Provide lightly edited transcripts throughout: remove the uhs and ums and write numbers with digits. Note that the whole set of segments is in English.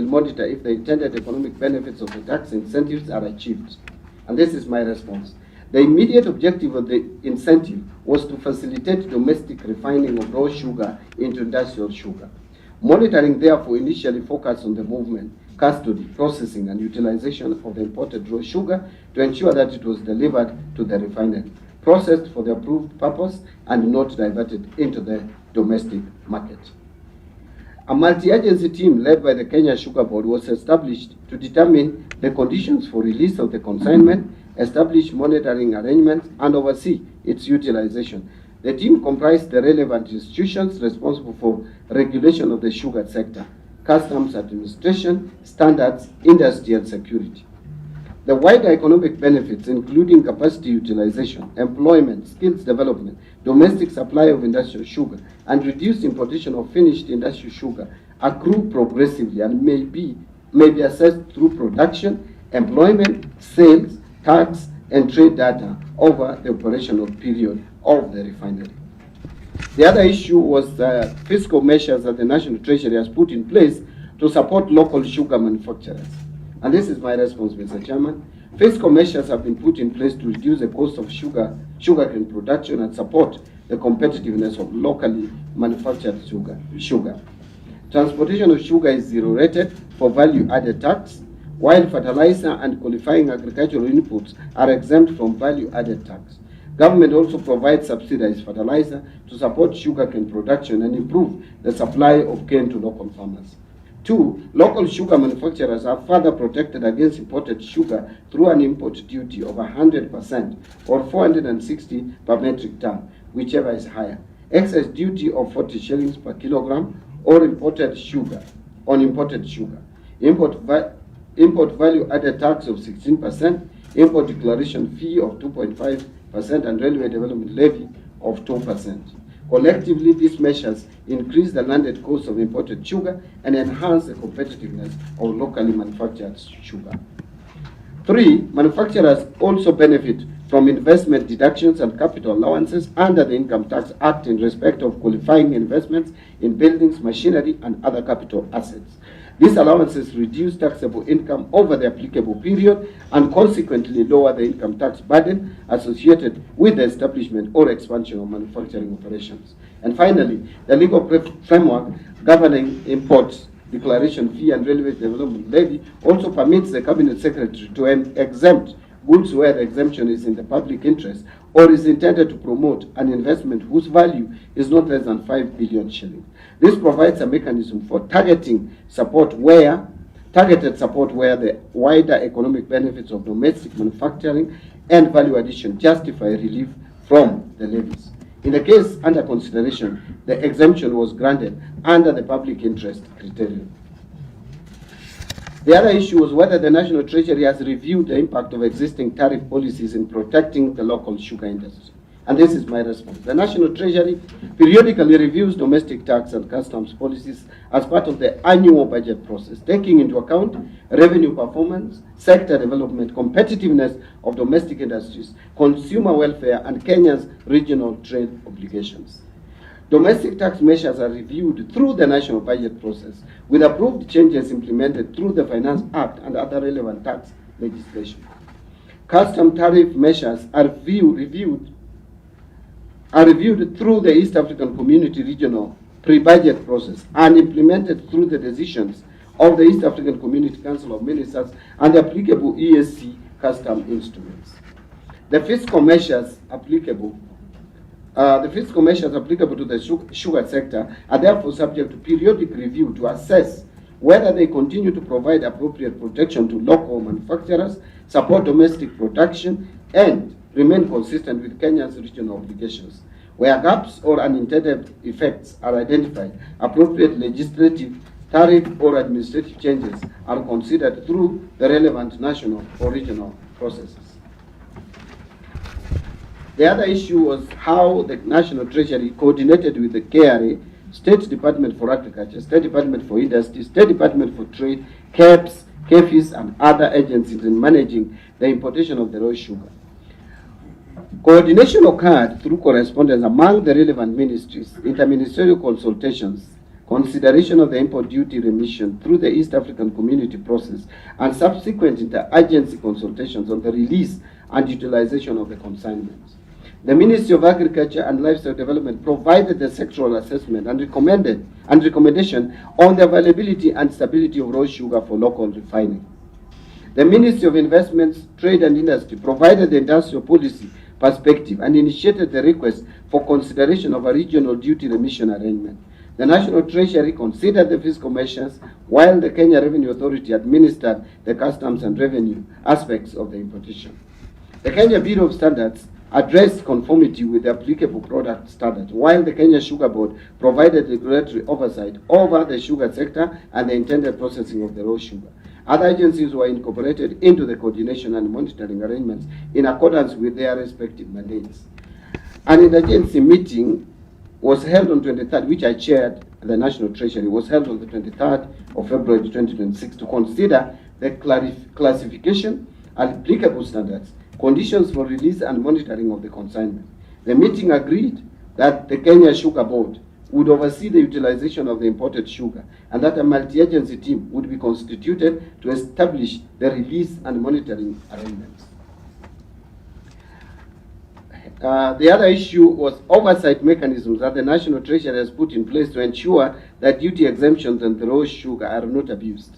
will monitor if the intended economic benefits of the tax incentives are achieved. And this is my response. The immediate objective of the incentive was to facilitate domestic refining of raw sugar into industrial sugar. Monitoring, therefore, initially focused on the movement, custody, processing, and utilization of the imported raw sugar to ensure that it was delivered to the refinery, processed for the approved purpose, and not diverted into the domestic market. A multi-agency team led by the Kenya Sugar Board was established to determine the conditions for release of the consignment, establish monitoring arrangements, and oversee its utilization. The team comprised the relevant institutions responsible for regulation of the sugar sector, customs administration, standards, industry, and security. The wider economic benefits, including capacity utilization, employment, skills development, domestic supply of industrial sugar, and reduced importation of finished industrial sugar, accrue progressively and may be assessed through production, employment, sales, tax, and trade data over the operational period of the refinery. The other issue was the fiscal measures that the National Treasury has put in place to support local sugar manufacturers. And this is my response, Mr. Chairman. Fiscal measures have been put in place to reduce the cost of sugarcane production and support the competitiveness of locally manufactured sugar. Transportation of sugar is zero-rated for value-added tax, while fertilizer and qualifying agricultural inputs are exempt from value-added tax. Government also provides subsidized fertilizer to support sugarcane production and improve the supply of cane to local farmers. 2, local sugar manufacturers are further protected against imported sugar through an import duty of 100% or 460 per metric ton, whichever is higher. Excess duty of 40 shillings per kilogram or imported sugar. Import value-added tax of 16%, import declaration fee of 2.5%, and railway development levy of 2%. Collectively, these measures increase the landed cost of imported sugar and enhance the competitiveness of locally manufactured sugar. 3, manufacturers also benefit from investment deductions and capital allowances under the Income Tax Act in respect of qualifying investments in buildings, machinery, and other capital assets. These allowances reduce taxable income over the applicable period and consequently lower the income tax burden associated with the establishment or expansion of manufacturing operations. And finally, the legal framework governing imports, declaration fee, and railway development levy also permits the Cabinet Secretary to exempt goods where the exemption is in the public interest or is intended to promote an investment whose value is not less than 5 billion shillings. This provides a mechanism for targeted support where the wider economic benefits of domestic manufacturing and value addition justify relief from the levies. In the case under consideration, the exemption was granted under the public interest criterion. The other issue was whether the National Treasury has reviewed the impact of existing tariff policies in protecting the local sugar industry. And this is my response. The National Treasury periodically reviews domestic tax and customs policies as part of the annual budget process, taking into account revenue performance, sector development, competitiveness of domestic industries, consumer welfare, and Kenya's regional trade obligations. Domestic tax measures are reviewed through the national budget process, with approved changes implemented through the Finance Act and other relevant tax legislation. Custom tariff measures are reviewed through the East African Community Regional pre-budget process and implemented through the decisions of the East African Community Council of Ministers and the applicable ESC custom instruments. The fiscal measures applicable to the sugar sector are therefore subject to periodic review to assess whether they continue to provide appropriate protection to local manufacturers, support domestic production, and remain consistent with Kenya's regional obligations. Where gaps or unintended effects are identified, appropriate legislative, tariff, or administrative changes are considered through the relevant national or regional processes. The other issue was how the National Treasury coordinated with the KRA, State Department for Agriculture, State Department for Industry, State Department for Trade, KEPS, KEFIS, and other agencies in managing the importation of the raw sugar. Coordination occurred through correspondence among the relevant ministries, interministerial consideration of the import duty remission through the East African Community process, and subsequent inter-agency consultations on the release and utilization of the consignments. The Ministry of Agriculture and Livestock Development provided the sectoral assessment and recommendation on the availability and stability of raw sugar for local refining. The Ministry of Investments, Trade and Industry provided the industrial policy perspective and initiated the request for consideration of a regional duty remission arrangement. The National Treasury considered the fiscal measures, while the Kenya Revenue Authority administered the customs and revenue aspects of the importation. The Kenya Bureau of Standards addressed conformity with the applicable product standards, while the Kenya Sugar Board provided regulatory oversight over the sugar sector and the intended processing of the raw sugar. Other agencies were incorporated into the coordination and monitoring arrangements in accordance with their respective mandates. An interagency meeting was held on 23rd, which I chaired. The National Treasury was held on the 23rd of February 2026 to consider the classification, applicable standards, conditions for release and monitoring of the consignment. The meeting agreed that the Kenya Sugar Board would oversee the utilization of the imported sugar, and that a multi-agency team would be constituted to establish the release and monitoring arrangements. The other issue was oversight mechanisms that the National Treasury has put in place to ensure that duty exemptions on the raw sugar are not abused.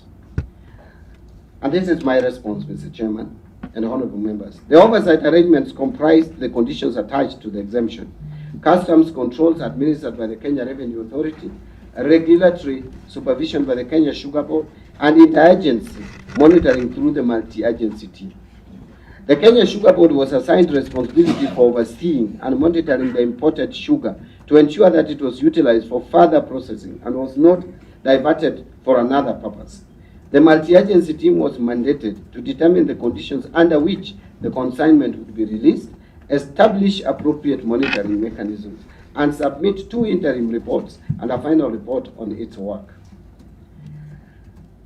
And this is my response, Mr. Chairman and honorable members. The oversight arrangements comprise the conditions attached to the exemption: customs controls administered by the Kenya Revenue Authority, regulatory supervision by the Kenya Sugar Board, and interagency monitoring through the multi-agency team. The Kenya Sugar Board was assigned responsibility for overseeing and monitoring the imported sugar to ensure that it was utilized for further processing and was not diverted for another purpose. The multi-agency team was mandated to determine the conditions under which the consignment would be released, establish appropriate monitoring mechanisms, and submit 2 interim reports and a final report on its work.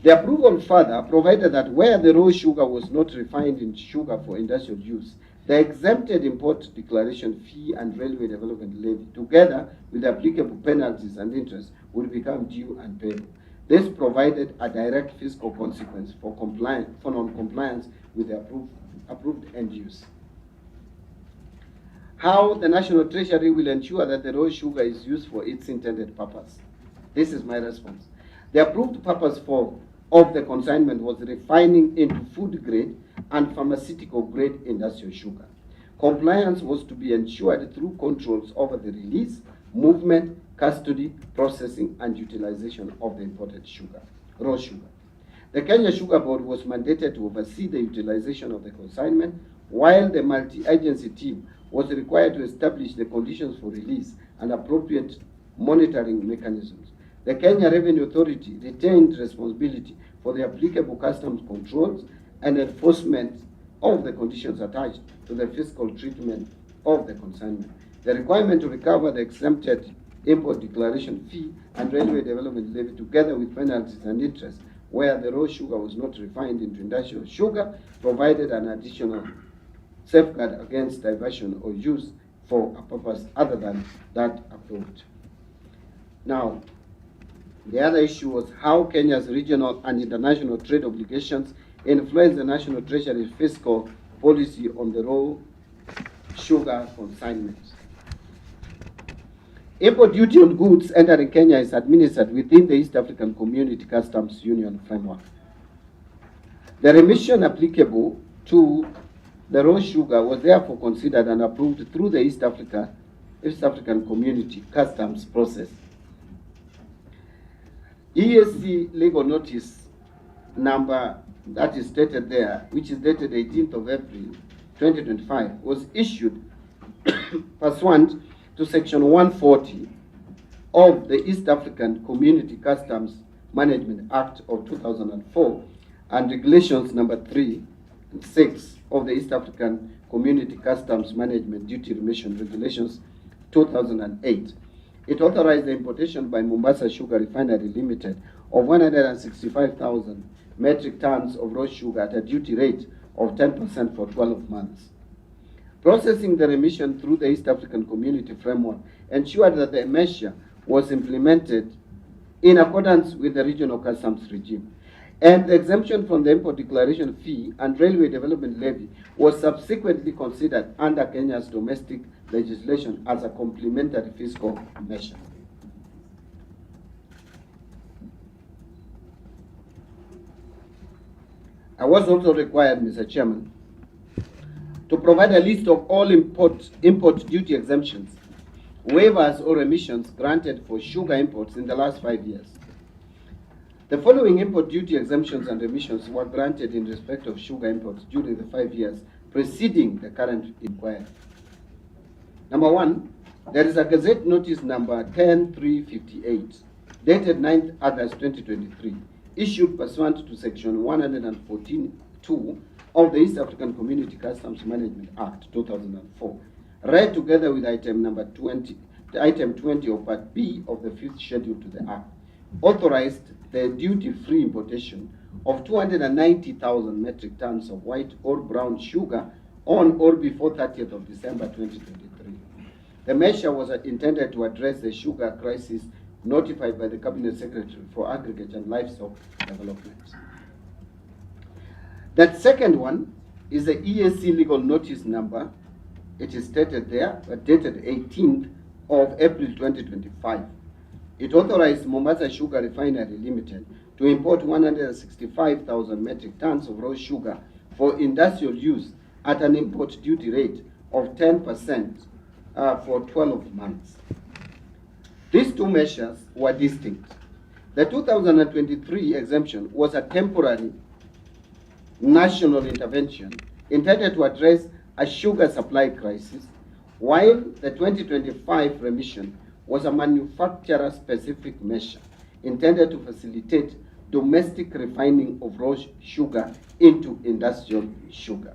The approval further provided that where the raw sugar was not refined in sugar for industrial use, the exempted import declaration fee and railway development levy, together with the applicable penalties and interest, would become due and payable. This provided a direct fiscal consequence for non-compliance with the approved end use. How the National Treasury will ensure that the raw sugar is used for its intended purpose. This is my response. The approved purpose of the consignment was refining into food grade and pharmaceutical grade industrial sugar. Compliance was to be ensured through controls over the release, movement, custody, processing, and utilization of the imported sugar, raw sugar. The Kenya Sugar Board was mandated to oversee the utilization of the consignment, while the multi-agency team was required to establish the conditions for release and appropriate monitoring mechanisms. The Kenya Revenue Authority retained responsibility for the applicable customs controls and enforcement of the conditions attached to the fiscal treatment of the consignment. The requirement to recover the exempted import declaration fee and railway development levy, together with penalties and interest where the raw sugar was not refined into industrial sugar, provided an additional safeguard against diversion or use for a purpose other than that approved. Now, the other issue was how Kenya's regional and international trade obligations influence the National Treasury's fiscal policy on the raw sugar consignments. Import duty on goods entering Kenya is administered within the East African Community Customs Union framework. The remission applicable to the raw sugar was therefore considered and approved through the East African Community Customs process. EAC legal notice number that is stated there, which is dated 18th of April 2025, was issued pursuant to Section 140 of the East African Community Customs Management Act of 2004 and Regulations number 3 and 6 of the East African Community Customs Management Duty Remission Regulations 2008. It authorized the importation by Mombasa Sugar Refinery Limited of 165,000 metric tons of raw sugar at a duty rate of 10% for 12 months. Processing the remission through the East African Community Framework ensured that the measure was implemented in accordance with the regional customs regime. And the exemption from the import declaration fee and railway development levy was subsequently considered under Kenya's domestic legislation as a complementary fiscal measure. I was also required, Mr. Chairman, to provide a list of all import duty exemptions, waivers or remissions granted for sugar imports in the last 5 years. The following import duty exemptions and remissions were granted in respect of sugar imports during the 5 years preceding the current inquiry. Number 1, there is a Gazette Notice number 10358, dated 9th August 2023, issued pursuant to Section 114(2) of the East African Community Customs Management Act 2004, read together with item 20 of Part B of the 5th Schedule to the Act, authorized the duty-free importation of 290,000 metric tons of white or brown sugar on or before 30th of December 2023. The measure was intended to address the sugar crisis notified by the Cabinet Secretary for Agriculture and Livestock Development. That second one is the EAC legal notice number. It is stated there, dated 18th of April 2025. It authorized Mombasa Sugar Refinery Limited to import 165,000 metric tons of raw sugar for industrial use at an import duty rate of 10% for 12 months. These two measures were distinct. The 2023 exemption was a temporary national intervention intended to address a sugar supply crisis, while the 2025 remission was a manufacturer-specific measure intended to facilitate domestic refining of raw sugar into industrial sugar.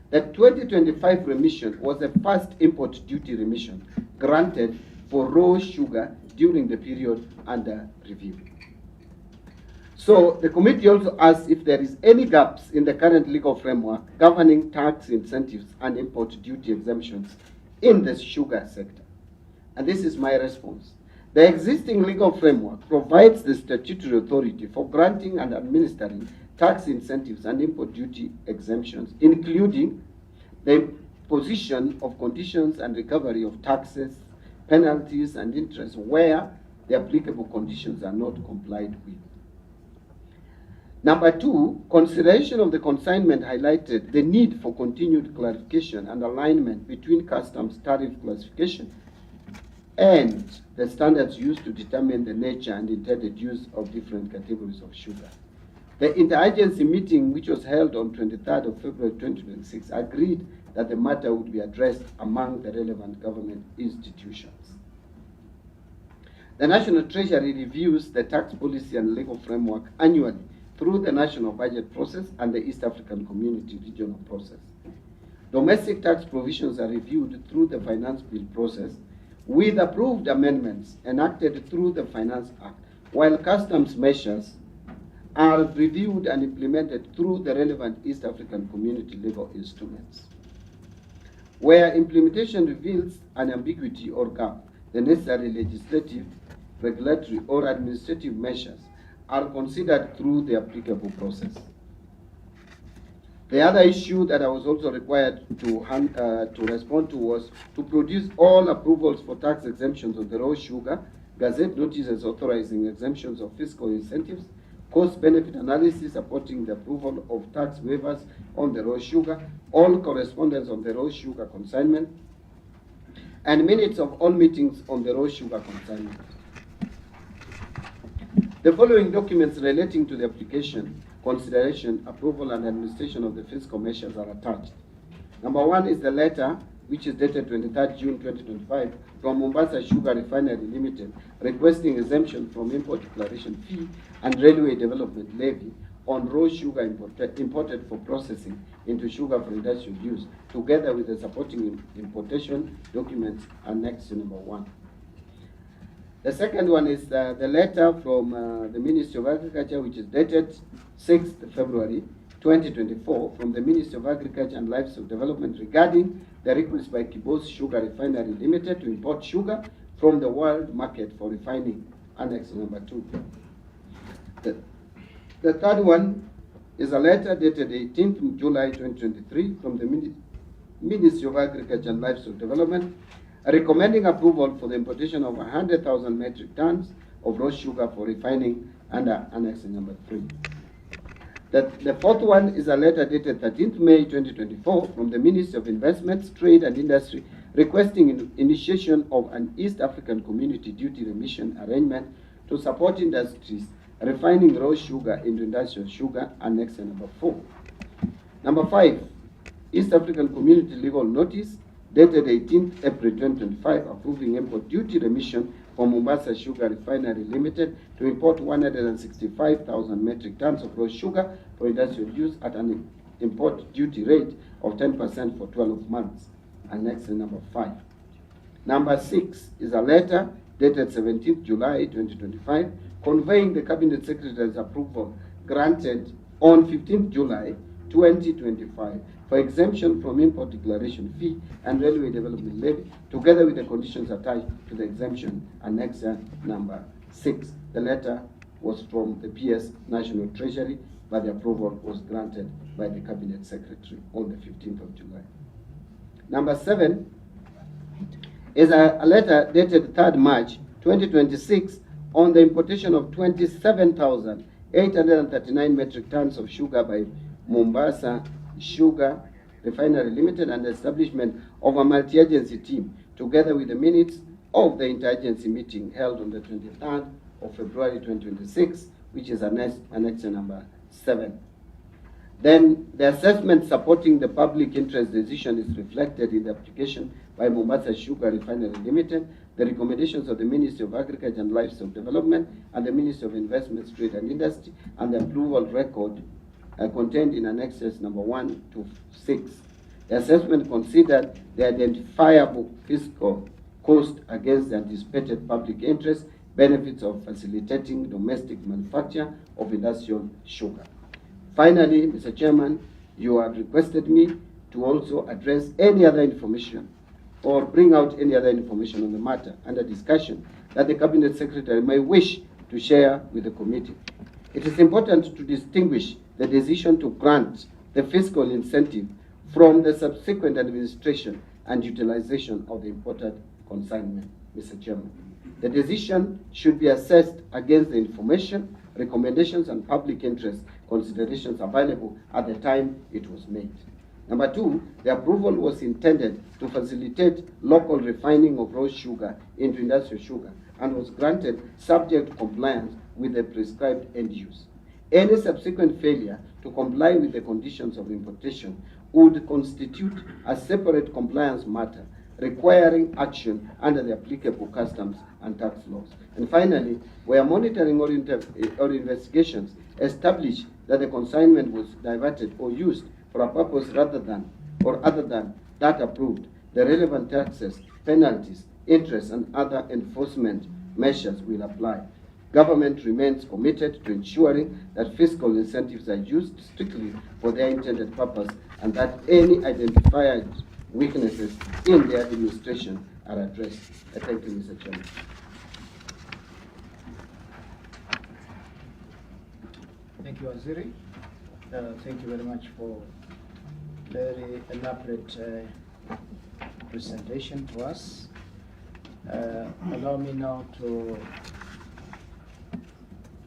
The 2025 remission was the first import duty remission granted for raw sugar during the period under review. So the committee also asked if there is any gaps in the current legal framework governing tax incentives and import duty exemptions in the sugar sector. And this is my response. The existing legal framework provides the statutory authority for granting and administering tax incentives and import duty exemptions, including the imposition of conditions and recovery of taxes, penalties, and interest where the applicable conditions are not complied with. Number 2, consideration of the consignment highlighted the need for continued clarification and alignment between customs tariff classification and the standards used to determine the nature and intended use of different categories of sugar. The interagency meeting, which was held on 23rd of February 2026, agreed that the matter would be addressed among the relevant government institutions. The National Treasury reviews the tax policy and legal framework annually through the national budget process and the East African Community regional process. Domestic tax provisions are reviewed through the Finance Bill process, with approved amendments enacted through the Finance Act, while customs measures are reviewed and implemented through the relevant East African Community legal instruments. Where implementation reveals an ambiguity or gap, the necessary legislative, regulatory, or administrative measures are considered through the applicable process. The other issue that I was also required to respond to was to produce all approvals for tax exemptions on the raw sugar, Gazette notices authorizing exemptions of fiscal incentives, cost-benefit analysis supporting the approval of tax waivers on the raw sugar, all correspondence on the raw sugar consignment, and minutes of all meetings on the raw sugar consignment. The following documents relating to the application, consideration, approval, and administration of the fiscal measures are attached. Number 1 is the letter, which is dated 23rd June 2025, from Mombasa Sugar Refinery Limited, requesting exemption from import declaration fee and railway development levy on raw sugar imported for processing into sugar for industrial use, together with the supporting importation documents annexed to number 1. The second one is the letter from the Ministry of Agriculture, which is dated 6th February 2024, from the Ministry of Agriculture and Livestock Development regarding the request by Kibos Sugar Refinery Limited to import sugar from the world market for refining Annex number 2. The third one is a letter dated 18th July 2023 from the Ministry of Agriculture and Livestock Development, recommending approval for the importation of 100,000 metric tons of raw sugar for refining under Annex number 3. The fourth one is a letter dated 13th May 2024 from the Ministry of Investments, Trade and Industry, requesting initiation of an East African Community Duty Remission arrangement to support industries refining raw sugar into industrial sugar, Annex number 4. Number 5, East African Community Legal Notice dated 18th April 2025 approving import duty remission for Mombasa Sugar Refinery Limited to import 165,000 metric tons of raw sugar for industrial use at an import duty rate of 10% for 12 months. Annex number 5. Number 6 is a letter dated 17th July 2025 conveying the Cabinet Secretary's approval granted on 15th July 2025 for exemption from import declaration fee and railway development levy, together with the conditions attached to the exemption, Annex number 6. The letter was from the PS National Treasury, but the approval was granted by the Cabinet Secretary on the 15th of July. Number 7 is a letter dated 3rd March 2026 on the importation of 27,839 metric tons of sugar by Mombasa Sugar Refinery Limited and the establishment of a multi-agency team, together with the minutes of the interagency meeting held on the 23rd of February 2026, which is Annex number 7. Then the assessment supporting the public interest decision is reflected in the application by Mombasa Sugar Refinery Limited, the recommendations of the Ministry of Agriculture and Livestock Development and the Ministry of Investments, Trade and Industry, and the approval record contained in Annexes number 1 to 6. The assessment considered the identifiable fiscal cost against the anticipated public interest benefits of facilitating domestic manufacture of industrial sugar. Finally, Mr. Chairman, you have requested me to also address any other information or bring out any other information on the matter under discussion that the Cabinet Secretary may wish to share with the committee. It is important to distinguish the decision to grant the fiscal incentive from the subsequent administration and utilization of the imported consignment, Mr. Chairman. The decision should be assessed against the information, recommendations, and public interest considerations available at the time it was made. Number 2, the approval was intended to facilitate local refining of raw sugar into industrial sugar and was granted subject to compliance with the prescribed end use. Any subsequent failure to comply with the conditions of importation would constitute a separate compliance matter requiring action under the applicable customs and tax laws. And finally, where monitoring or investigations establish that the consignment was diverted or used for a purpose other than that approved, the relevant taxes, penalties, interest, and other enforcement measures will apply. Government remains committed to ensuring that fiscal incentives are used strictly for their intended purpose and that any identified weaknesses in the administration are addressed. I thank you, Mr. Chairman. Thank you, Waziri. Thank you very much for very elaborate presentation to us. Allow me now to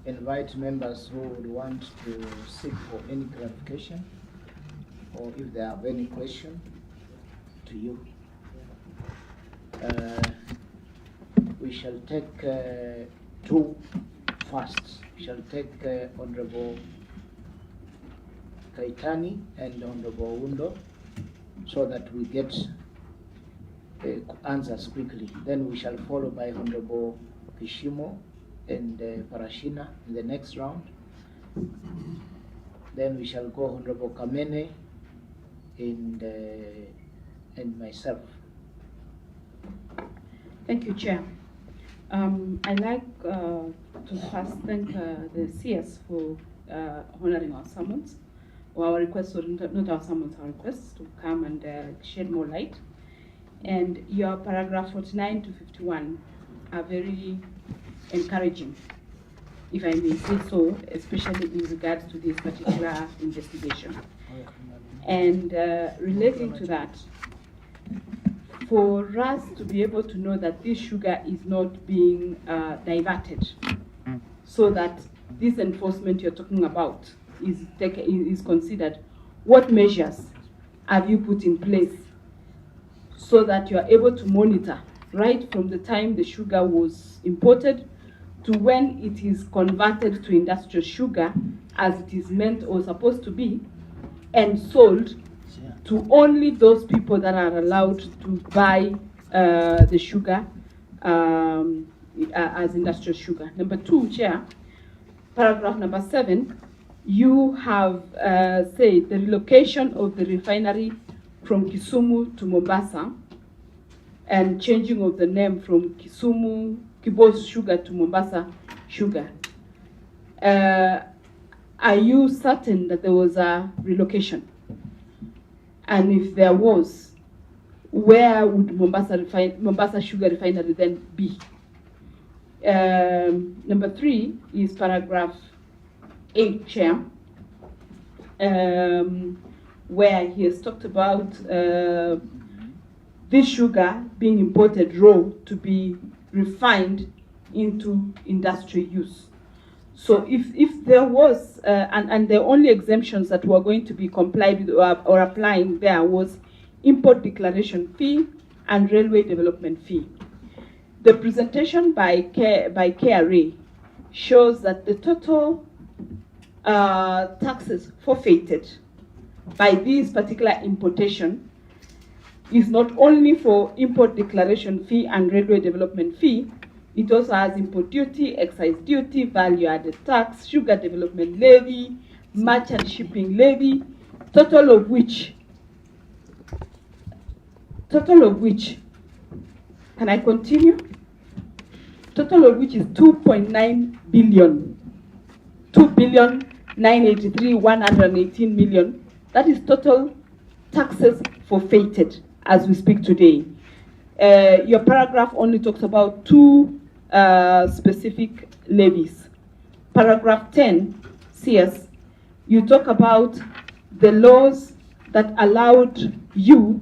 invite members who would want to seek for any clarification or if they have any question to you. We shall take two first. We shall take Honorable Kaitani and Honorable Undo so that we get answers quickly. Then we shall follow by Honorable Kishimo and Parashina in the next round. Then we shall go Honorable Kamene and myself. Thank you, Chair. I'd like to first thank the CS for honoring our summons, or our request, or not our summons, our request to come and shed more light. And your paragraph 49 to 51 are very encouraging, if I may say so, especially in regards to this particular investigation. And relating to that, for us to be able to know that this sugar is not being diverted, so that this enforcement you're talking about is considered, what measures have you put in place so that you are able to monitor right from the time the sugar was imported to when it is converted to industrial sugar as it is meant or supposed to be, and sold to only those people that are allowed to buy the sugar as industrial sugar. Number 2, Chair, paragraph number 7, you have said the relocation of the refinery from Kisumu to Mombasa and changing of the name from Kisumu Kibos Sugar to Mombasa Sugar. Are you certain that there was a relocation? And if there was, where would Mombasa Sugar Refinery then be? Number 3 is paragraph 8, Chair, where he has talked about this sugar being imported raw to be refined into industrial use. So if there was, and the only exemptions that were going to be complied with or applying there was import declaration fee and railway development fee. The presentation by KRA shows that the total taxes forfeited by this particular importation is not only for import declaration fee and railway development fee, it also has import duty, excise duty, value-added tax, sugar development levy, merchant shipping levy, total of which, can I continue? Total of which is 2.9 billion, 2,983,118 million. That is total taxes forfeited as we speak today. Your paragraph only talks about 2 specific levies. Paragraph 10, CS, you talk about the laws that allowed you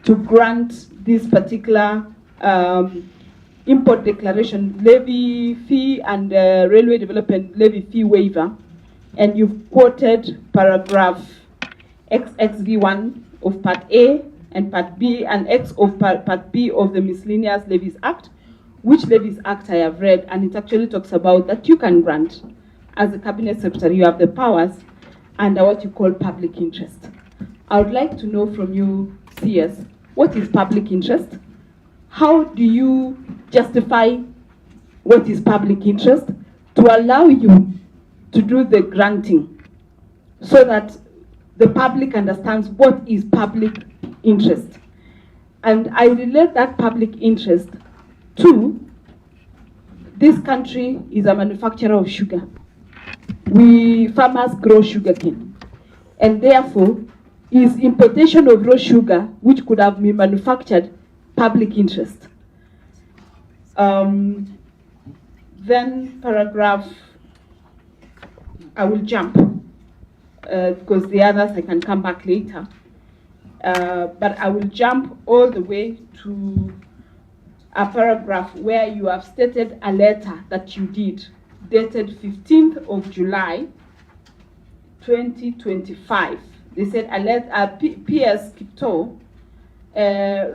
to grant this particular import declaration levy fee and railway development levy fee waiver, and you've quoted paragraph XXV1 of Part A and Part B and X of Part B of the Miscellaneous Levies Act, which Levies Act I have read, and it actually talks about that you can grant, as the Cabinet Secretary, you have the powers under what you call public interest. I would like to know from you, CS, what is public interest? How do you justify what is public interest to allow you to do the granting so that the public understands what is public interest? And I relate that public interest to this country is a manufacturer of sugar. We farmers grow sugarcane, and therefore is importation of raw sugar, which could have been manufactured, public interest. Then paragraph, I will jump because the others I can come back later. But I will jump all the way to a paragraph where you have stated a letter that you did, dated 15th of July, 2025. They said a letter, P.S. Kipto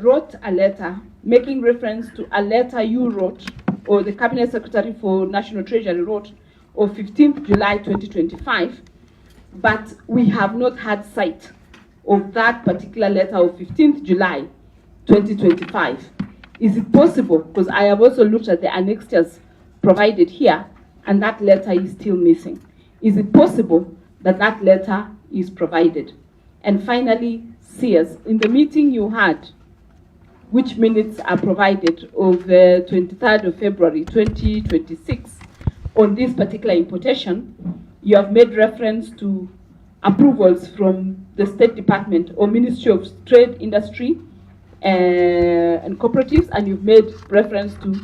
wrote a letter making reference to a letter you wrote, or the Cabinet Secretary for National Treasury wrote, of 15th July 2025, but we have not had sight of that particular letter of 15th July 2025. Is it possible, because I have also looked at the annexures provided here, and that letter is still missing. Is it possible that that letter is provided? And finally, CS, in the meeting you had, which minutes are provided of the 23rd of February 2026, on this particular importation, you have made reference to approvals from the State Department or Ministry of Trade, Industry, and Cooperatives, and you've made reference to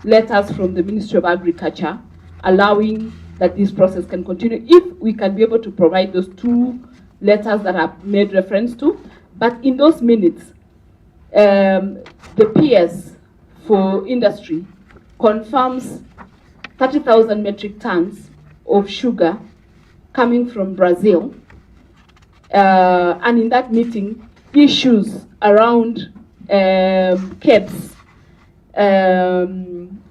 letters from the Ministry of Agriculture allowing that this process can continue, if we can be able to provide those 2 letters that I've made reference to. But in those minutes, the PS for industry confirms 30,000 metric tons of sugar coming from Brazil. And in that meeting, issues around KEBS and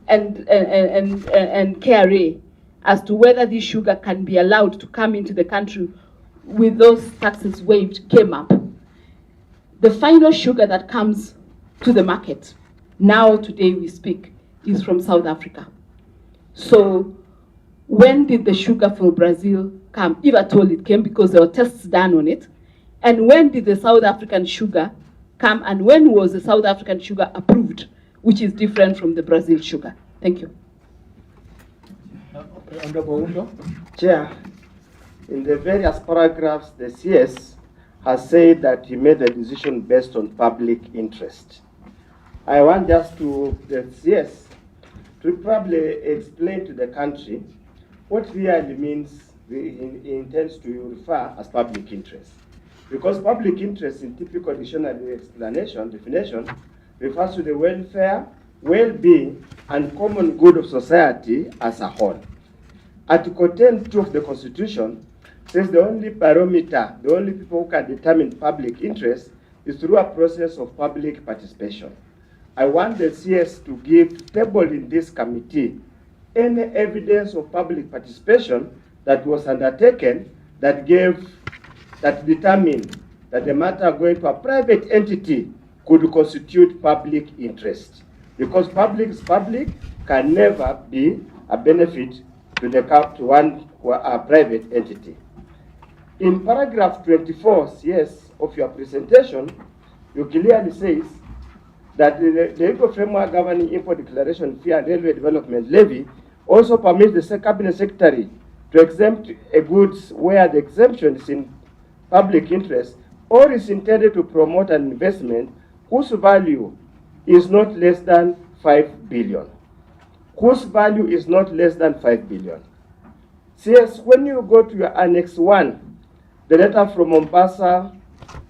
KRA as to whether this sugar can be allowed to come into the country with those taxes waived came up. The final sugar that comes to the market, now today we speak, is from South Africa. So when did the sugar from Brazil come? If at all it came, because there were tests done on it. And when did the South African sugar come, and when was the South African sugar approved, which is different from the Brazil sugar? Thank you. Honorable Undo. Chair, in the various paragraphs, the CS has said that he made the decision based on public interest. I want just to, the CS, to probably explain to the country what really means, he intends to refer as public interest. Because public interest in typical dictionary definition refers to the welfare, well-being, and common good of society as a whole. Article 10(2) of the Constitution says the only barometer, the only people who can determine public interest is through a process of public participation. I want the CS to table in this committee any evidence of public participation that was undertaken that determined that the matter going to a private entity could constitute public interest. Because public can never be a benefit to a private entity. In paragraph 24, yes, of your presentation, you clearly says that the legal framework governing import declaration fee and railway development levy also permits the cabinet secretary to exempt goods where the exemption is in public interest or is intended to promote an investment whose value is not less than 5 billion. Whose value is not less than 5 billion. CS, when you go to your Annex 1, the letter from Mombasa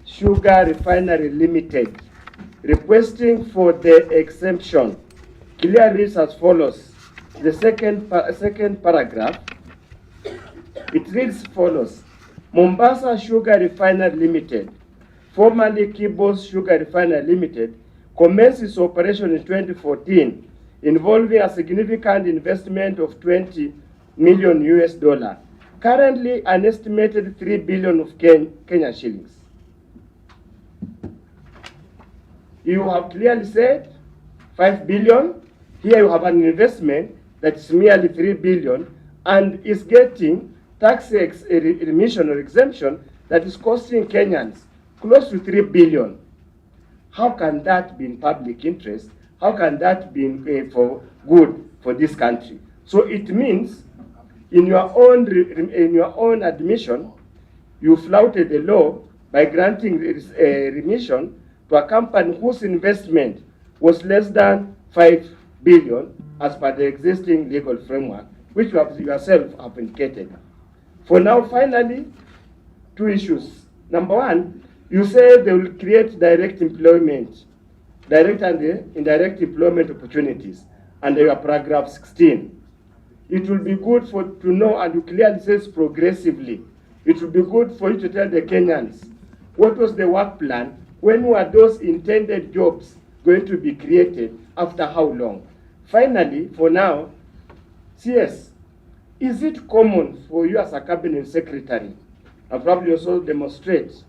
Sugar Refinery Limited requesting for the exemption clearly reads as follows. The second paragraph, it reads as follows. Mombasa Sugar Refinery Limited, formerly Kibos Sugar Refinery Limited, commenced its operation in 2014, involving a significant investment of $20 million US, currently an estimated 3 billion of Kenyan shillings. You have clearly said 5 billion. Here you have an investment that is merely 3 billion and is getting tax remission or exemption that is costing Kenyans close to 3 billion. How can that be in public interest? How can that be for good for this country? So it means in your own admission, you flouted the law by granting remission to a company whose investment was less than 5 billion as per the existing legal framework, which you have yourself have indicated. For now, finally, 2 issues. Number 1, you say they will create direct employment, direct and indirect employment opportunities under your paragraph 16. It will be good to know, and you clearly says progressively, it will be good for you to tell the Kenyans what was the work plan, when were those intended jobs going to be created, after how long. Finally, for now, CS, is it common for you as a cabinet secretary, and probably also demonstrate,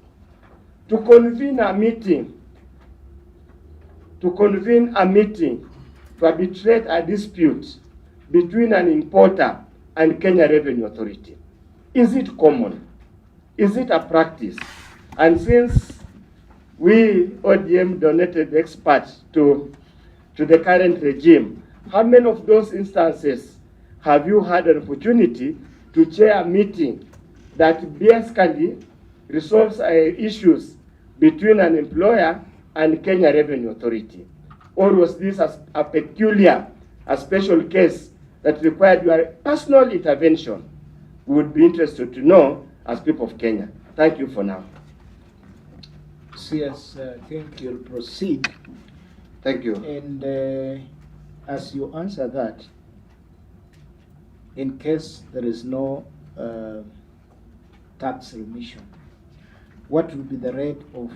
to convene a meeting to arbitrate a dispute between an importer and Kenya Revenue Authority? Is it common? Is it a practice? And since we, ODM, donated experts to the current regime, how many of those instances have you had an opportunity to chair a meeting that basically resolves issues between an employer and Kenya Revenue Authority? Or was this a peculiar a special case that required your personal intervention, we would be interested to know as people of Kenya. Thank you for now. CS, I think you'll proceed. Thank you. And as you answer that, in case there is no tax remission, what will be the rate of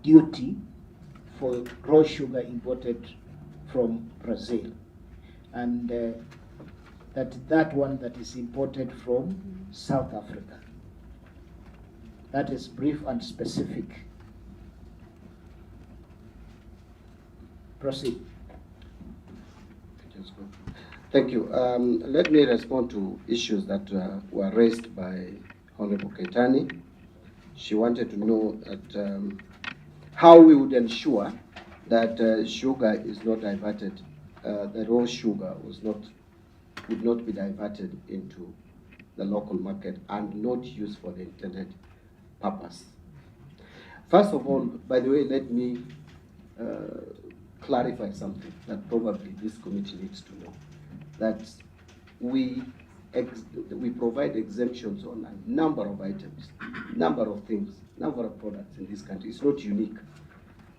duty for raw sugar imported from Brazil, and that one that is imported from South Africa? That is brief and specific. Proceed. Thank you. Let me respond to issues that were raised by Honorable Keitani. She wanted to know that, how we would ensure that sugar is not diverted, the raw sugar would not be diverted into the local market and not used for the intended purpose. First of all, by the way, let me clarify something that probably this committee needs to know, that we provide exemptions on a number of items, number of things, number of products in this country. It's not unique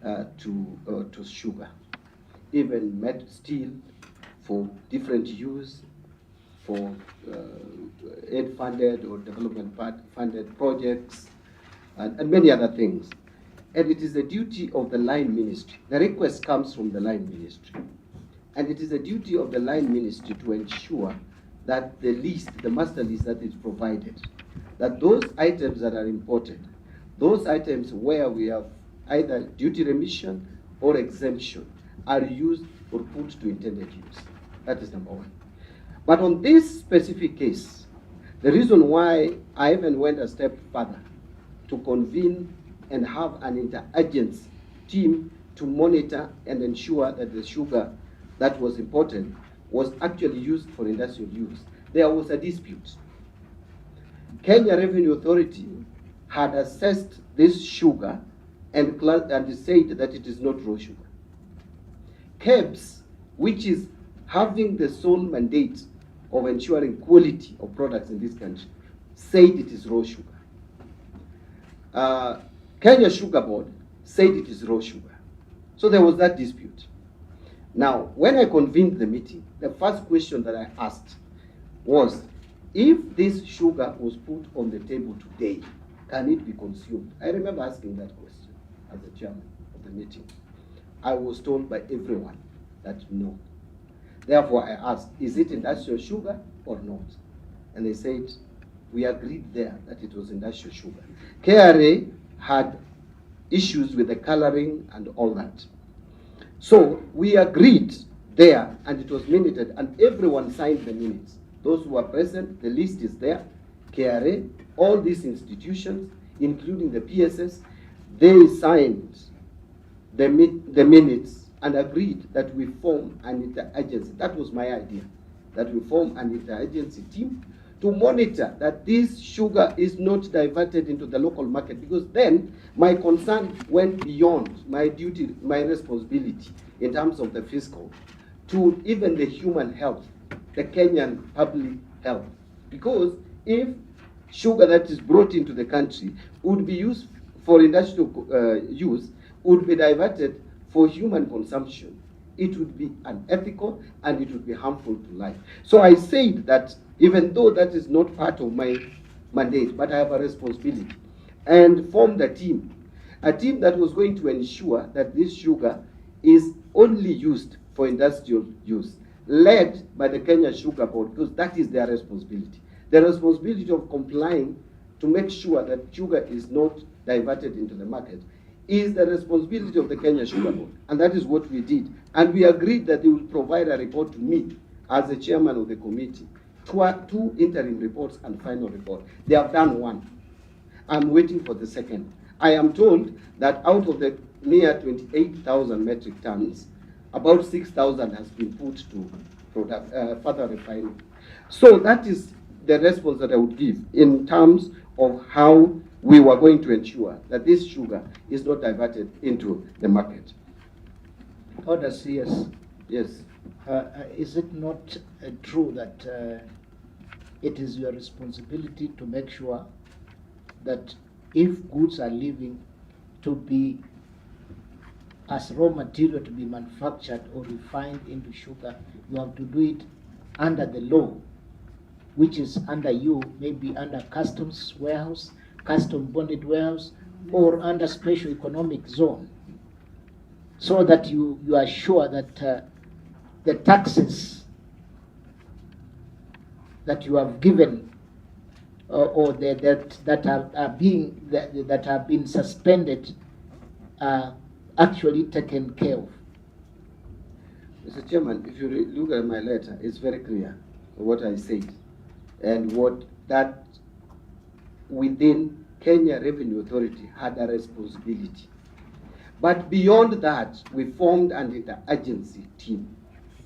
to sugar. Even steel for different use, for aid-funded or development-funded projects, and many other things. And it is the duty of the line ministry. The request comes from the line ministry. And it is the duty of the line ministry to ensure that the list, the master list that is provided, that those items that are imported, those items where we have either duty remission or exemption, are used or put to intended use. That is number one. But on this specific case, the reason why I even went a step further to convene and have an interagency team to monitor and ensure that the sugar that was imported was actually used for industrial use. There was a dispute. Kenya Revenue Authority had assessed this sugar and said that it is not raw sugar. KEBS, which is having the sole mandate of ensuring quality of products in this country, said it is raw sugar. Kenya Sugar Board said it is raw sugar. So there was that dispute. Now, when I convened the meeting, the first question that I asked was, if this sugar was put on the table today, can it be consumed? I remember asking that question as the chairman of the meeting. I was told by everyone that no. Therefore, I asked, is it industrial sugar or not? And they said, we agreed there that it was industrial sugar. KRA had issues with the coloring and all that. So we agreed there, and it was minuted, and everyone signed the minutes. Those who were present, the list is there. KRA, all these institutions, including the PSS, they signed the minutes and agreed that we form an interagency. That was my idea, that we form an interagency team to monitor that this sugar is not diverted into the local market, because then my concern went beyond my duty, my responsibility in terms of the fiscal, to even the human health, the Kenyan public health. Because if sugar that is brought into the country would be used for industrial use, would be diverted for human consumption, it would be unethical and it would be harmful to life. So I said that even though that is not part of my mandate, but I have a responsibility, and formed a team that was going to ensure that this sugar is only used for industrial use, led by the Kenya Sugar Board, because that is their responsibility. The responsibility of complying to make sure that sugar is not diverted into the market is the responsibility of the Kenya Sugar Board. And that is what we did. And we agreed that they will provide a report to me as the chairman of the committee, two interim reports and final report. They have done one. I'm waiting for the second. I am told that out of the near 28,000 metric tons, about 6,000 has been put to further refining. So that is the response that I would give in terms of how we were going to ensure that this sugar is not diverted into the market. Order CS. Yes. Is it not true that it is your responsibility to make sure that if goods are leaving to be as raw material to be manufactured or refined into sugar, you have to do it under the law, which is under you, maybe under customs warehouse, custom bonded warehouse, or under special economic zone, so that you are sure that the taxes that you have given or that have been suspended are actually taken care of. Mr. Chairman, if you look at my letter, it's very clear what I said and what that within Kenya Revenue Authority had a responsibility. But beyond that, we formed an interagency team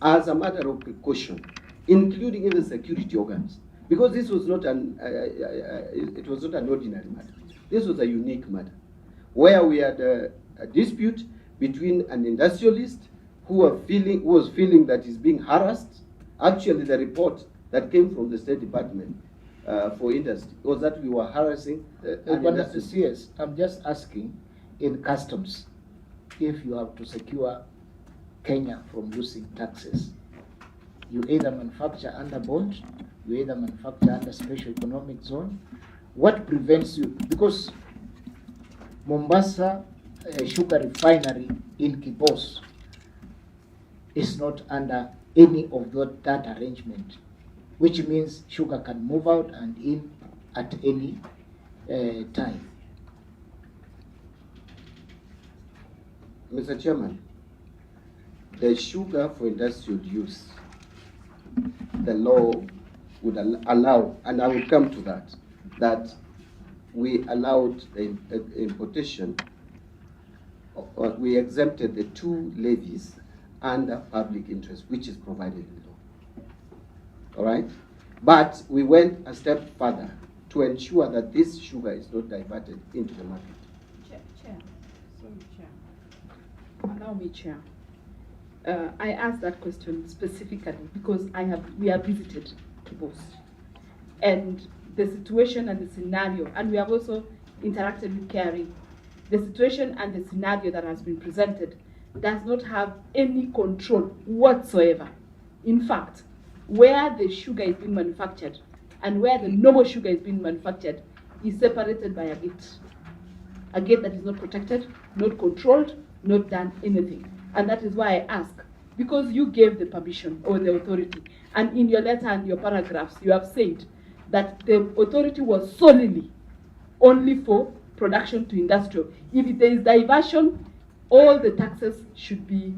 as a matter of precaution, including even security organs, because this was not it was not an ordinary matter. This was a unique matter, where we had a dispute between an industrialist who was feeling that he's being harassed. Actually, the report that came from the State Department for Industry was that we were harassing Yes, I'm just asking, in customs, if you have to secure Kenya from losing taxes, you either manufacture under bond, you either manufacture under special economic zone. What prevents you? Because Mombasa sugar refinery in Kibos is not under any of that arrangement, which means sugar can move out and in at any time. Mr. Chairman, the sugar for industrial use, the law would allow, and I will come to that we allowed the importation, or we exempted the two levies under public interest, which is provided in law. All right? But we went a step further to ensure that this sugar is not diverted into the market. Chair. Sorry, Chair. Allow me, Chair. I asked that question specifically because we have visited Kibos, and the situation and the scenario, and we have also interacted with KRA. The situation and the scenario that has been presented does not have any control whatsoever. In fact, where the sugar is being manufactured and where the normal sugar is being manufactured is separated by a gate that is not protected, not controlled, not done anything. And that is why I ask, because you gave the permission or the authority, and in your letter and your paragraphs, you have said that the authority was solely only for production to industrial. If there is diversion, all the taxes should be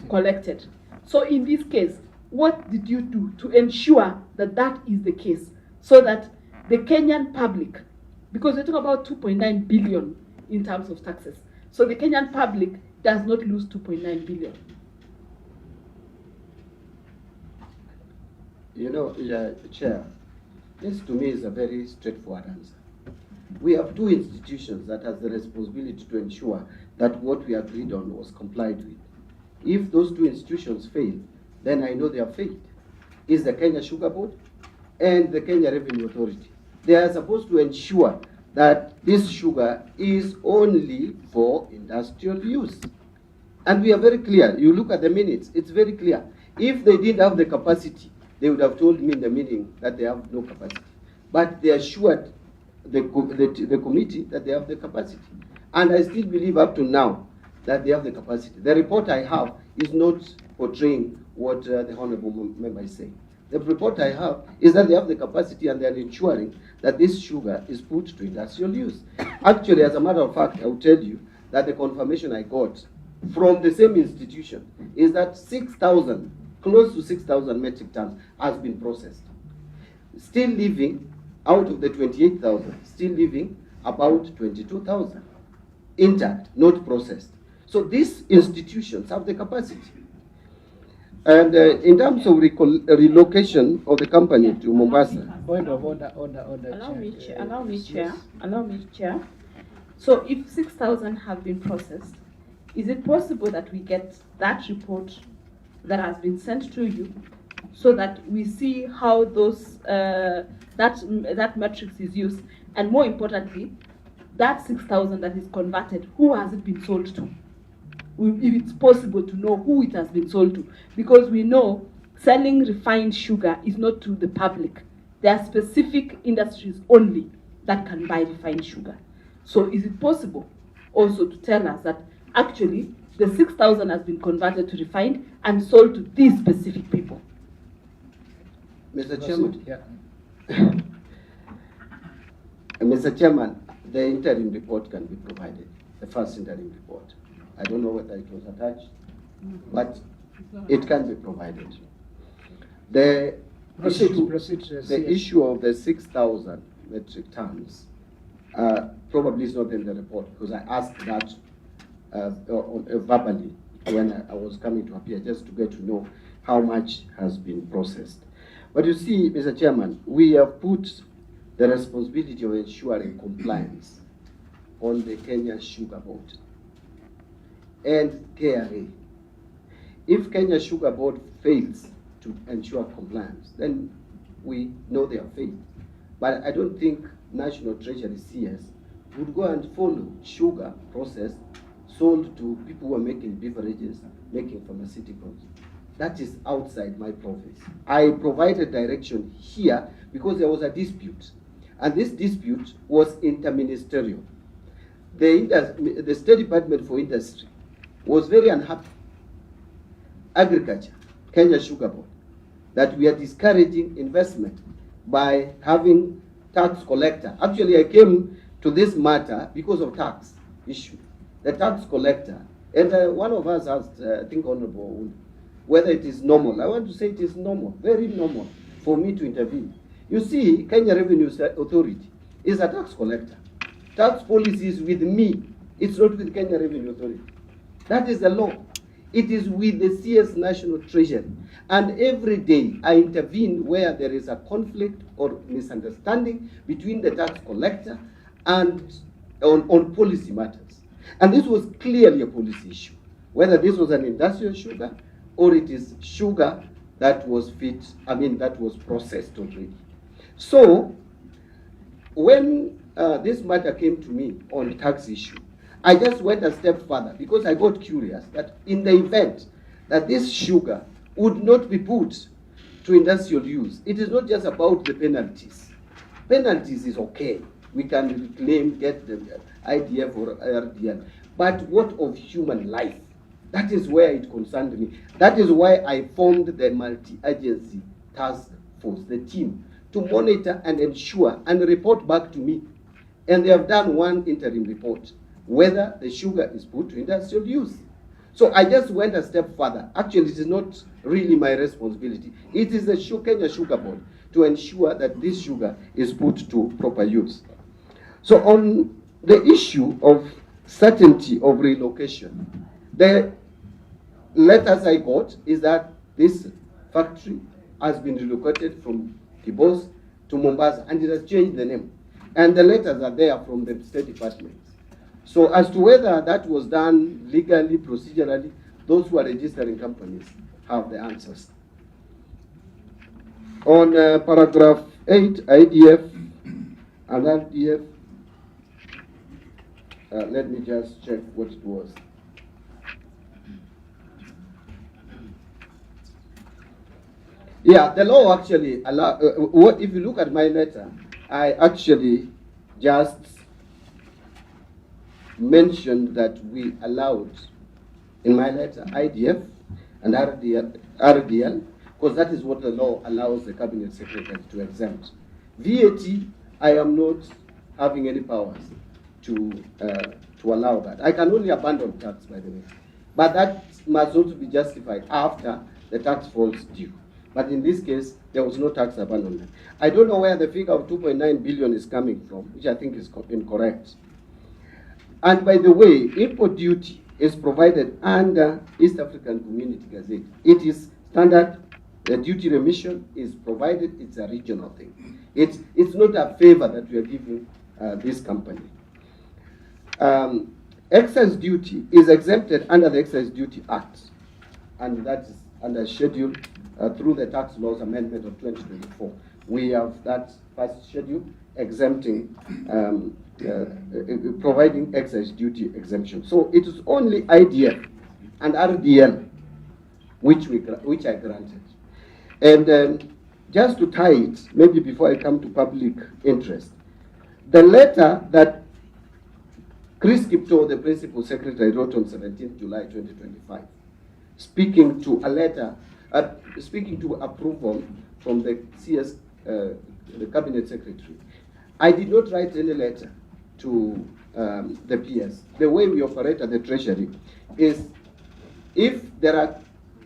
collected. So in this case, what did you do to ensure that that is the case, so that the Kenyan public, because we're talking about 2.9 billion in terms of taxes, so the Kenyan public does not lose 2.9 billion? You know, Chair, this to me is a very straightforward answer. We have two institutions that have the responsibility to ensure that what we agreed on was complied with. If those two institutions fail, then I know they have failed. It's the Kenya Sugar Board and the Kenya Revenue Authority. They are supposed to ensure that this sugar is only for industrial use. And we are very clear. You look at the minutes, it's very clear. If they didn't have the capacity, they would have told me in the meeting that they have no capacity. But they assured the committee that they have the capacity. And I still believe up to now that they have the capacity. The report I have is not portraying what the Honorable Member is saying. The report I have is that they have the capacity and they are ensuring that this sugar is put to industrial use. Actually, as a matter of fact, I will tell you that the confirmation I got from the same institution is that 6,000, close to 6,000 metric tons has been processed. Still leaving, out of the 28,000, still leaving about 22,000 intact, not processed. So these institutions have the capacity. And in terms of relocation of the company to Mombasa. Point of order. Allow me, Chair. So if 6,000 have been processed, Is it possible that we get that report that has been sent to you, so that we see how those that matrix is used, and more importantly, that 6,000 that is converted, who has it been sold to? If it's possible to know who it has been sold to, because we know selling refined sugar is not to the public. There are specific industries only that can buy refined sugar. So is it possible also to tell us that actually the 6,000 has been converted to refined and sold to these specific people? Mr. Chairman. Yeah. Mr. Chairman, the interim report can be provided, the first interim report. I don't know whether it was attached, but it can be provided. The issue of the 6,000 metric tons probably is not in the report, because I asked that verbally when I was coming to appear, just to get to know how much has been processed. But you see, Mr. Chairman, we have put the responsibility of ensuring compliance on the Kenya Sugar Board and KRA. If Kenya Sugar Board fails to ensure compliance, then we know they have failed. But I don't think National Treasury CS would go and follow sugar process sold to people who are making beverages, making pharmaceuticals. That is outside my province. I provided direction here because there was a dispute. And this dispute was interministerial. The State Department for Industry was very unhappy. Agriculture, Kenya Sugar Board, that we are discouraging investment by having tax collector. Actually, I came to this matter because of tax issue. The tax collector, and one of us asked, I think Honorable, whether it is normal. I want to say it is normal, very normal, for me to intervene. You see, Kenya Revenue Authority is a tax collector. Tax policy is with me. It's not with Kenya Revenue Authority. That is the law. It is with the CS National Treasury. And every day I intervene where there is a conflict or misunderstanding between the tax collector and on policy matters. And this was clearly a policy issue, whether this was an industrial sugar or it is sugar that was that was processed already. So when this matter came to me on tax issue, I just went a step further because I got curious that in the event that this sugar would not be put to industrial use, it is not just about the penalties. Penalties is okay. We can reclaim, get the IDF or RDL. But what of human life? That is where it concerned me. That is why I formed the multi-agency task force, the team, to monitor and ensure and report back to me. And they have done one interim report, whether the sugar is put to industrial use. So I just went a step further. Actually, it is not really my responsibility. It is the Kenya Sugar Board to ensure that this sugar is put to proper use. So on the issue of certainty of relocation, the letters I got is that this factory has been relocated from Kibos to Mombasa, and it has changed the name. And the letters are there from the State Department. So as to whether that was done legally, procedurally, those who are registering companies have the answers. On paragraph 8, IDF and RDF, let me just check what it was. Yeah, the law actually allow. If you look at my letter, I actually just mentioned that we allowed in my letter IDF and RDL, because that is what the law allows the cabinet secretary to exempt. VAT, I am not having any powers to allow that. I can only abandon tax, by the way, but that must also be justified after the tax falls due. But in this case, there was no tax abandonment. I don't know where the figure of 2.9 billion is coming from, which I think is incorrect. And by the way, import duty is provided under East African Community Gazette. It is standard. The duty remission is provided. It's a regional thing. It's not a favor that we are giving this company. Excise duty is exempted under the Excise Duty Act, and that is under schedule through the Tax Laws Amendment of 2024. We have that first schedule exempting, providing excise duty exemption. So it is only IDF and RDL which I granted. And just to tie it, maybe before I come to public interest, the letter that Chris Kipto, the Principal Secretary, wrote on 17th July 2025, speaking to a letter, speaking to approval from the CS, the Cabinet Secretary. I did not write any letter to the PS. The way we operate at the Treasury is if there are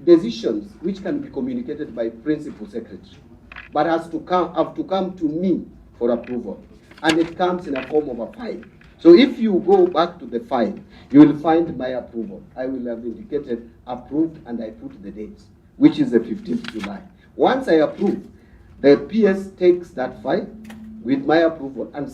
decisions which can be communicated by Principal Secretary, but have to come to me for approval, and it comes in a form of a file. So if you go back to the file, you will find my approval. I will have indicated approved, and I put the date, which is the 15th July. Once I approve, the PS takes that file with my approval and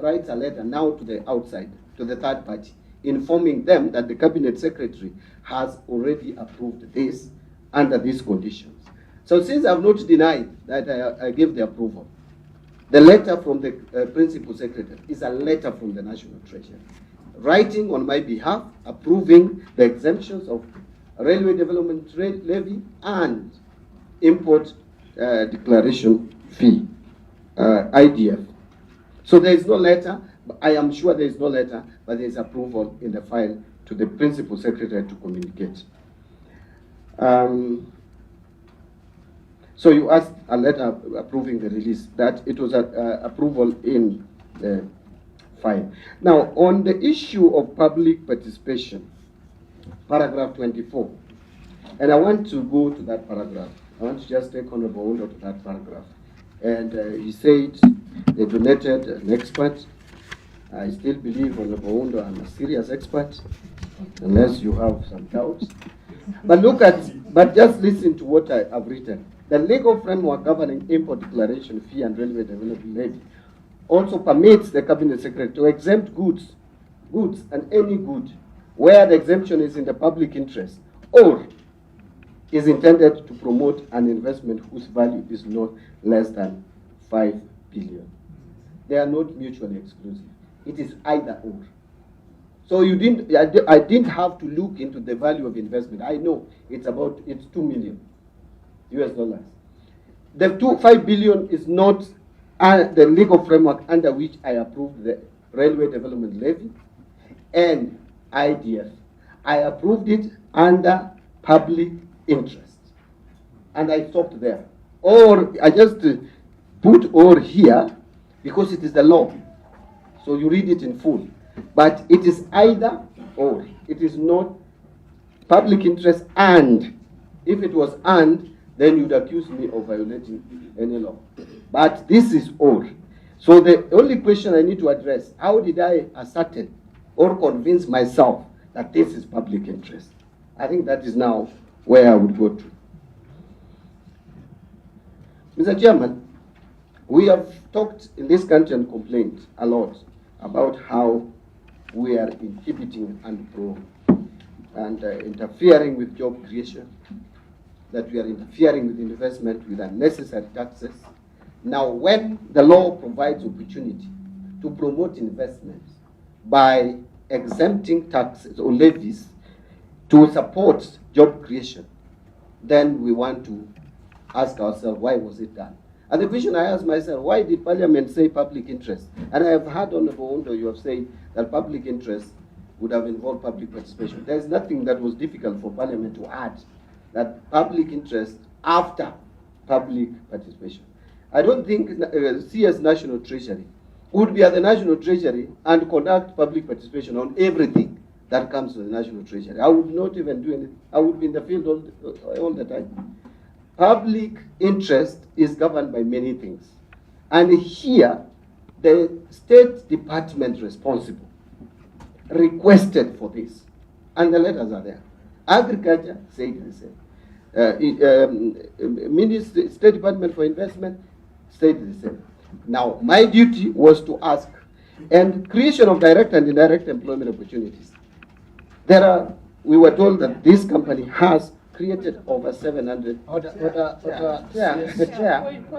writes a letter now to the outside, to the third party, informing them that the Cabinet Secretary has already approved this under these conditions. So since I have not denied that I gave the approval, the letter from the Principal Secretary is a letter from the National Treasury, writing on my behalf, approving the exemptions of Railway Development Levy and Import Declaration Fee, IDF. So there is no letter. I am sure there is no letter, but there is approval in the file to the Principal Secretary to communicate. So you asked a letter approving the release, that it was approval in the file. Now, on the issue of public participation, paragraph 24, and I want to go to that paragraph. I want to just take Honorable Undo to that paragraph. And he said they donated an expert. I still believe, Honorable Undo, I'm a serious expert, unless you have some doubts. But but just listen to what I have written. The legal framework governing import declaration fee and railway development levy also permits the Cabinet Secretary to exempt goods and any good where the exemption is in the public interest or is intended to promote an investment whose value is not less than 5 billion. They are not mutually exclusive. It is either or. So I didn't have to look into the value of investment. I know it's 2 million US dollars. The 5 billion is not the legal framework under which I approved the Railway Development Levy and IDF. I approved it under public interest. And I stopped there. Or I just put or here because it is the law. So you read it in full. But it is either or. It is not public interest and. If it was and, then you'd accuse me of violating any law. But this is or. So the only question I need to address, how did I ascertain or convince myself that this is public interest? I think that is now where I would go to. Mr. Chairman, we have talked in this country and complained a lot about how we are inhibiting and interfering with job creation, that we are interfering with investment with unnecessary taxes. Now, when the law provides opportunity to promote investments by exempting taxes or levies to support job creation, then we want to ask ourselves, why was it done? And the question I ask myself, why did Parliament say public interest? And I have heard, Honorable Undo, you have said that public interest would have involved public participation. There is nothing that was difficult for Parliament to add that public interest after public participation. I don't think CS National Treasury would be at the National Treasury and conduct public participation on everything that comes to the National Treasury. I would not even do anything. I would be in the field all the time. Public interest is governed by many things. And here, the State Department responsible requested for this. And the letters are there. Agriculture said the same. State Department for Investment said the same. Now, my duty was to ask, and creation of direct and indirect employment opportunities. We were told that this company has created over 700.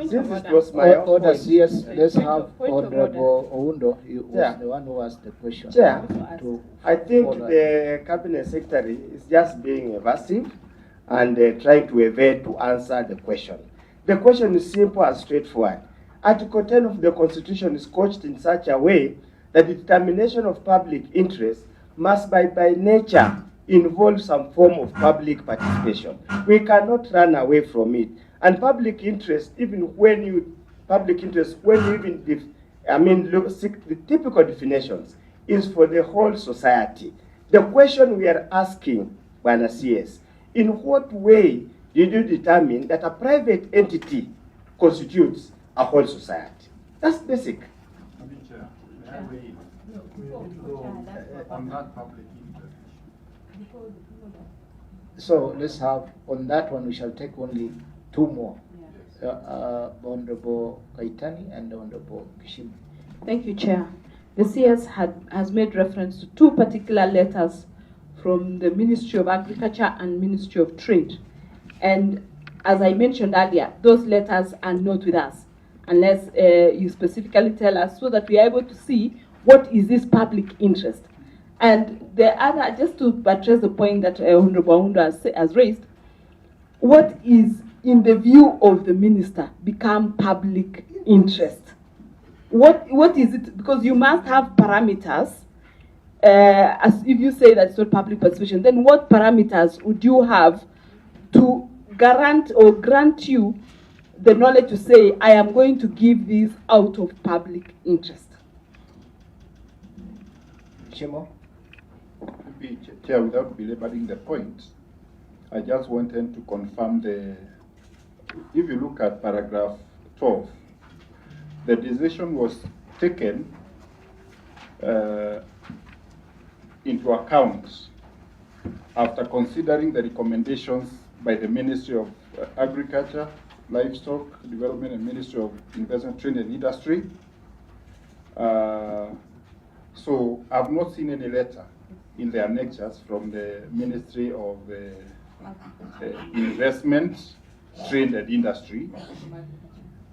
Since it was my own point. Yes, let's have Point of Honorable Oundo. He was Yeah. the one who asked the question. Chair, To I think follow. the cabinet secretary is just being evasive and trying to evade to answer the question. The question is simple and straightforward. Article 10 of the Constitution is couched in such a way that the determination of public interest must by nature involve some form of public participation. We cannot run away from it. And public interest, when you seek the typical definitions, is for the whole society. The question we are asking, Bwana CS, in what way did you determine that a private entity constitutes a whole society? That's basic. Madam Chair, may I weigh in? We need to go on that public interest. So let's have, on that one, we shall take only two more. Honorable Kaitani and Honorable Kishima. Thank you, Chair. The CS has made reference to two particular letters from the Ministry of Agriculture and Ministry of Trade. And as I mentioned earlier, those letters are not with us unless you specifically tell us so that we are able to see what is this public interest. And the other, just to buttress the point that Honorable Oundo has raised, what is, in the view of the minister, become public interest? What is it? Because you must have parameters. As if you say that it's not public participation, then what parameters would you have to grant you the knowledge to say, I am going to give this out of public interest? Shimo? Chair, without belaboring the point, I just wanted to confirm if you look at paragraph 12, the decision was taken into account after considering the recommendations by the Ministry of Agriculture, Livestock Development, and Ministry of Investment, Trade and Industry. So I've not seen any letter in the annexures from the Ministry of Investment, Trade and Industry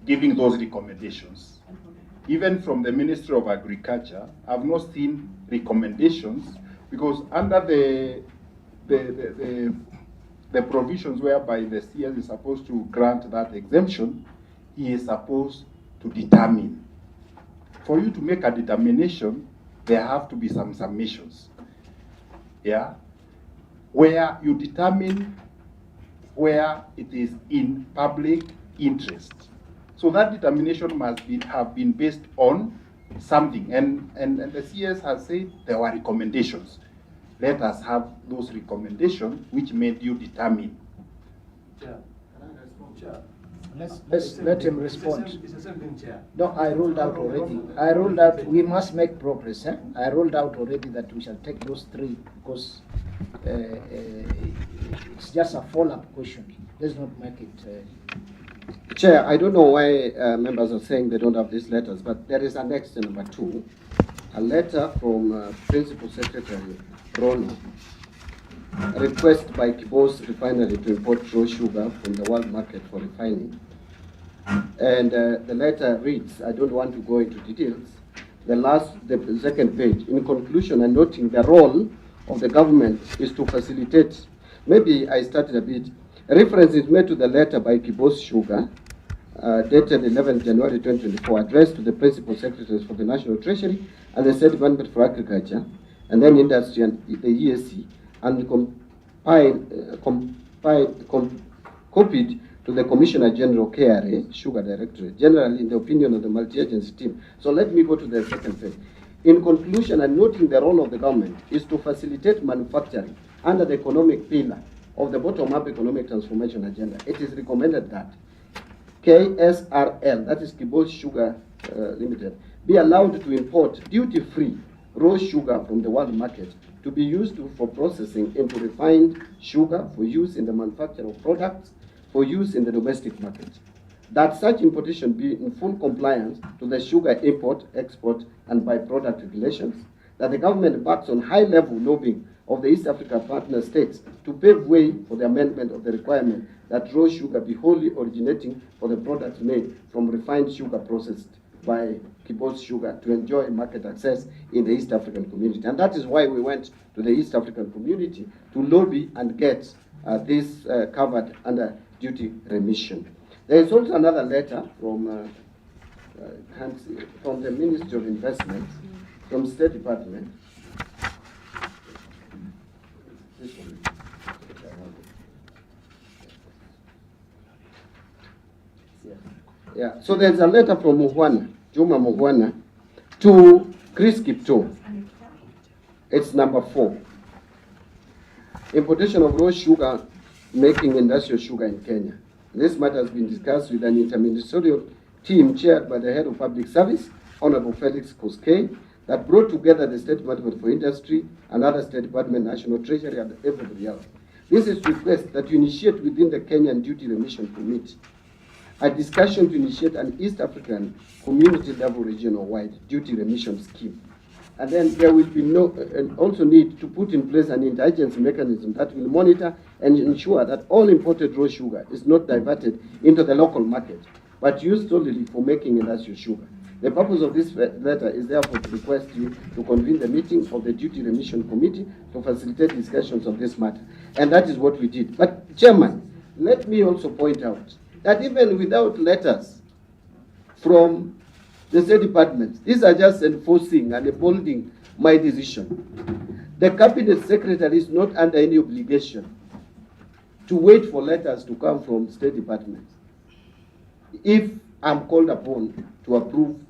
giving those recommendations. Even from the Ministry of Agriculture, I've not seen recommendations, because under the provisions whereby the CS is supposed to grant that exemption, he is supposed to determine. For you to make a determination, there have to be some submissions. Yeah, where you determine where it is in public interest. So that determination must have been based on something, and the CS has said there were recommendations. Let us have those recommendations which made you determine. Chair, can I respond? Chair. Let's let him respond. It's the same thing, Chair. No, I ruled out already. I ruled out, we must make progress. I ruled out already that we shall take those three because it's just a follow-up question. Let's not make it. Chair, I don't know why members are saying they don't have these letters, but there is annex number 2, a letter from Principal Secretary Rono, a request by Kibos Refinery to import raw sugar from the world market for refining. And the letter reads, I don't want to go into details, the second page, in conclusion and noting the role of the government is to facilitate, maybe I started a bit, a reference is made to the letter by Kibos Sugar, dated 11 January 2024, addressed to the Principal Secretaries for the National Treasury and the State Department for Agriculture, and then Industry and the ESC, and copied to the Commissioner General KRA, Sugar Directorate, generally in the opinion of the multi-agency team. So let me go to the second page. In conclusion, and noting the role of the government is to facilitate manufacturing under the economic pillar of the bottom-up economic transformation agenda. It is recommended that KSRL, that is Kibos Sugar Limited, be allowed to import duty-free raw sugar from the world market to be used for processing into refined sugar for use in the manufacture of products for use in the domestic market. that such importation be in full compliance to the sugar import, export, and byproduct regulations, that the government backs on high-level lobbying of the East Africa partner states to pave way for the amendment of the requirement that raw sugar be wholly originating for the products made from refined sugar processed by Kibos Sugar to enjoy market access in the East African community. And that is why we went to the East African community to lobby and get this covered under duty remission. There is also another letter from the Ministry of Investment, from State Department. This one. Yeah, so there's a letter from Juma Muhwana, to Chris Kipto. It's number 4. Importation of raw sugar, making industrial sugar in Kenya. This matter has been discussed with an interministerial team chaired by the head of public service, Honorable Felix Koskei, that brought together the State Department for Industry, another State Department, National Treasury, and everybody else. This is to request that you initiate within the Kenyan Duty Remission Committee a discussion to initiate an East African community level regional-wide duty remission scheme. And then there will be also need to put in place an interagency mechanism that will monitor and ensure that all imported raw sugar is not diverted into the local market, but used solely for making industrial sugar. The purpose of this letter is therefore to request you to convene the meeting of the Duty Remission Committee to facilitate discussions of this matter. And that is what we did. But, Chairman, let me also point out that even without letters from the State Department, these are just enforcing and upholding my decision. The Cabinet Secretary is not under any obligation to wait for letters to come from State Department if I'm called upon to approve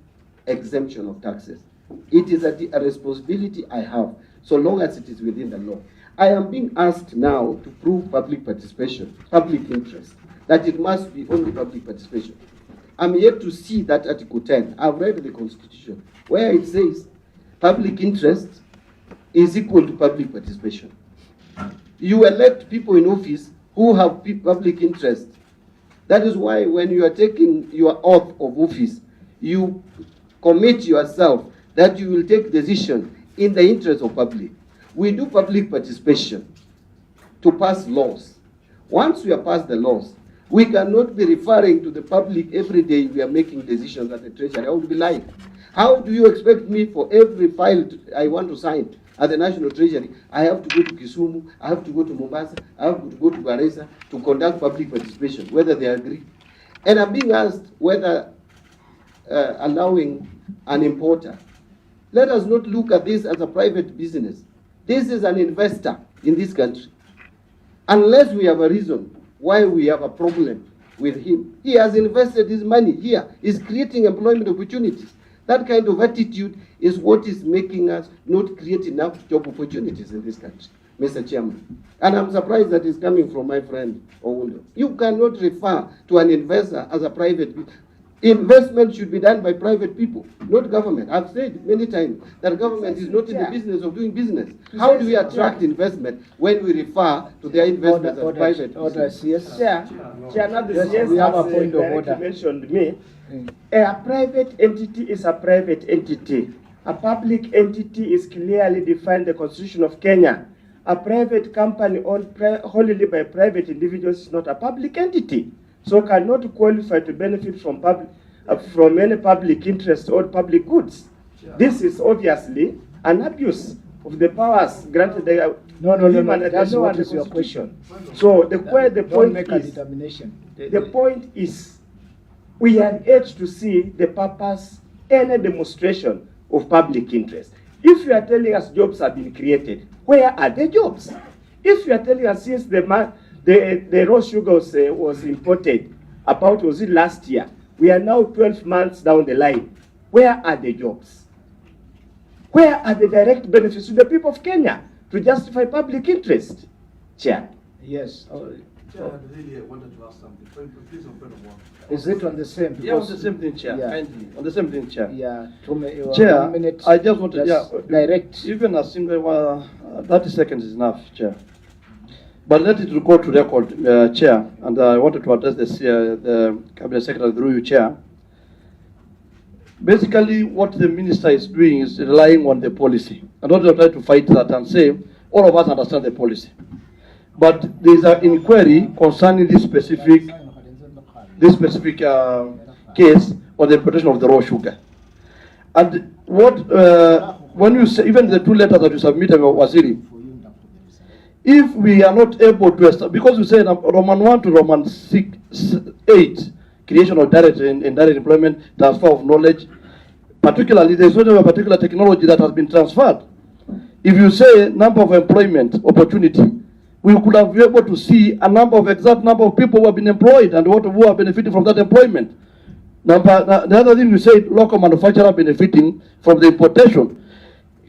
exemption of taxes. It is a responsibility I have, so long as it is within the law. I am being asked now to prove public participation, public interest, that it must be only public participation. I'm yet to see that Article 10. I've read the Constitution, where it says public interest is equal to public participation. You elect people in office who have public interest. That is why when you are taking your oath of office, you commit yourself that you will take decision in the interest of public. We do public participation to pass laws. Once we have passed the laws, we cannot be referring to the public every day we are making decisions at the Treasury. I would be lying. How do you expect me for every file I want to sign at the National Treasury? I have to go to Kisumu, I have to go to Mombasa, I have to go to Garissa to conduct public participation, whether they agree. And I'm being asked whether allowing an importer. Let us not look at this as a private business. This is an investor in this country. Unless we have a reason why we have a problem with him. He has invested his money here. He's creating employment opportunities. That kind of attitude is what is making us not create enough job opportunities in this country, Mr. Chairman. And I'm surprised that it's coming from my friend, Owundo. You cannot refer to an investor as a private business. Investment should be done by private people, not government. I've said many times that government is not in the business of doing business. How do we attract investment when we refer to their investment as private business? Yes. Yes, We have a point of order. Mentioned me. A private entity is a private entity. A public entity is clearly defined in the Constitution of Kenya. A private company owned wholly by private individuals is not a public entity, so cannot qualify to benefit from any public interest or public goods. This is obviously an abuse of the powers granted by That's what is your question. So the point make is, a determination. the point is, we are yet to see the purpose, any demonstration of public interest. If you are telling us jobs have been created, where are the jobs? If you are telling us since the raw sugar was imported, was it last year? We are now 12 months down the line. Where are the jobs? Where are the direct benefits to the people of Kenya to justify public interest? Chair. Yes. Chair, I really wanted to ask something. Please, on point of order. Is it on the same? Yeah, on the same thing, Chair. Yeah. Kindly. On the same thing, Chair. Yeah. Chair, 1 minute. I just wanted, Just direct. even a single 30 seconds is enough, Chair. But let it record to record, Chair, and I wanted to address the Cabinet Secretary through you, Chair. Basically, what the minister is doing is relying on the policy. I don't try to fight that and say all of us understand the policy. But there is an inquiry concerning this specific case on the importation of the raw sugar. And what, when you say, even the two letters that you submitted, Waziri, if we are not able to establish, because you say Roman 1 to Roman 8, creation of direct and indirect employment, transfer of knowledge, particularly there is not a particular technology that has been transferred. If you say number of employment opportunity, we could have been able to see a number of exact number of people who have been employed and who are benefiting from that employment. The other thing you said, local manufacturer benefiting from the importation.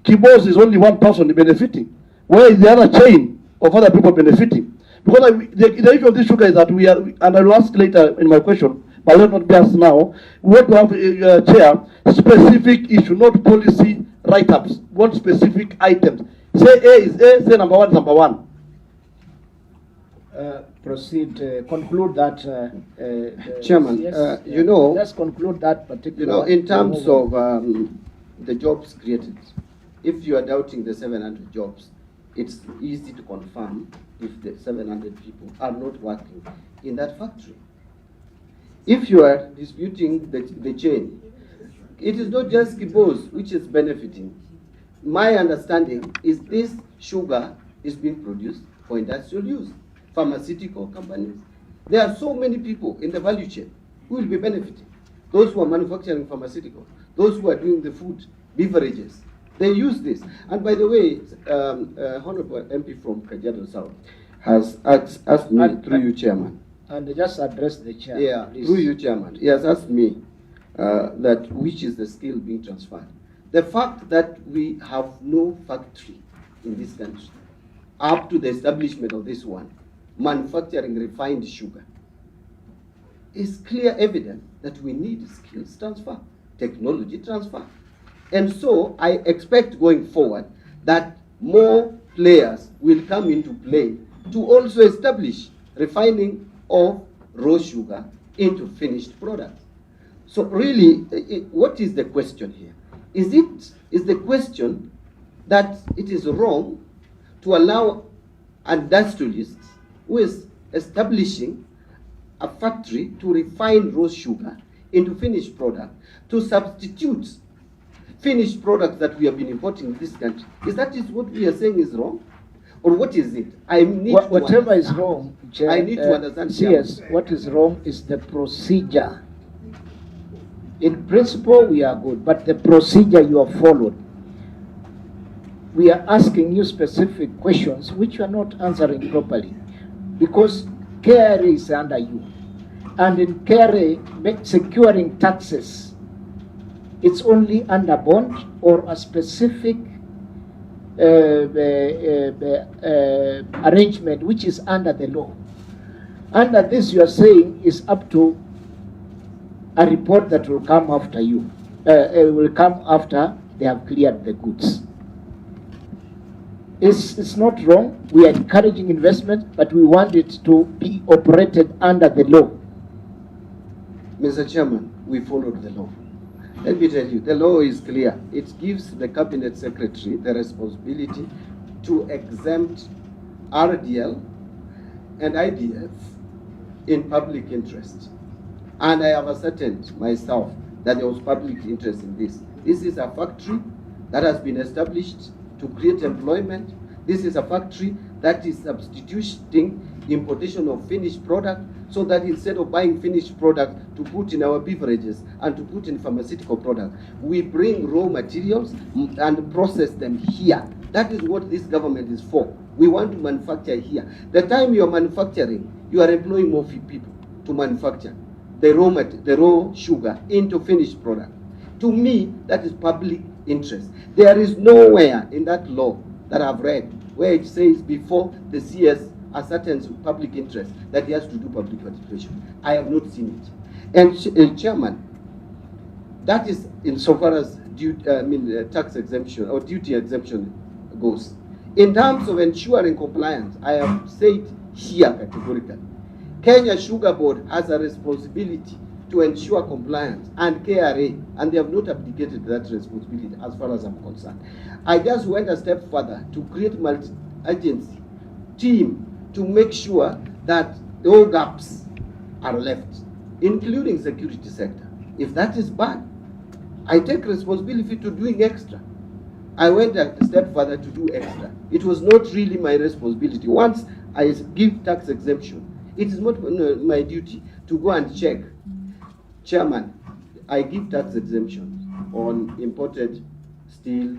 Kibos is only one person benefiting. Where is the other chain of other people benefiting? Because the issue of this sugar is that we are, and I will ask later in my question, but let not be asked now, we want to have, Chair, specific issue, not policy write-ups, one specific items. Say A is A, say number 1 is number 1. Proceed, conclude that. Chairman, yes, you know, let's conclude that particular. You know, in terms of the jobs created, if you are doubting the 700 jobs, it's easy to confirm if the 700 people are not working in that factory. If you are disputing the chain, it is not just Kibos which is benefiting. My understanding is this sugar is being produced for industrial use, pharmaceutical companies. There are so many people in the value chain who will be benefiting. Those who are manufacturing pharmaceutical, those who are doing the food, beverages, they use this. And by the way, Honorable MP from Kajiado South has asked me through you, Chairman. And just address the chair. Yeah, please. through you, Chairman. He has asked me that which is the skill being transferred. The fact that we have no factory in this country up to the establishment of this one, manufacturing refined sugar, is clear evidence that we need skills transfer, technology transfer. And so I expect going forward that more players will come into play to also establish refining of raw sugar into finished products. So really, what is the question here? Is the question that it is wrong to allow industrialists who is establishing a factory to refine raw sugar into finished product to substitute finished products that we have been importing in this country? Is that what we are saying is wrong? Or what is it? I need whatever is wrong, Chair, I need to understand. Yes, what is wrong is the procedure. In principle, we are good, but the procedure you have followed. We are asking you specific questions which you are not answering properly, because KRA is under you. And in KRA, securing taxes, it's only under bond or a specific arrangement which is under the law. Under this, you are saying is up to a report that will come after you, will come after they have cleared the goods. It's not wrong. We are encouraging investment, but we want it to be operated under the law. Mr. Chairman, we followed the law. Let me tell you, the law is clear. It gives the Cabinet Secretary the responsibility to exempt RDL and IDF in public interest. And I have ascertained myself that there was public interest in this. This is a factory that has been established to create employment. This is a factory that is substituting importation of finished product, so that instead of buying finished product to put in our beverages and to put in pharmaceutical product, we bring raw materials and process them here. That is what this government is for. We want to manufacture here. The time you are manufacturing, you are employing more people to manufacture the raw sugar into finished product. To me, that is public interest. There is nowhere in that law that I've read where it says before the CS ascertains public interest that he has to do public participation. I have not seen it. And Chairman, that is insofar as tax exemption or duty exemption goes. In terms of ensuring compliance, I have said here categorically, Kenya Sugar Board has a responsibility to ensure compliance, and KRA, and they have not abdicated that responsibility as far as I'm concerned. I just went a step further to create multi-agency team to make sure that no gaps are left, including security sector. If that is bad, I take responsibility to doing extra. I went a step further to do extra. It was not really my responsibility. Once I give tax exemption, it is not my duty to go and check. Chairman, I give tax exemptions on imported steel,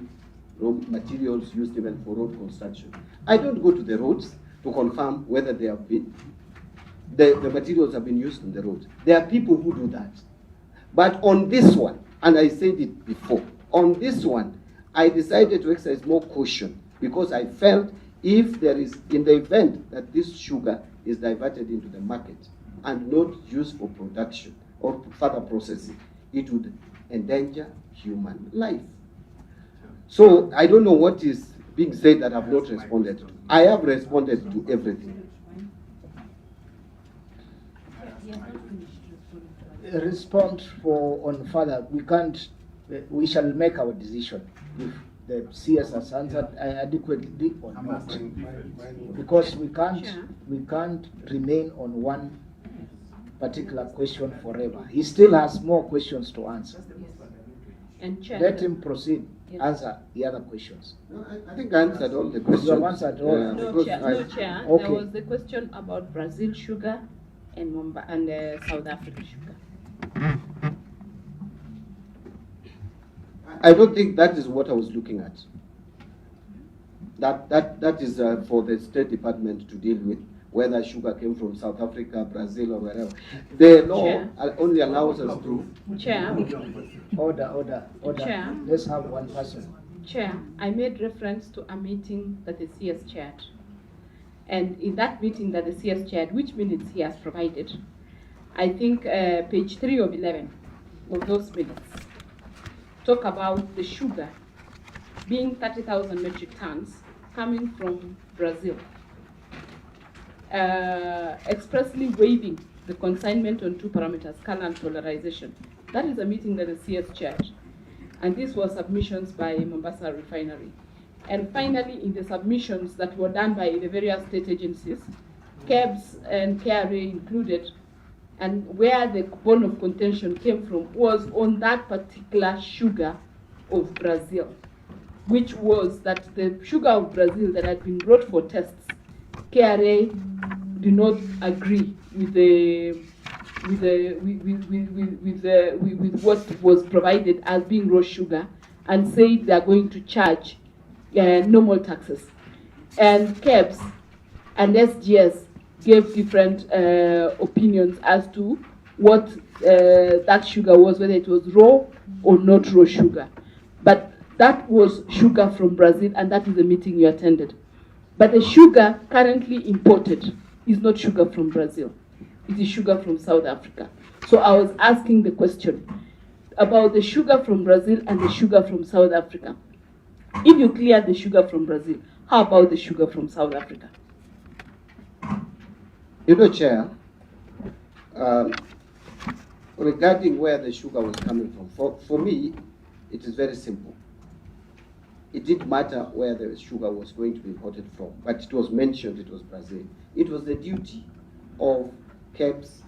raw materials used even for road construction. I don't go to the roads to confirm whether they have been, the materials have been used on the roads. There are people who do that. But on this one, and I said it before, on this one, I decided to exercise more caution because I felt if there is, in the event that this sugar is diverted into the market and not used for production or further processing, it would endanger human life. So I don't know what is being said that I have not responded to. I have responded to everything. Respond for on further. We can't. We shall make our decision if the CS has answered adequately or not, because we can't remain on one particular question forever. He still has more questions to answer. And Chair, Let him proceed. Yes. Answer the other questions. No, I think I answered all the questions. You have answered all. no, Chair. Okay. There was the question about Brazil sugar and South Africa sugar. I don't think that is what I was looking at. That is for the State Department to deal with, whether sugar came from South Africa, Brazil, or wherever. The law Chair. only allows us to. Chair, Order. Chair. Let's have one person. Chair, I made reference to a meeting that the CS chaired. And in that meeting that the CS chaired, which minutes he has provided, I think page 3 of 11 of those minutes talk about the sugar being 30,000 metric tons coming from Brazil, expressly waiving the consignment on 2 parameters, color and polarization. That is a meeting that the CS chaired. And this was submissions by Mombasa Refinery. And finally, in the submissions that were done by the various state agencies, KEBS and KRA included, and where the bone of contention came from was on that particular sugar of Brazil, which was that the sugar of Brazil that had been brought for tests, KRA did not agree with what was provided as being raw sugar, and said they are going to charge normal taxes. And KEBS and SGS gave different opinions as to what that sugar was, whether it was raw or not raw sugar. But that was sugar from Brazil, and that is the meeting you attended. But the sugar currently imported is not sugar from Brazil. It is sugar from South Africa. So I was asking the question about the sugar from Brazil and the sugar from South Africa. If you clear the sugar from Brazil, how about the sugar from South Africa? You know, Chair, regarding where the sugar was coming from, for me, it is very simple. It didn't matter where the sugar was going to be imported from, but it was mentioned it was Brazil. It was the duty of KEBS,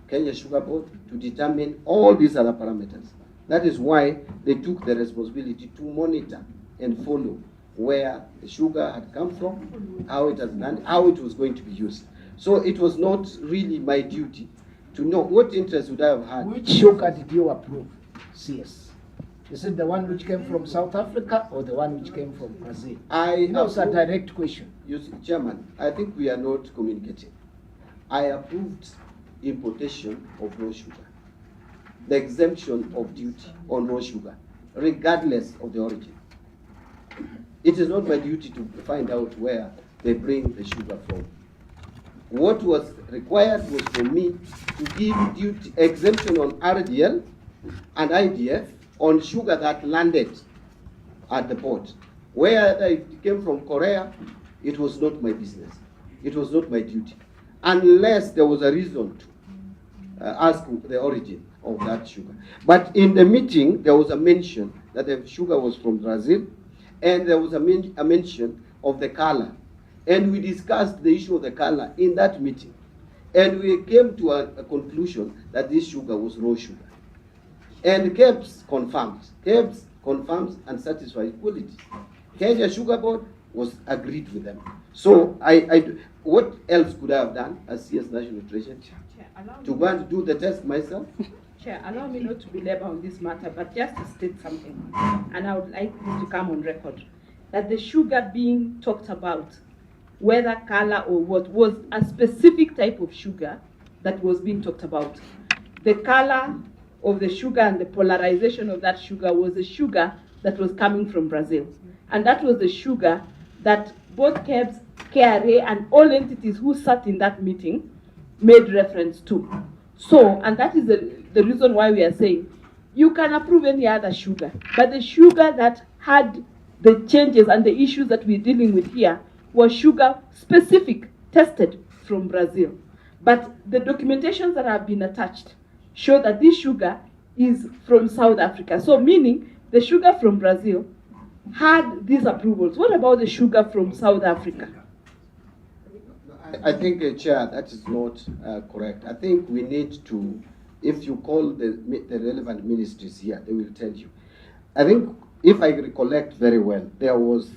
Kenya Sugar Board, to determine all these other parameters. That is why they took the responsibility to monitor and follow where the sugar had come from, how it has done, how it was going to be used. So it was not really my duty to know what interest would I have had. Which sugar did you approve, CS? Is it the one which came from South Africa or the one which came from Brazil? It's a direct question. You see, Chairman, I think we are not communicating. I approved importation of raw sugar, the exemption of duty on raw sugar, regardless of the origin. It is not my duty to find out where they bring the sugar from. What was required was for me to give duty exemption on RDL and IDF on sugar that landed at the port. Whether it came from Korea, it was not my business. It was not my duty. Unless there was a reason to ask the origin of that sugar. But in the meeting, there was a mention that the sugar was from Brazil, and there was a mention of the color. And we discussed the issue of the color in that meeting. And we came to a conclusion that this sugar was raw sugar. And KEBS confirms and satisfies quality. Kenya Sugar Board was agreed with them. So what else could I have done as CS National Treasurer? To go and do the test myself? Chair, allow me not to belabor on this matter, but just to state something, and I would like this to come on record, that the sugar being talked about, whether color or what, was a specific type of sugar that was being talked about. The color of the sugar and the polarization of that sugar was the sugar that was coming from Brazil. And that was the sugar that both KEBS, KRA, and all entities who sat in that meeting made reference to. So, and that is the reason why we are saying, you can approve any other sugar, but the sugar that had the changes and the issues that we're dealing with here was sugar specific, tested from Brazil. But the documentations that have been attached show that this sugar is from South Africa. So meaning the sugar from Brazil had these approvals. What about the sugar from South Africa? I think, Chair, that is not correct. I think we need to, if you call the relevant ministries here, they will tell you. I think, if I recollect very well, there was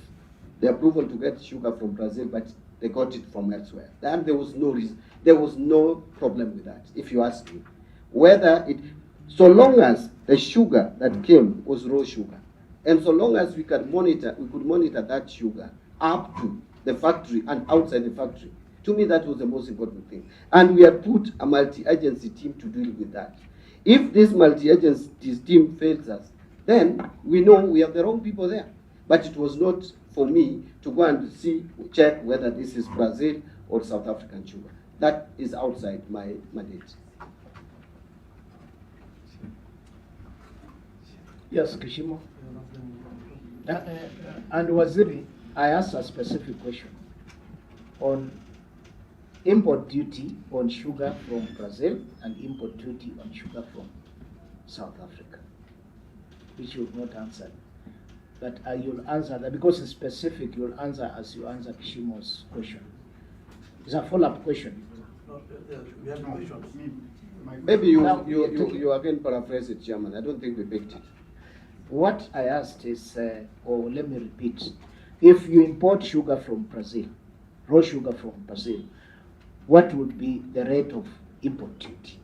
the approval to get sugar from Brazil, but they got it from elsewhere. And there was no reason, there was no problem with that, if you ask me. Whether it, so long as the sugar that came was raw sugar, and so long as we could monitor that sugar up to the factory and outside the factory, to me that was the most important thing. And we had put a multi-agency team to deal with that. If this multi-agency team fails us, then we know we have the wrong people there. But it was not for me to go and check whether this is Brazil or South African sugar. That is outside my mandate. Yes, Kishimo. And Waziri, I asked a specific question on import duty on sugar from Brazil and import duty on sugar from South Africa, which you have not answered. But you'll answer that because it's specific, you'll answer as you answer Kishimo's question. It's a follow-up question. We have questions. Maybe you again paraphrase it, Chairman. I don't think we picked it. What I asked is, or let me repeat, if you import sugar from Brazil, raw sugar from Brazil, what would be the rate of import duty?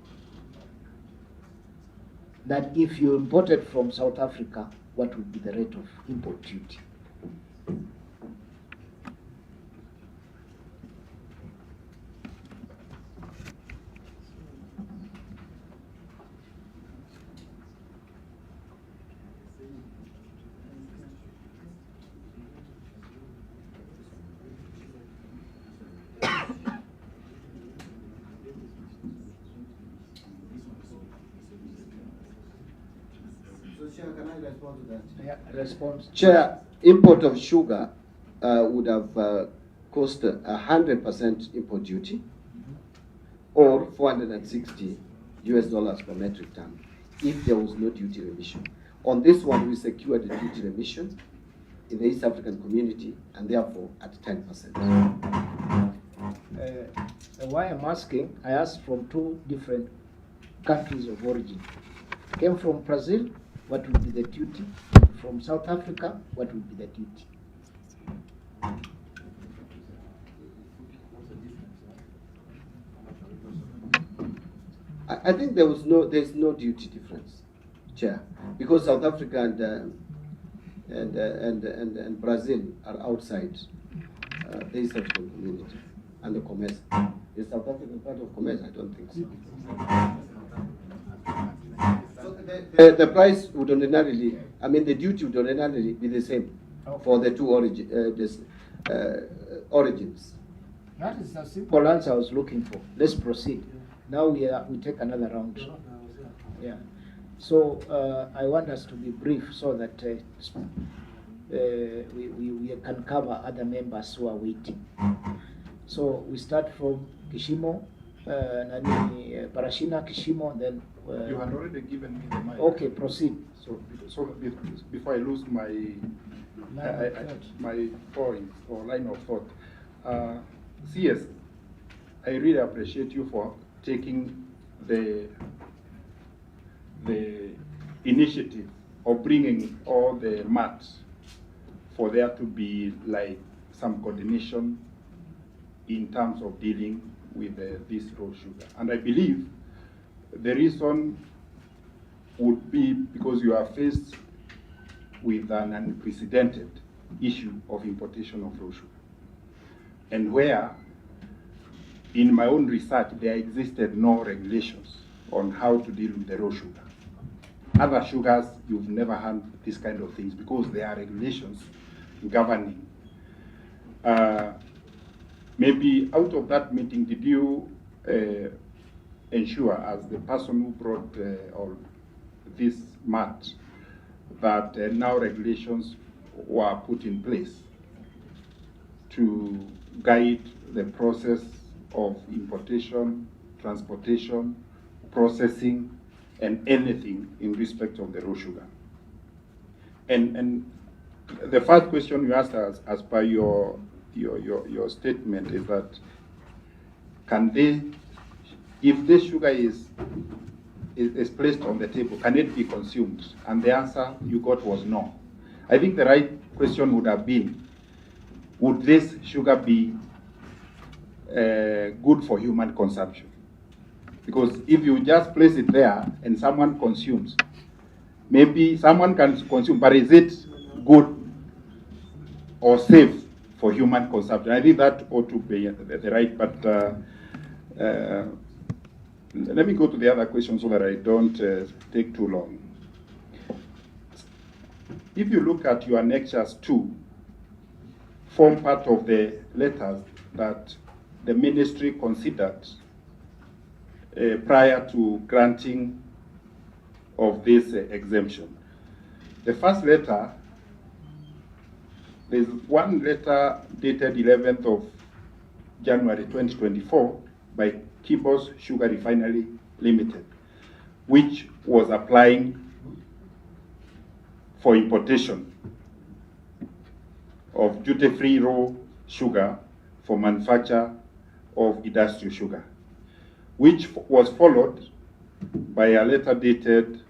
That if you import it from South Africa, what would be the rate of import duty? Chair, can I respond to that? Yeah, response. Chair, import of sugar would have cost 100% import duty, or $460 per metric ton, if there was no duty remission. On this one, we secured the duty remission in the East African community, and therefore at 10%. Why I'm asking, I asked from two different countries of origin. Came from Brazil, what would be the duty? From South Africa, what would be the duty? I think there's no duty difference, Chair, because South Africa and Brazil are outside the East African community and the commerce. Is South African part of commerce? I don't think so. So the price would ordinarily, I mean, the duty would ordinarily be the same for the two origins. That is a simple answer I was looking for. Let's proceed. Now we take another round. Yeah. So I want us to be brief so that we can cover other members who are waiting. So we start from Kishimo, Parashina, Kishimo, then. You had already given me the mic. Okay, proceed. So before I lose my my point or line of thought, CS, I really appreciate you for taking the initiative of bringing all the mats for there to be like some coordination in terms of dealing with this raw sugar. And I believe the reason would be because you are faced with an unprecedented issue of importation of raw sugar. And where, in my own research, there existed no regulations on how to deal with the raw sugar. Other sugars, you've never had these kind of things because there are regulations governing. Maybe out of that meeting, did you ensure, as the person who brought all this mat, that now regulations were put in place to guide the process of importation, transportation, processing, and anything in respect of the raw sugar? And the first question you asked us, as per your statement, is that can they, if this sugar is placed on the table, can it be consumed? And the answer you got was no. I think the right question would have been, would this sugar be good for human consumption? Because if you just place it there and someone consumes, maybe someone can consume, but is it good or safe for human consumption? I think that ought to be the right, but let me go to the other question so that I don't take too long. If you look at your annexures 2, form part of the letters that the ministry considered prior to granting of this exemption. The first letter, there's one letter dated 11th of January 2024 by Kibos Sugar Refinery Limited, which was applying for importation of duty-free raw sugar for manufacture of industrial sugar, which was followed by a letter dated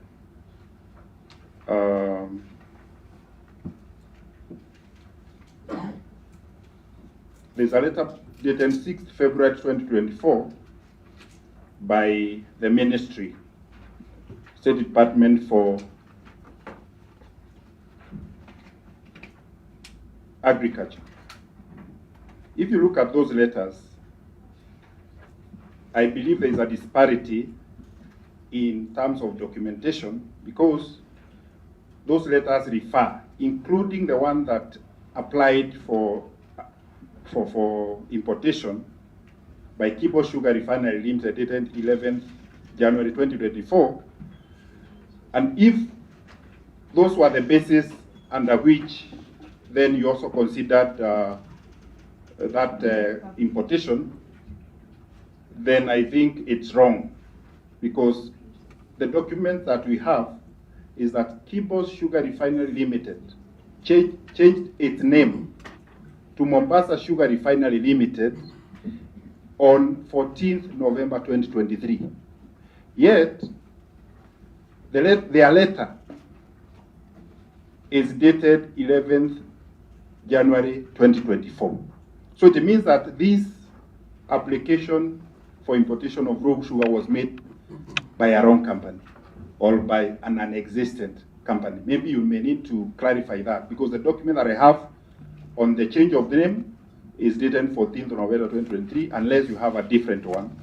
there's a letter dated 6th February 2024 by the Ministry, State Department for Agriculture. If you look at those letters, I believe there is a disparity in terms of documentation because those letters refer, including the one that applied for importation by Kibo Sugar Refinery Limited dated 11th January 2024. And if those were the basis under which then you also considered that importation, then I think it's wrong, because the document that we have is that Kibo's Sugar Refinery Limited changed its name to Mombasa Sugar Refinery Limited on 14th November 2023. Yet, their letter is dated 11th January 2024. So it means that this application for importation of raw sugar was made by a wrong company or by an non-existent company. Maybe you may need to clarify that, because the document that I have on the change of name is dated 14th November 2023, unless you have a different one.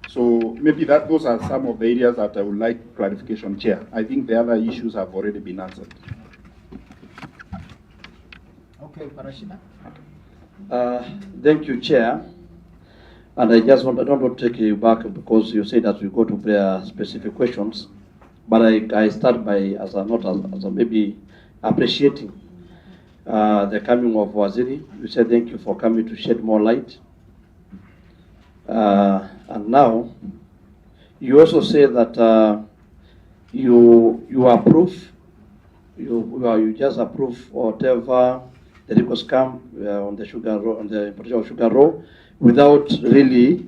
So maybe those are some of the areas that I would like clarification, Chair. I think the other issues have already been answered. Okay, Parashina. Thank you, Chair. And I don't want to take you back because you said that we go to specific questions. but I start by as a maybe appreciating the coming of Waziri. You said thank you for coming to shed more light. And now, you also say that you approve, you just approve whatever the records come on the sugar roll, on the importation of sugar roll, without really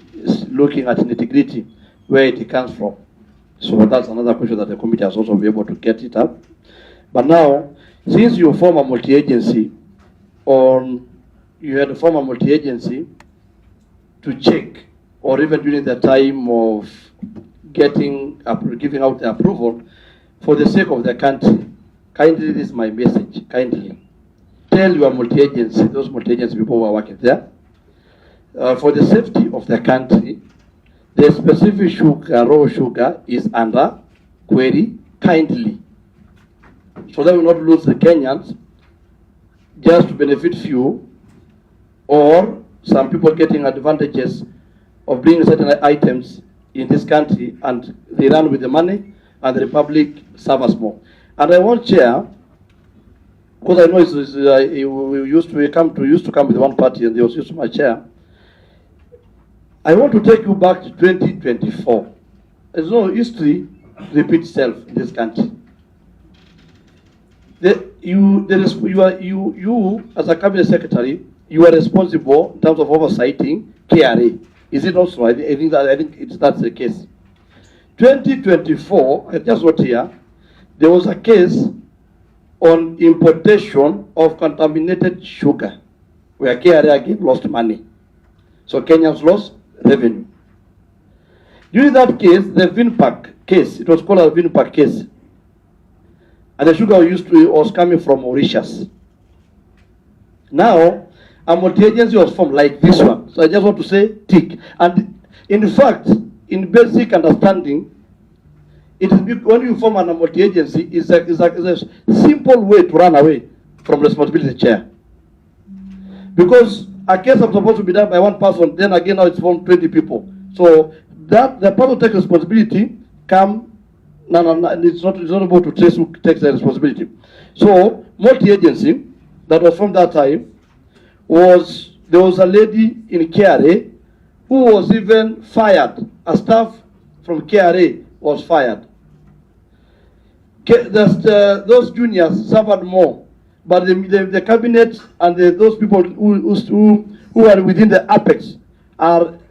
looking at nitty-gritty where it comes from. So that's another question that the committee has also been able to get it up. But now, since you form a multi-agency, you had to form a multi-agency to check, or even during the time of giving out the approval, for the sake of the country, kindly, this is my message, kindly, tell your multi-agency, those multi-agency people who are working there, for the safety of the country, the specific sugar, raw sugar, is under query, kindly. So that we will not lose the Kenyans just to benefit few, or some people getting advantages of bringing certain items in this country and they run with the money and the Republic suffers more. And I want Chair, because I know we used to come with one party and they was used to my chair. I want to take you back to 2024. There's no history repeats itself in this country. You as a cabinet secretary, you are responsible in terms of oversighting KRA. Is it also? I think that's the case. 2024, I just wrote here, there was a case on importation of contaminated sugar, where KRA again lost money. So Kenyans lost revenue. During that case, the Vinpack case, it was called a Vinpack case, and the sugar was coming from Mauritius. Now, a multi-agency was formed like this one. So I just want to say tick. And in fact, in basic understanding, it is when you form a multi-agency, is a simple way to run away from responsibility, Chair. Because a case is supposed to be done by one person, then again now it's from 20 people. So that the person who takes responsibility it's not able to trace who takes the responsibility. So multi-agency that was from that time there was a lady in KRA who was even fired. A staff from KRA was fired. Those juniors suffered more, but the cabinet and those people who are within the apex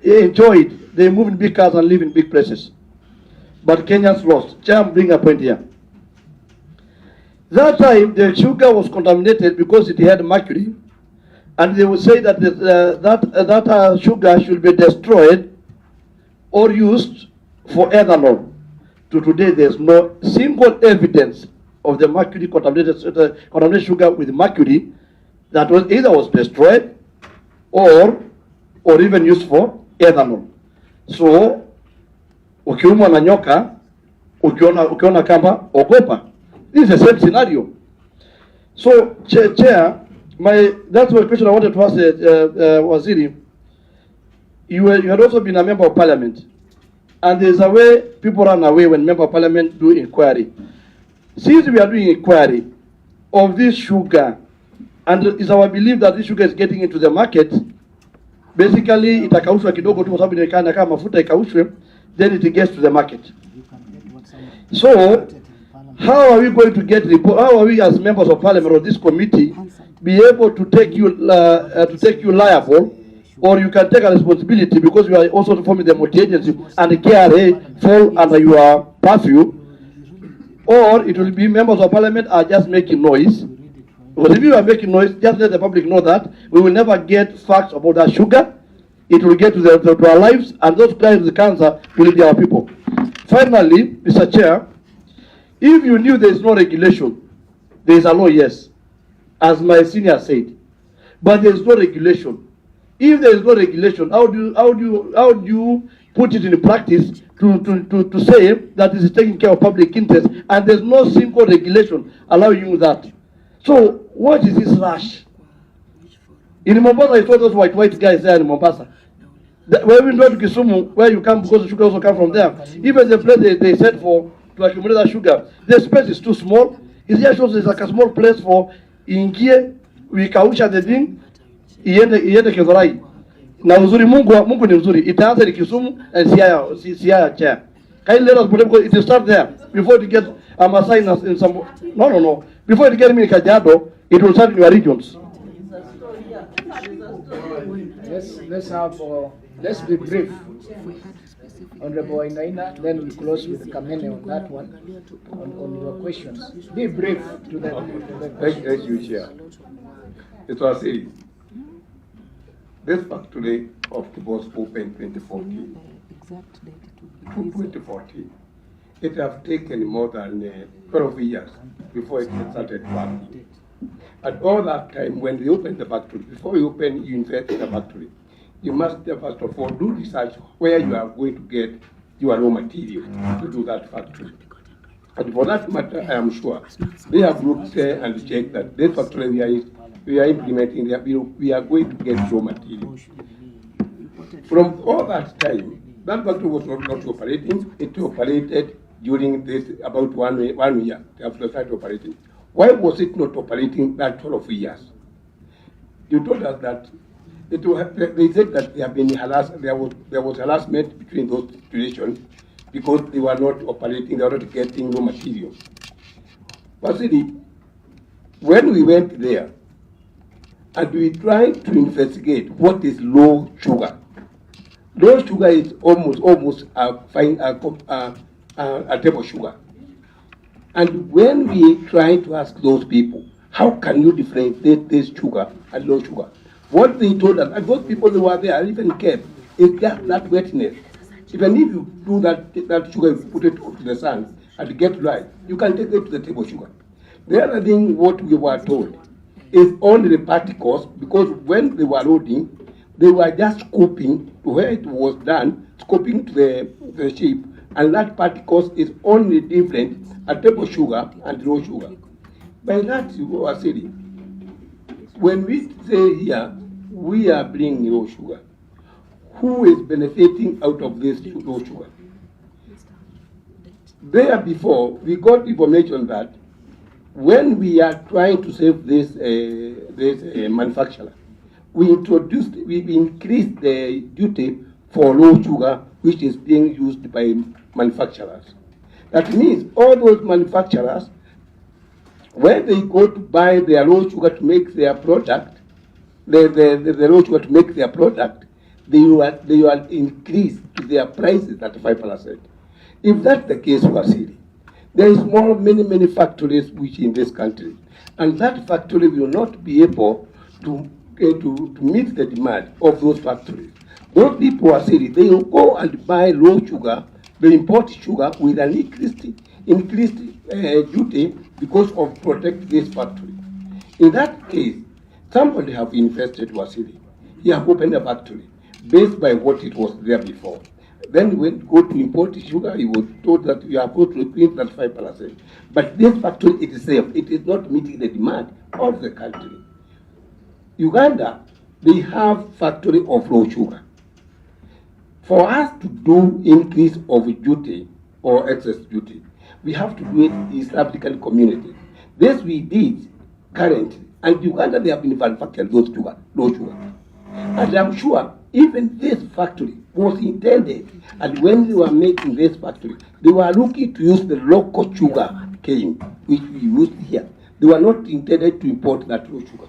enjoyed. They move in big cars and live in big places. But Kenyans lost. Chair, I'm bringing a point here. That time, the sugar was contaminated because it had mercury, and they would say that that sugar should be destroyed or used for ethanol. To today, there's no single evidence of the mercury contaminated sugar with mercury that was either destroyed or even used for ethanol. So ukiumwa na nyoka, ukiona kamba, ogopa. This is the same scenario. So, Chair, that's one question I wanted to ask Waziri. You had also been a member of parliament, and there's a way people run away when member of parliament do inquiry. Since we are doing inquiry of this sugar, and it's our belief that this sugar is getting into the market, basically itakaushwa kidogo tu kwa sababu inaonekana kama mafuta ikaushwe, then it gets to the market. So, how are we going to get report? How are we as members of parliament or this committee be able to take you liable, or you can take a responsibility because you are also forming the multi-agency and the KRA fall under your purview, or it will be members of parliament are just making noise? Because if you are making noise, just let the public know that we will never get facts about that sugar. It will get to our lives, and those crimes with cancer will be our people. Finally, Mr. Chair, if you knew there is no regulation, there is a law, yes, as my senior said, but there is no regulation. If there is no regulation, how do you put it in practice to say that this is taking care of public interest, and there's no single regulation allowing you that? So what is this rush? In Mombasa, I saw those white guys there in Mombasa. When we go to Kisumu, where you come, because the sugar also come from there. Even the place they said for to accumulate that sugar. The space is too small. It just shows it's like a small place for ingie, we kausha the thing, iende Kidhorai. Na uzuri Mungu ni mzuri. Itaanza ni Kisumu and Siaya chair. Can you let us because it will start there before it gets assigned in some. No. Before it gets me in Kajiado, it will start in your regions. Let's be brief. Honorable Inaina, then we close with Kamene on that one, on your questions. Be brief to the Thank you, Chair. It was serious. This factory of the was opened 2014. 2014. It has taken more than 12 years before it started working. At all that time, when they opened the factory, before you invest in the factory, you must first of all do research where you are going to get your raw material to do that factory. And for that matter, I am sure they have looked and checked that this factory we are implementing, we are going to get raw material. From all that time, that factory was not operating. It operated during this about one year after it started operating. Why was it not operating that 12 years? You told us that they said that there have been there was harassment between those situations because they were not operating, they were not getting raw materials. But see, when we went there and we tried to investigate what is low sugar, low sugar is almost a table sugar. And when we try to ask those people, how can you differentiate this sugar and low sugar? What they told us, and those people who were there even kept, is just that wetness. Even if you do that sugar, you put it to the sun and get dry, you can take it to the table sugar. The other thing, what we were told, is only the particles, because when they were loading, they were just scooping to where it was done, scooping to the ship, and that particles is only different at table sugar and low sugar. By that, you were saying, when we say here, we are bringing low sugar, who is benefiting out of this low sugar? There before, we got information that when we are trying to save this manufacturer, we increased the duty for low sugar, which is being used by manufacturers. That means all those manufacturers, when they go to buy their low sugar to make their product, the low sugar to make their product, they will increase to their prices at 5%. If that's the case, Wasili, there is many factories which in this country, and that factory will not be able to meet the demand of those factories. Those people, Wasili, they will go and buy low sugar, they import sugar with an increased duty because of protect this factory. In that case, somebody have invested Wasili. He have opened a factory based by what it was there before. Then when go to import sugar, he was told that you are supposed to increase that 5%. But this factory itself, it is not meeting the demand of the country. Uganda, they have factory of raw sugar. For us to do increase of duty or excess duty, we have to do it in East African community. This we did currently, and Uganda, they have been manufacturing those sugar, low sugar. And I'm sure even this factory was intended, and when they were making this factory, they were looking to use the local sugar cane, which we used here. They were not intended to import that low sugar.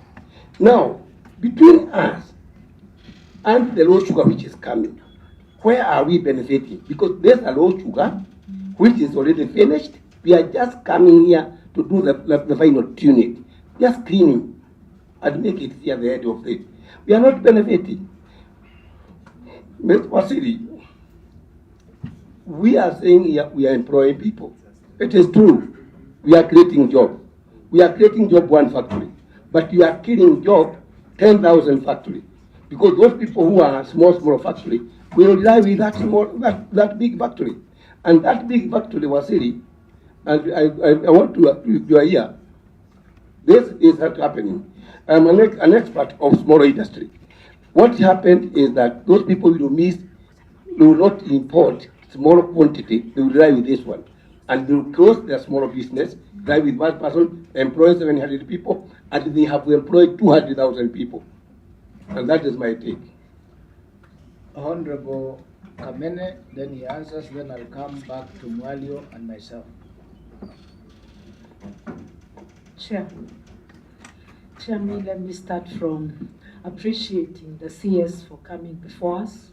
Now, between us and the low sugar which is coming, where are we benefiting? Because there's a low sugar which is already finished. We are just coming here to do the final tuning, just cleaning and make it here at the end of it. We are not benefiting. Mr. Wasili, we are saying here we are employing people. It is true. We are creating job. We are creating job one factory. But we are killing job 10,000 factory. Because those people who are small factory will rely with that big factory. And that big factory, Wasili, and I want to you are here. This is not happening. I'm an expert of small industry. What happened is that those people will not import small quantity, they will rely with this one. and they close their small business, drive with one person, employ 700 people, and they have employed 200,000 people. And that is my take. Honorable Kamene, then he answers, then I'll come back to Mwalio and myself. Chair, let me start from appreciating the CS for coming before us.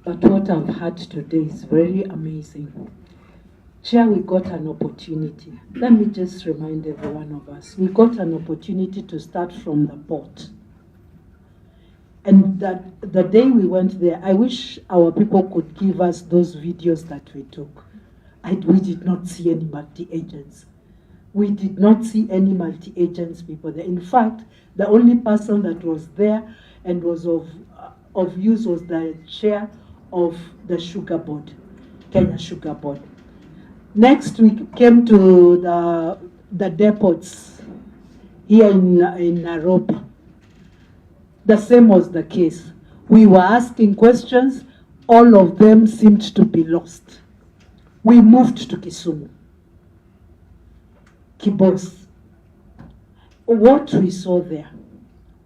But what I've had today is very amazing. Chair, we got an opportunity. Let me just remind every one of us. We got an opportunity to start from the port. And that the day we went there, I wish our people could give us those videos that we took. We did not see any multi-agents. We did not see any multi-agents people there. In fact, the only person that was there and was of use was the chair of the Sugar Board, Kenya Sugar Board. Next, we came to the depots here in Nairobi. The same was the case. We were asking questions, all of them seemed to be lost. We moved to Kisumu. Kibos. What we saw there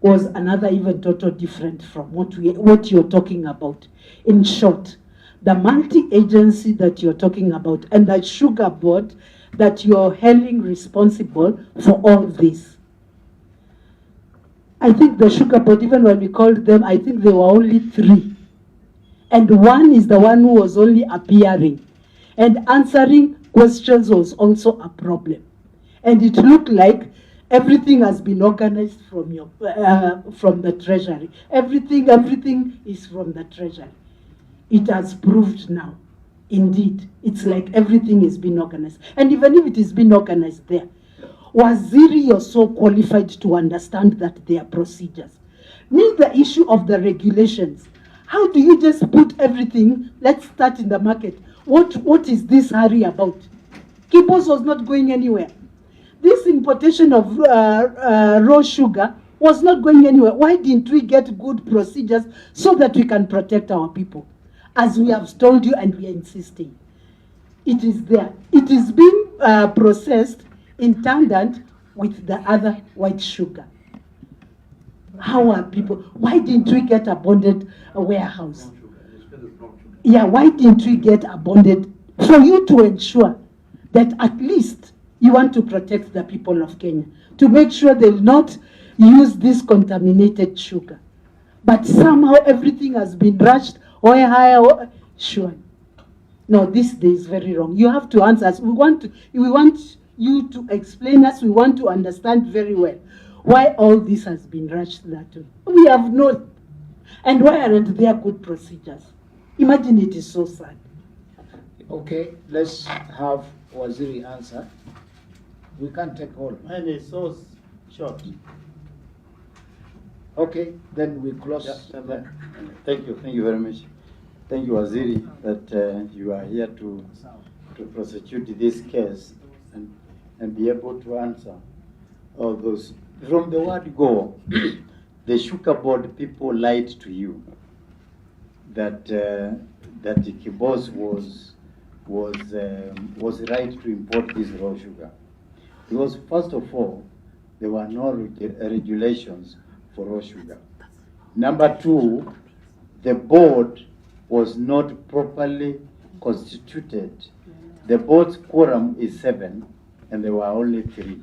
was another even total different from what you're talking about. In short, the multi-agency that you're talking about and the Sugar Board that you're hailing responsible for all this. I think the Sugar Board, even when we called them, I think there were only 3. And one is the one who was only appearing. And answering questions was also a problem. And it looked like everything has been organized from the Treasury. Everything is from the Treasury. It has proved now. Indeed, it's like everything is being organized. And even if it is being organized there, Waziri, you're so qualified to understand that there are procedures. Me, the issue of the regulations. How do you just put everything, let's start in the market. What is this hurry about? Kibos was not going anywhere. This importation of raw sugar was not going anywhere. Why didn't we get good procedures so that we can protect our people? As we have told you and we are insisting. It is there. It is being processed in tandem with the other white sugar. How are people? Why didn't we get a bonded warehouse? Yeah, why didn't we get a bonded for you to ensure that at least you want to protect the people of Kenya, to make sure they'll not use this contaminated sugar. But somehow everything has been rushed. Sure. No, this is very wrong. You have to answer us. We want you to explain us. We want to understand very well why all this has been rushed that way. We have known. And why aren't there good procedures? Imagine, it is so sad. Okay, let's have Waziri answer. We can't take all. And it's so short. Okay, then we close. Yeah, thank you very much. Thank you, Waziri, that you are here to prosecute this case and be able to answer all those. From the word go, the Sugar Board people lied to you that the Kibos was right to import this raw sugar. Because first of all, there were no regulations for raw sugar. Number 2, the board was not properly constituted. The board's quorum is 7, and there were only 3.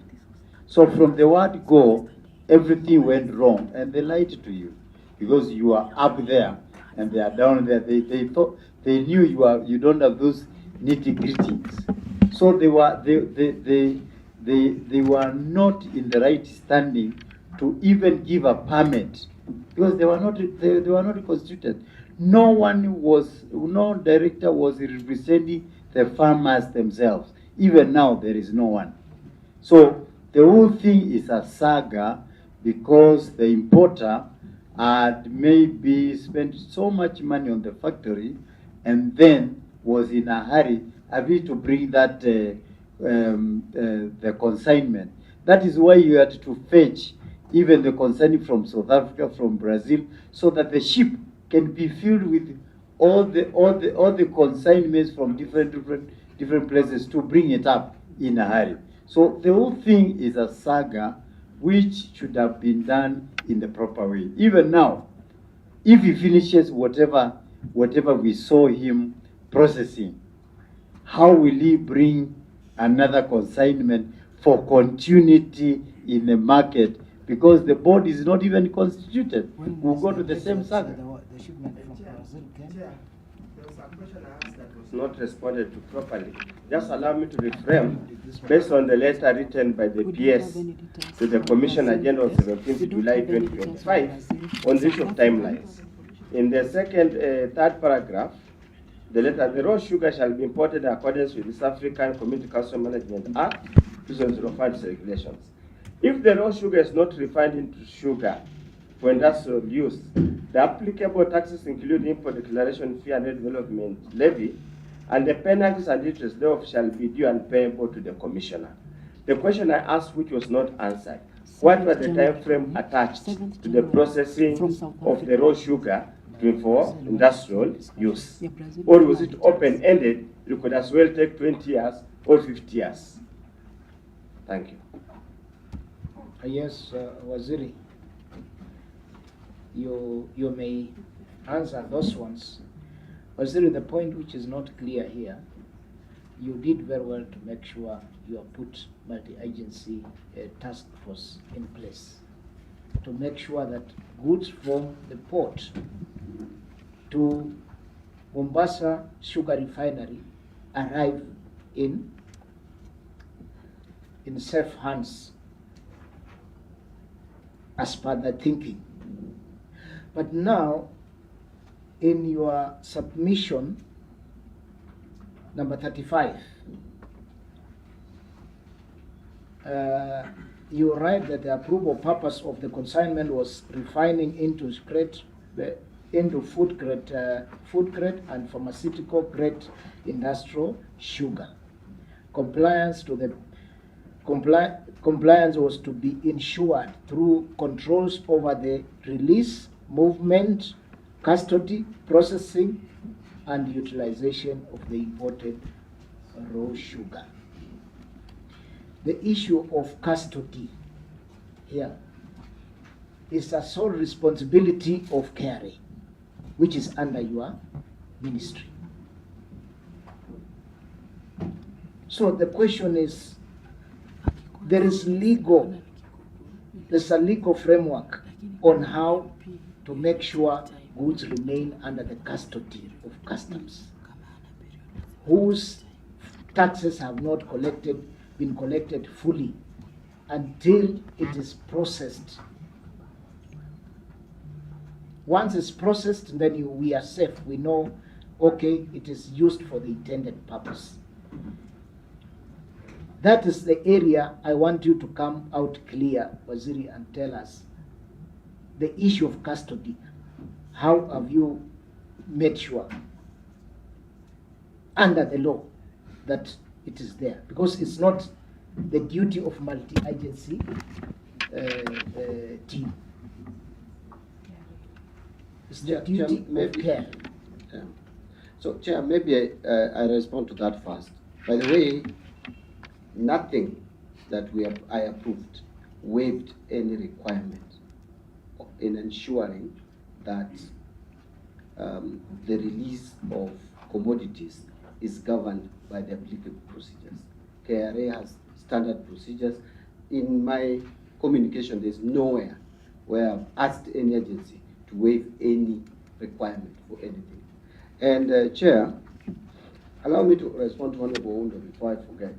So from the word go, everything went wrong, and they lied to you because you are up there and they are down there. They thought they knew you don't have those nitty-gritties. So they were not in the right standing to even give a permit because they were not constituted. No director was representing the farmers themselves. Even now, there is no one. So the whole thing is a saga because the importer had maybe spent so much money on the factory and then was in a hurry to bring that the consignment. That is why you had to fetch even the consignment from South Africa, from Brazil, so that the ship can be filled with all the consignments from different different places to bring it up in a hurry. So the whole thing is a saga which should have been done in the proper way. Even now, if he finishes whatever we saw him processing, how will he bring another consignment for continuity in the market? Because the board is not even constituted. We'll go to the same saga. The shipment from Brazil came. There was a question I asked that was not responded to properly. Just allow me to reframe based on the letter written by the PS to the Commissioner General 17th July 2025 on the issue of timelines. In the third paragraph, the letter, the raw sugar shall be imported in accordance with the South African Community Council Management Act 2005 regulations. If the raw sugar is not refined into sugar for industrial use, the applicable taxes include import declaration fee and development levy, and the penalties and interest thereof shall be due and payable to the Commissioner. The question I asked, which was not answered, what was the time frame attached to the processing of the raw sugar for industrial use? Or was it open-ended? It could as well take 20 years or 50 years. Thank you. Yes, Waziri, you may answer those ones. Waziri, the point which is not clear here, you did very well to make sure you have put multi-agency task force in place to make sure that goods from the port to Mombasa Sugar Refinery arrive in safe hands as per the thinking. But now, in your submission, number 35, you write that the approval purpose of the consignment was refining into food grade and pharmaceutical grade industrial sugar. Compliance was to be ensured through controls over the release, movement, custody, processing, and utilization of the imported raw sugar. The issue of custody here is a sole responsibility of KRA, which is under your ministry. So the question is, there's a legal framework on how to make sure goods remain under the custody of customs, whose taxes have not been collected fully until it is processed. Once it's processed, then we are safe. We know, okay, it is used for the intended purpose. That is the area I want you to come out clear, Waziri, and tell us the issue of custody. How have you made sure under the law that it is there? Because it's not the duty of multi-agency team. It's the duty of care. Yeah. So, Chair, maybe I respond to that first. By the way, nothing that I approved waived any requirement in ensuring that the release of commodities is governed by the applicable procedures. KRA has standard procedures. In my communication, there's nowhere where I've asked any agency to waive any requirement for anything. And Chair, allow me to respond to Honorable Undo before I forget.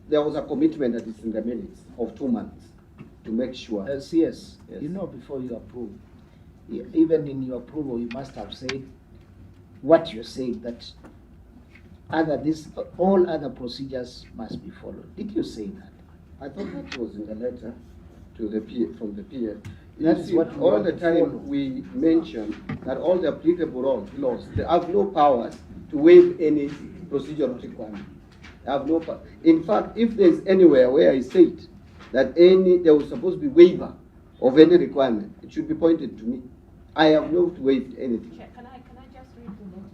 There was a commitment that is in the minutes of 2 months to make sure. Yes. You know, before you approve, even in your approval, you must have said what you're saying, that all other procedures must be followed. Did you say that? I thought that was in the letter to the from the PF. That is what all the time we mention that all the applicable laws, they have no powers to waive any procedural requirement. They have no power. In fact, if there's anywhere where I said that there was supposed to be waiver of any requirement, it should be pointed to me. I have not waived anything. Chair, can I just read the letter?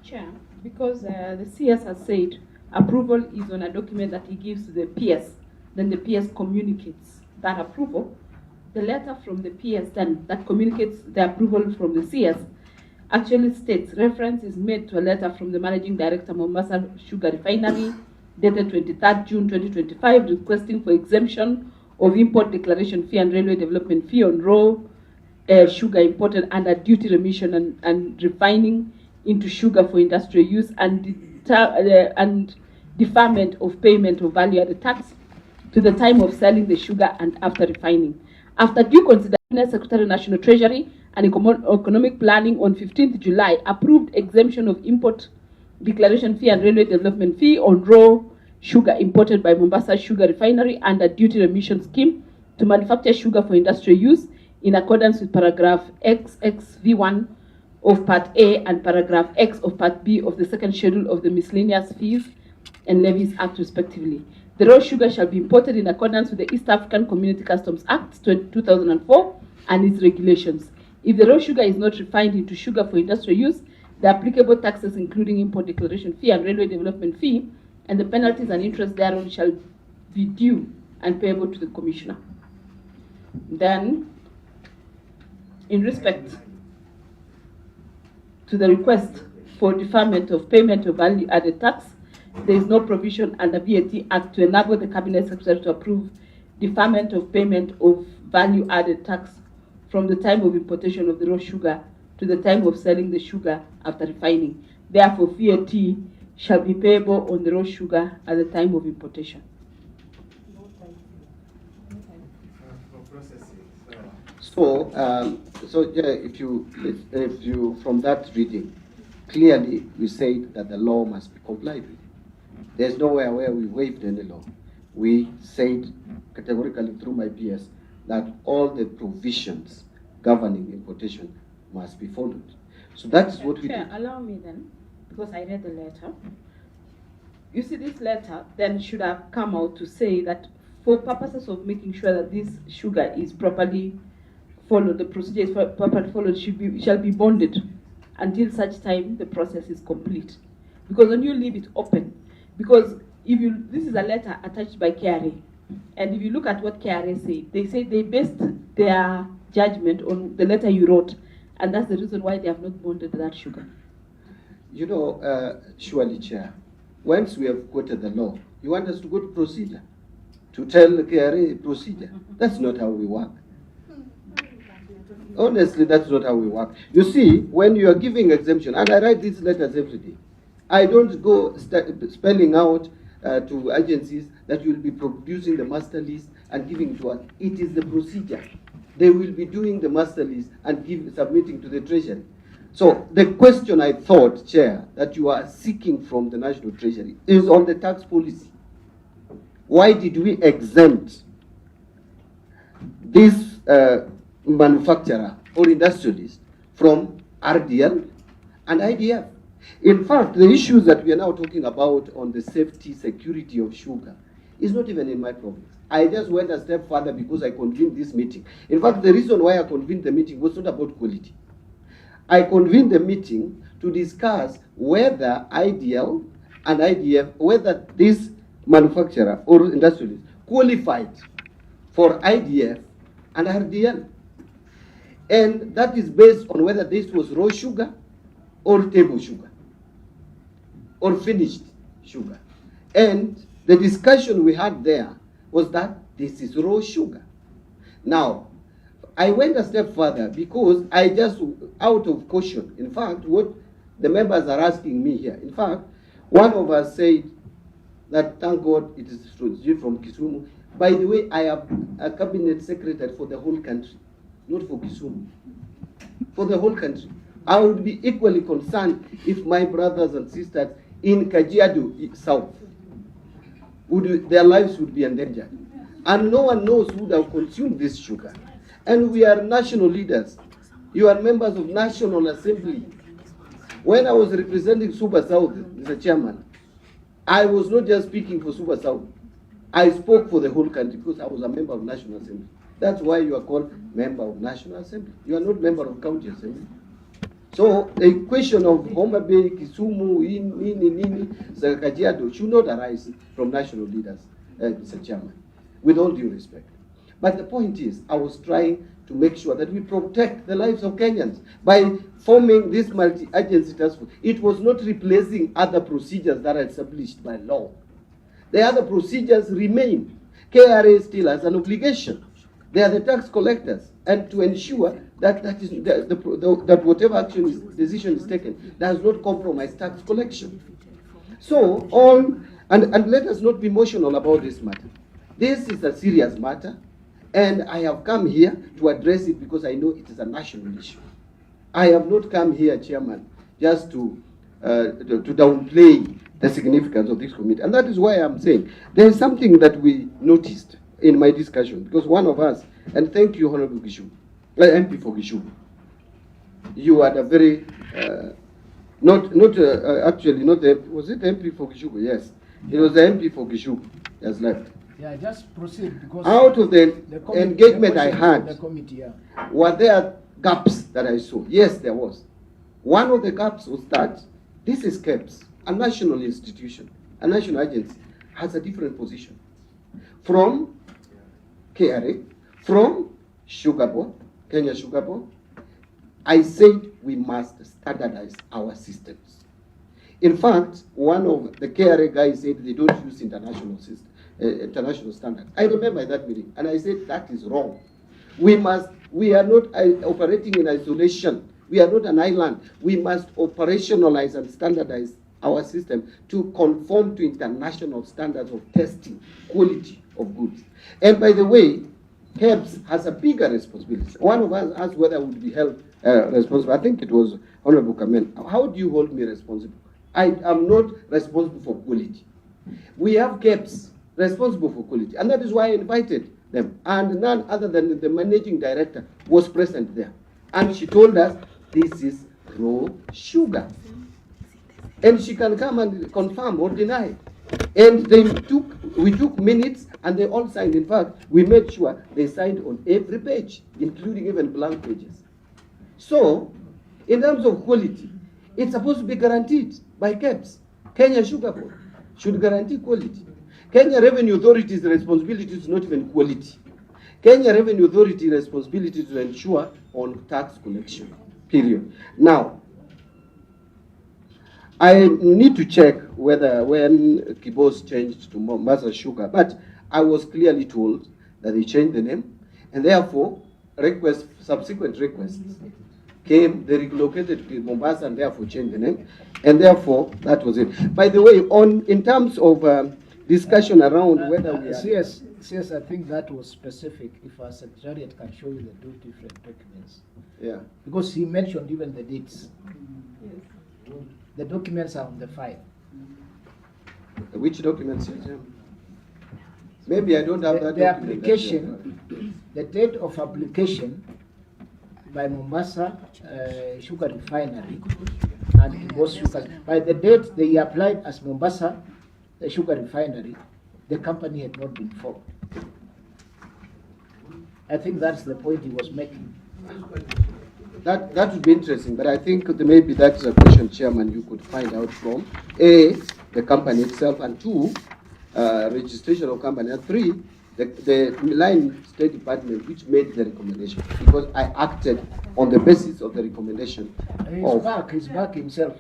Chair, because the CS has said approval is on a document that he gives to the PS, then the PS communicates that approval. The letter from the PS then that communicates the approval from the CS actually states reference is made to a letter from the Managing Director, Mombasa Sugar Refinery, dated 23rd June 2025, requesting for exemption of import declaration fee and railway development fee on raw sugar imported under duty remission and refining into sugar for industrial use, and deferment of payment of value-added tax to the time of selling the sugar and after refining. After due consideration, Secretary National Treasury and Economic Planning on 15th July approved exemption of import declaration fee and railway development fee on raw sugar imported by Mombasa Sugar Refinery under duty remission scheme to manufacture sugar for industrial use in accordance with paragraph XXV1 of Part A and paragraph X of Part B of the second schedule of the Miscellaneous Fees and Levies Act respectively. The raw sugar shall be imported in accordance with the East African Community Customs Act 2004 and its regulations. If the raw sugar is not refined into sugar for industrial use, the applicable taxes including import declaration fee and railway development fee and the penalties and interest thereon shall be due and payable to the Commissioner. Then, in respect to the request for deferment of payment of value-added tax, there is no provision under VAT Act to enable the Cabinet Secretary to approve deferment of payment of value-added tax from the time of importation of the raw sugar to the time of selling the sugar after refining. Therefore, VAT shall be payable on the raw sugar at the time of importation. So, if you from that reading, clearly we said that the law must be complied with. There's nowhere where we waived any law. We said categorically through my PS that all the provisions governing importation must be followed. So that's what we did. Allow me then, because I read the letter. You see, this letter then should have come out to say that for purposes of making sure that this sugar is properly followed, the procedure is properly followed, shall be bonded until such time the process is complete. Because when you leave it open, because this is a letter attached by KRA, and if you look at what KRA say they based their judgment on the letter you wrote, and that's the reason why they have not bonded that sugar. You know, surely, Chair, once we have quoted the law, you want us to go to procedure, to tell the KRA procedure. That's not how we work. Honestly, that's not how we work. You see, when you are giving exemption, and I write these letters every day, I don't go spelling out to agencies that you will be producing the master list and giving to us. It is the procedure. They will be doing the master list and submitting to the Treasury. So the question I thought, Chair, that you are seeking from the National Treasury is on the tax policy. Why did we exempt this manufacturer or industrialist from RDL and IDF? In fact, the issues that we are now talking about on the safety, security of sugar is not even in my province. I just went a step further because I convened this meeting. In fact, the reason why I convened the meeting was not about quality. I convened the meeting to discuss whether IDL and IDF, whether this manufacturer or industrialist qualified for IDF and RDL. And that is based on whether this was raw sugar or table sugar or finished sugar. And the discussion we had there was that this is raw sugar. Now, I went a step further because I just, out of caution, in fact, what the members are asking me here, in fact, one of us said that, thank God, it is from Kisumu. By the way, I am a cabinet secretary for the whole country, not for Kisumu, for the whole country. I would be equally concerned if my brothers and sisters in Kajiado South, their lives would be endangered. And no one knows who would have consumed this sugar. And we are national leaders. You are members of National Assembly. When I was representing Super South, Mr. Chairman, I was not just speaking for Super South. I spoke for the whole country because I was a member of National Assembly. That's why you are called member of National Assembly. You are not member of County Assembly. So the question of Homa Bay, Kisumu, Nini, Kajiado should not arise from national leaders, Mr. Chairman, with all due respect. But the point is, I was trying to make sure that we protect the lives of Kenyans by forming this multi-agency task force. It was not replacing other procedures that are established by law. The other procedures remain. KRA still has an obligation. They are the tax collectors, and to ensure that that whatever decision is taken does not compromise tax collection. So and let us not be emotional about this matter. This is a serious matter, and I have come here to address it because I know it is a national issue. I have not come here, Chairman, just to downplay the significance of this committee, and that is why I'm saying there is something that we noticed in my discussion, because one of us, and thank you, Honorable Gishu, MP for Gishu, you had a very, actually not the, was it MP for Gishu? Yes, it was the MP for Gishu has left. Yeah, just proceed, because out of the engagement I had, the committee, were there gaps that I saw? Yes, there was. One of the gaps was that this is KEBS, a national institution, a national agency, has a different position from KRA, from Sugar Board, Kenya Sugar Board. I said we must standardize our systems. In fact, one of the KRA guys said they don't use international standards. I remember that meeting, and I said that is wrong. We are not operating in isolation. We are not an island. We must operationalize and standardize our system to conform to international standards of testing, quality of goods. And by the way, KEBS has a bigger responsibility. One of us asked whether I would be held responsible. I think it was Honorable Kamen. How do you hold me responsible? I am not responsible for quality. We have KEBS responsible for quality, and that is why I invited them. And none other than the managing director was present there. And she told us, this is raw sugar. And she can come and confirm or deny. And we took minutes, and they all signed. In fact, we made sure they signed on every page, including even blank pages. So, in terms of quality, it's supposed to be guaranteed by KEBS. Kenya Sugar Board should guarantee quality. Kenya Revenue Authority's responsibility is not even quality. Kenya Revenue Authority responsibility to ensure on tax collection, period. Now, I need to check whether when Kibos changed to Mombasa Sugar, but I was clearly told that they changed the name, and therefore subsequent requests came, they relocated to Mombasa and therefore changed the name, and therefore that was it. By the way, in terms of discussion around whether we are... Yes, I think that was specific. If our secretariat can show you the two different documents. Yeah. Because he mentioned even the dates. Yes. The documents are on the file. Which documents? Maybe I don't have that the document. Application, the date of application by Mombasa Sugar Refinery and Kibos Sugar. By the date they applied as Mombasa Sugar Refinery, the company had not been formed. I think that's the point he was making. That would be interesting, but I think maybe that's a question, Chairman, you could find out from A, the company itself, and 2, registration of company, and 3, the line State Department which made the recommendation, because I acted on the basis of the recommendation. He's back himself.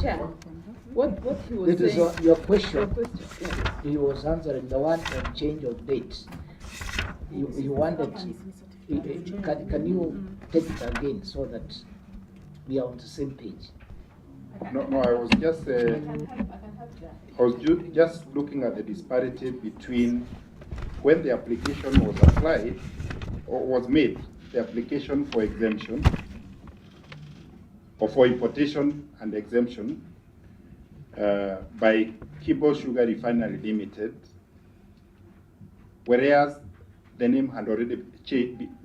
Chair, what he was saying. It is your question. Yes. He was answering the one on change of dates. He wanted. Can you take it again so that we are on the same page? No, I was just just looking at the disparity between when the application was applied or was made, the application for exemption or for importation and exemption by Kibos Sugar Refinery Limited, whereas the name had already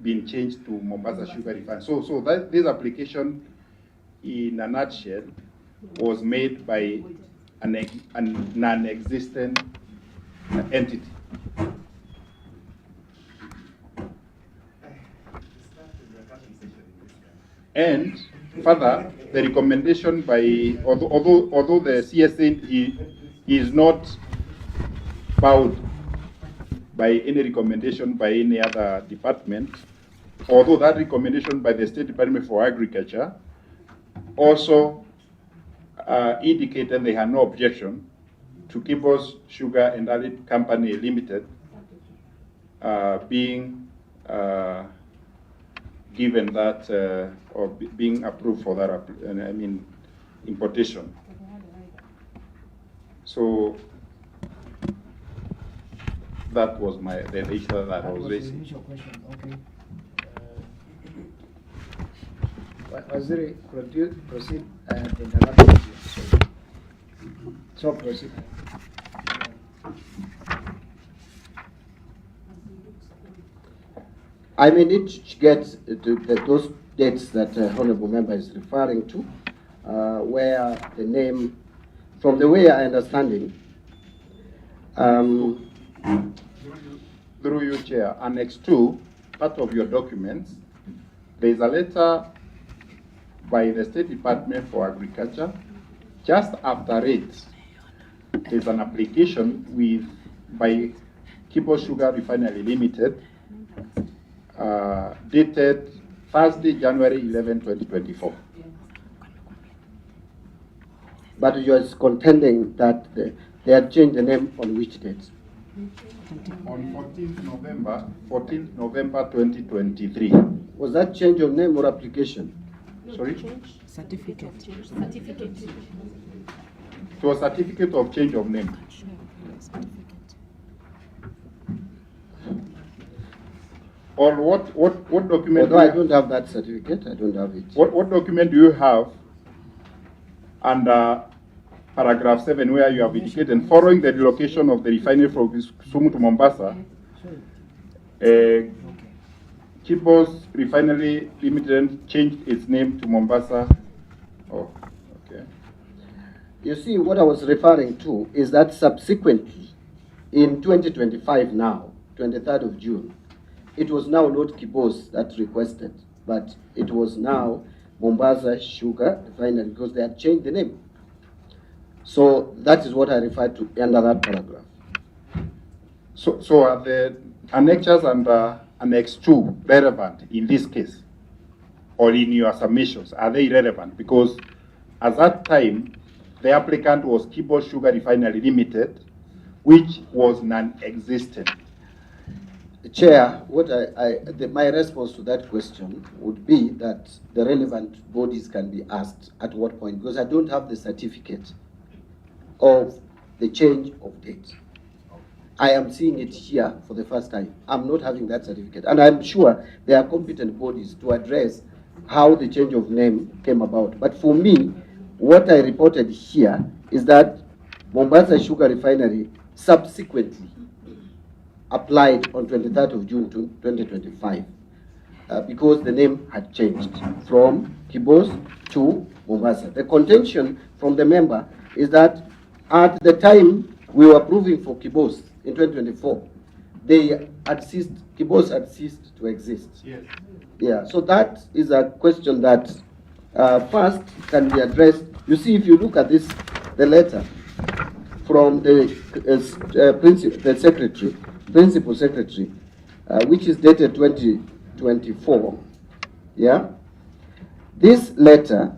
been changed to Mombasa Sugar Refinery. So that this application, in a nutshell, was made by a non-existent entity. And further, the recommendation by, although the CSA is not bound by any recommendation by any other department, although that recommendation by the State Department for Agriculture also indicated they had no objection to Kibos Sugar and Allied Company Limited being given that, or being approved for that, importation. So that was the issue that I was raising. Initial question. Okay. Waziri, proceed and interrupt you. So proceed. I may need to get those dates that Honorable Member is referring to, where the name, from the way I understand it, through you, Chair, Annex 2, part of your documents, there is a letter by the State Department for Agriculture. Just after it, there's an application by Kibos Sugar Refinery Limited, dated Thursday, January 11, 2024. but you are contending that they had changed the name on which date? On 14th November 2023. Was that change of name or application? Sorry? Certificate. It was certificate of change of name. Or what document? Although I don't have that certificate, I don't have it. What document do you have under paragraph 7 where you have indicated following the relocation of the refinery from Kisumu to Mombasa, Kibos Refinery Limited changed its name to Mombasa? Oh, okay. You see, what I was referring to is that subsequently, in 2025 now, 23rd of June, it was now not Kibos that requested, but it was now Mombasa Sugar Refinery, because they had changed the name. So that is what I referred to under that paragraph. So are the annexures under Annex 2 relevant in this case? Or in your submissions, are they relevant? Because at that time, the applicant was Kibos Sugar Refinery Limited, which was non-existent. Chair, what my response to that question would be that the relevant bodies can be asked at what point, because I don't have the certificate of the change of date. I am seeing it here for the first time. I'm not having that certificate. And I'm sure there are competent bodies to address how the change of name came about. But for me, what I reported here is that Mombasa Sugar Refinery subsequently applied on 23rd of June 2025 because the name had changed from Kibos to Mombasa. The contention from the member is that at the time we were approving for Kibos in 2024, Kibos had ceased to exist. Yes. Yeah, so that is a question that first can be addressed. You see, if you look at this, the letter from the principal secretary, which is dated 2024, yeah, this letter,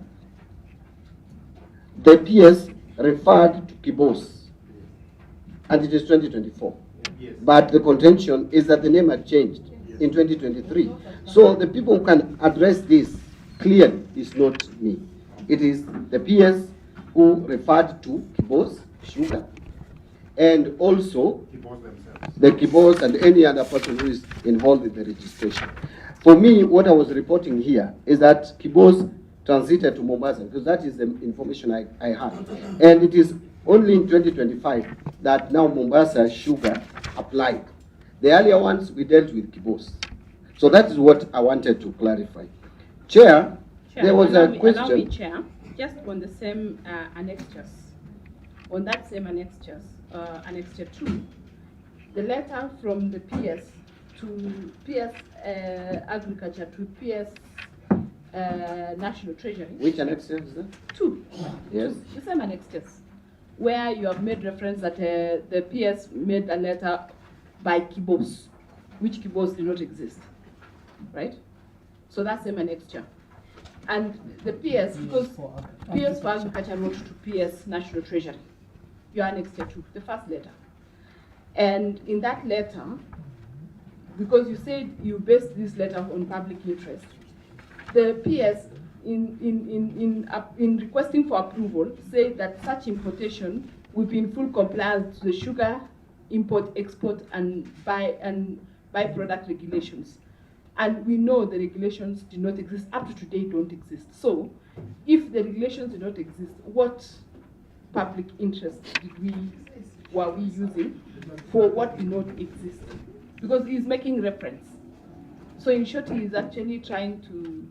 the PS referred to Kibos, and it is 2024. Yes. But the contention is that the name had changed in 2023. So the people who can address this clearly is not me. It is the PS who referred to Kibos Sugar, and also the Kibos and any other person who is involved in the registration. For me, what I was reporting here is that Kibos transited to Mombasa, because that is the information I have. And it is only in 2025 that now Mombasa Sugar applied. The earlier ones, we dealt with Kibos. So that is what I wanted to clarify. Chair, there was a question. Allow me, Chair, just on the same annexures. On that same annexures, annexure 2, the letter from the PS to PS Agriculture to PS National Treasury. Which annexure is that? 2. Yes. The same annexures, where you have made reference that the PS made a letter by Kibos, which Kibos did not exist, right? So that's same annexure. And the PS, because PS for Agriculture wrote to PS National Treasury, your annexure 2, the first letter. And in that letter, because you said you based this letter on public interest, the PS in requesting for approval said that such importation will be in full compliance to the sugar import, export, and byproduct regulations. And we know the regulations do not exist, up to today don't exist. So if the regulations do not exist, what public interest were we using for what did not exist? Because he's making reference. So in short, he is actually trying to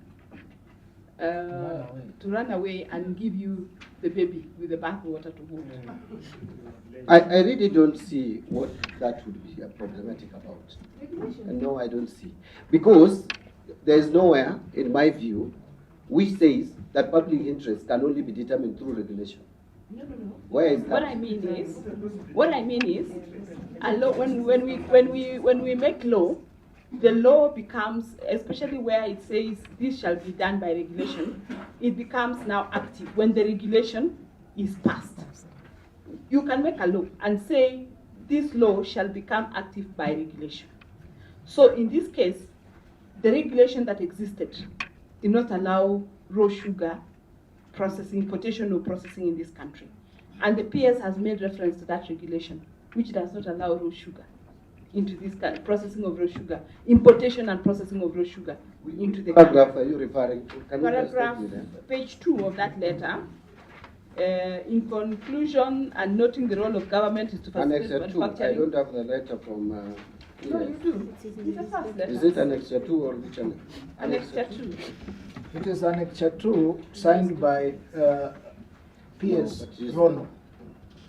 run away and give you the baby with the bathwater to hold. I really don't see what that would be problematic about. No, I don't see. Because there is nowhere, in my view, which says that public interest can only be determined through regulation. No. Where is that? What I mean is, a law, when we make law, the law becomes, especially where it says this shall be done by regulation, it becomes now active when the regulation is passed. You can make a law and say this law shall become active by regulation. So in this case, the regulation that existed did not allow raw sugar processing, importation or processing in this country. And the PS has made reference to that regulation, which does not allow raw sugar into this kind of processing of raw sugar, importation and processing of raw sugar into the country. Paragraph are you referring to? Can Paragraph, you just page 2 of that letter. In conclusion, and noting the role of government is to facilitate Annexure 2. I manufacturing. don't have the letter from. No, you do. It's the first letter. Is it Annexure 2 or which one? Annexure 2. It is Annexure 2 signed by PS No, Rono.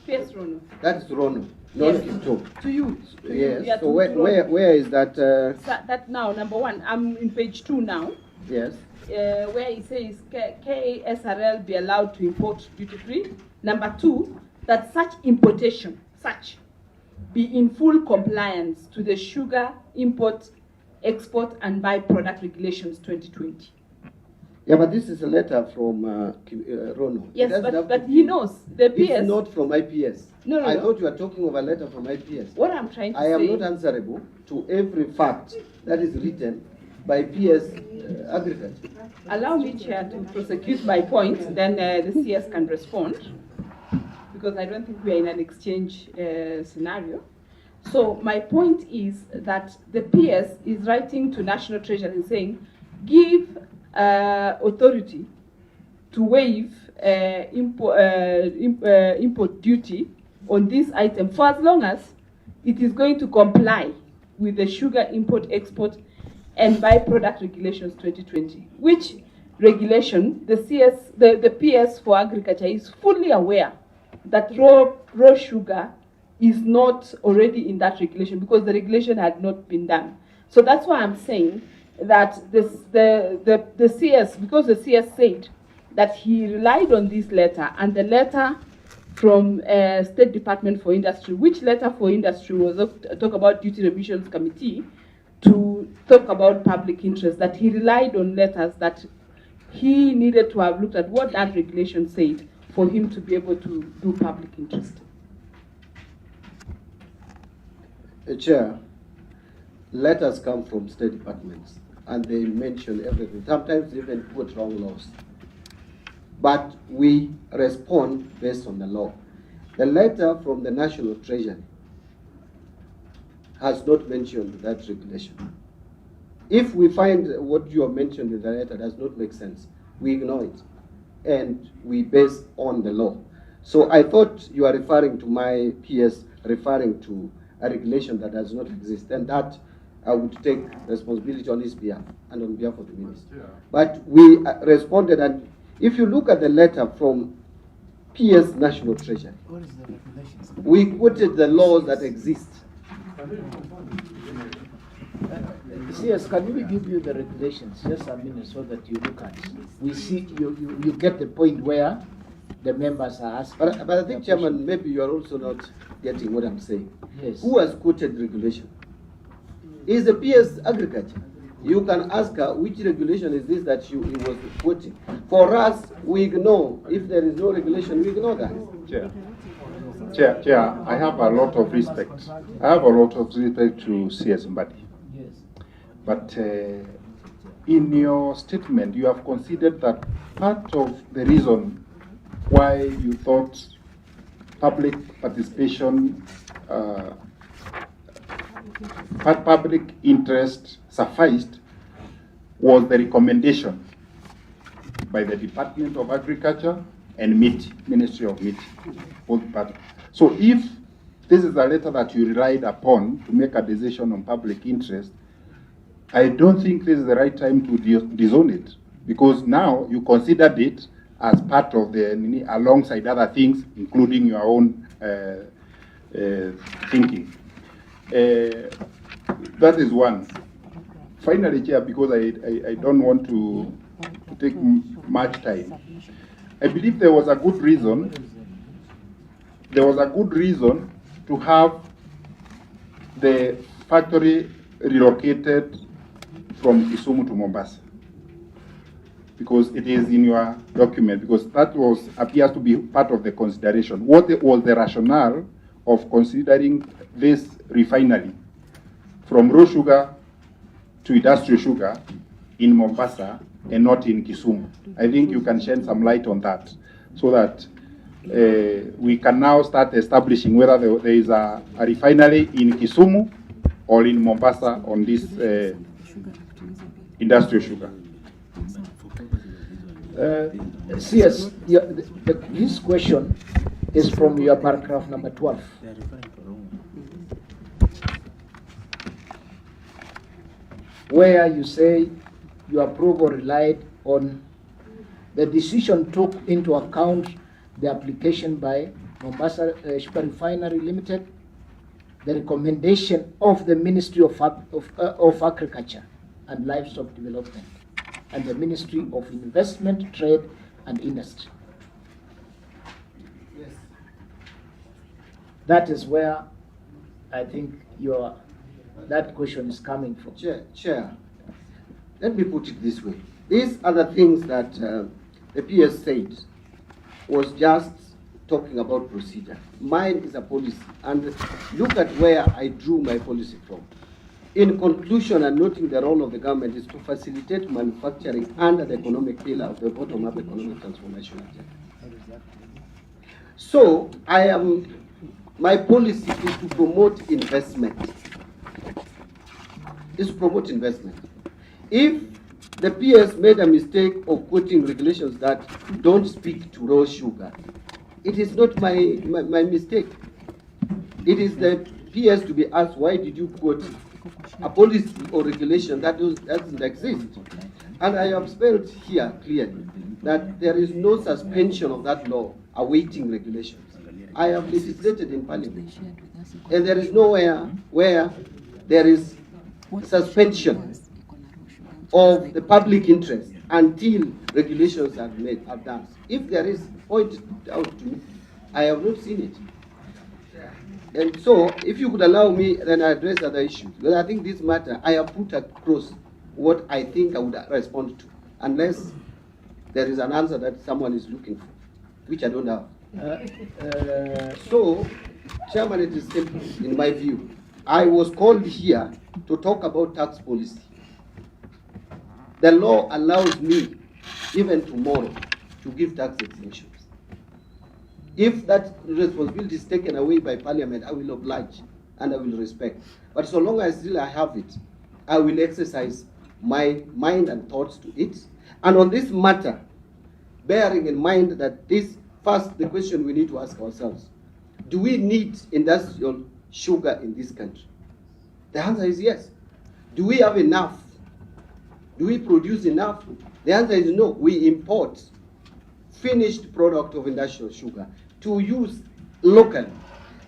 PS Rono. That's Rono, not Yes. Kipto. To you. Yes. Yeah, So to Rono. where is that? So that now, number 1, I'm in page 2 now, Yes. where it says KSRL be allowed to import duty-free. Number 2, that such importation, be in full compliance to the sugar import, export, and byproduct regulations 2020. Yeah, but this is a letter from Rono. It Yes, doesn't have but to he be- knows the PS. It's not from IPS. No. I thought you were talking of a letter from IPS. What I'm trying to I am say. not answerable to every fact that is written by PS Agriculture. Allow me, Chair, to prosecute my point, then the CS can respond, because I don't think we are in an exchange scenario. So my point is that the PS is writing to National Treasury and saying, give authority to waive import duty on this item for as long as it is going to comply with the sugar import, export, and byproduct regulations 2020, which regulation the PS for Agriculture is fully aware that raw sugar is not already in that regulation because the regulation had not been done. So that's why I'm saying that the CS, because the CS said that he relied on this letter and the letter from State Department for Industry, which letter for industry was talk about duty revisions committee to talk about public interest, that he relied on letters that he needed to have looked at what that regulation said for him to be able to do public interest. Chair, letters come from State Departments and they mention everything. Sometimes they even put wrong laws. But we respond based on the law. The letter from the National Treasury has not mentioned that regulation. If we find what you have mentioned in the letter does not make sense, we ignore it and we base on the law. So I thought you are referring to my PS referring to a regulation that does not exist, and that I would take responsibility on his behalf and on behalf of the minister. Yeah. But we responded, and if you look at the letter from PS National Treasury, What is the regulations? we quoted the laws that exist. CS, can we give you the regulations just a minute so that you look at it? We see you get the point where the members are asking. But I think, Chairman, maybe you are also not getting what I'm saying. Yes. Who has quoted regulation? Is the PS Agriculture. You can ask her which regulation is this that he was quoting. For us, we ignore. If there is no regulation, we ignore that. Chair, I have a lot of respect. I have a lot of respect to CS Mbadi. Yes. But in your statement, you have considered that part of the reason why you thought public participation, public interest sufficed was the recommendation by the Department of Agriculture and Ministry of Meat. Both parties. So if this is a letter that you relied upon to make a decision on public interest, I don't think this is the right time to disown it, because now you considered it as part of the, alongside other things, including your own thinking. That is one. Finally, Chair, because I don't want to take much time, I believe there was a good reason. There was a good reason to have the factory relocated from Kisumu to Mombasa, because it is in your document, because that appears to be part of the consideration. What was the rationale of considering this refinery from raw sugar to industrial sugar in Mombasa and not in Kisumu? I think you can shed some light on that, so that we can now start establishing whether there is a refinery in Kisumu or in Mombasa on this industrial sugar. CS, this question is from your paragraph number 12. Where you say your approval relied on the decision took into account the application by Mombasa Sugar Refinery Limited, the recommendation of the Ministry of Agriculture and Livestock Development, and the Ministry of Investment, Trade and Industry. Yes. That is where I think that question is coming from. Chair, let me put it this way. These are the things that the PS said was just talking about procedure. Mine is a policy, and look at where I drew my policy from. In conclusion, and noting the role of the government is to facilitate manufacturing under the economic pillar of the bottom-up economic transformation agenda. So, my policy is to promote investment. Is to promote investment. If the PS made a mistake of quoting regulations that don't speak to raw sugar, it is not my mistake. It is the PS to be asked, why did you quote a policy or regulation that doesn't exist? And I have spelled here clearly that there is no suspension of that law awaiting regulations. I have legislated in Parliament, and there is nowhere where there is suspension of the public interest until regulations are done. If there is, point it out to me. I have not seen it. And so, if you could allow me, then I address other issues. Because I think this matter, I have put across what I think I would respond to, unless there is an answer that someone is looking for, which I don't have. So, Chairman, it is simple, in my view. I was called here to talk about tax policy. The law allows me, even tomorrow, to give tax exemptions. If that responsibility is taken away by Parliament, I will oblige and I will respect. But so long as still I have it, I will exercise my mind and thoughts to it. And on this matter, bearing in mind that this, first, the question we need to ask ourselves, do we need industrial sugar in this country? The answer is yes. Do we have enough? Do we produce enough? The answer is no. We import finished product of industrial sugar to use locally.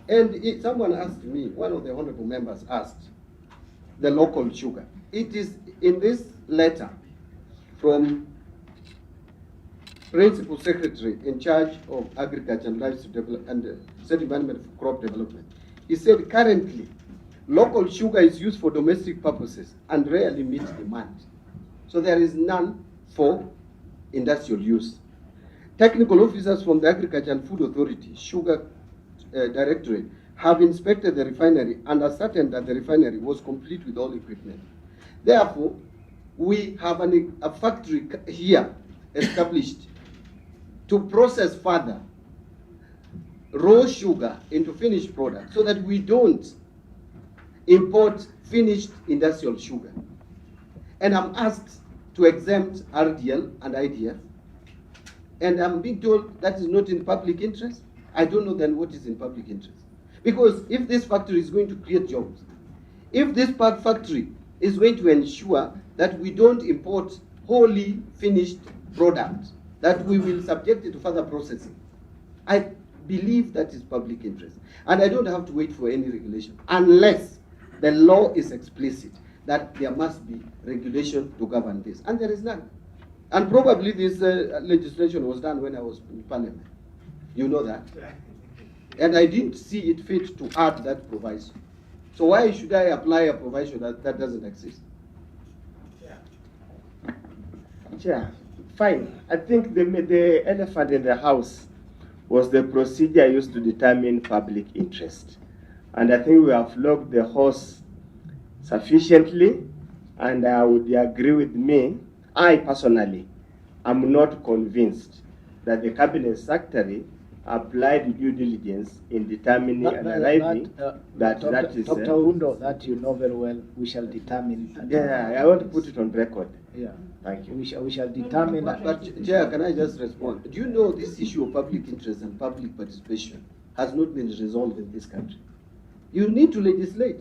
And someone asked me, one of the honorable members asked, the local sugar. It is in this letter from Principal Secretary in charge of Agriculture and Livestock Development and State Department for Crop Development. He said currently local sugar is used for domestic purposes and rarely meets demand. So there is none for industrial use. Technical officers from the Agriculture and Food Authority, Sugar Directorate, have inspected the refinery and ascertained that the refinery was complete with all equipment. Therefore, we have a factory here established to process further raw sugar into finished products so that we don't import finished industrial sugar. And I'm asked to exempt RDL and IDF, and I'm being told that is not in public interest. I don't know then what is in public interest. Because if this factory is going to create jobs, if this factory is going to ensure that we don't import wholly finished products, that we will subject it to further processing, I believe that is public interest. And I don't have to wait for any regulation, unless the law is explicit that there must be regulation to govern this. And there is none. And probably this legislation was done when I was in Parliament. You know that. And I didn't see it fit to add that proviso. So why should I apply a proviso that doesn't exist? Chair, fine. I think the elephant in the house was the procedure used to determine public interest. And I think we have flogged the horse sufficiently, and I would agree with me. I personally am not convinced that the Cabinet Secretary applied due diligence in determining and arriving that is... Dr. Undo, that you know very well, we shall determine. Yeah, I want to put it on record. Yeah. Thank you. We shall determine. But Chair, can I just respond? Do you know this issue of public interest and public participation has not been resolved in this country? You need to legislate.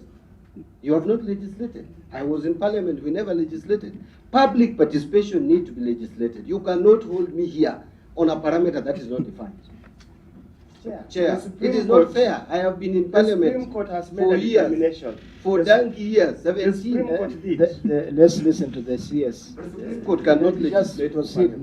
You have not legislated. I was in Parliament, we never legislated. Public participation needs to be legislated. You cannot hold me here on a parameter that is not defined. Chair, it is not fair. I have been in Parliament for years, for donkey years, 17. Let's listen to the CS. Supreme Court cannot legislate.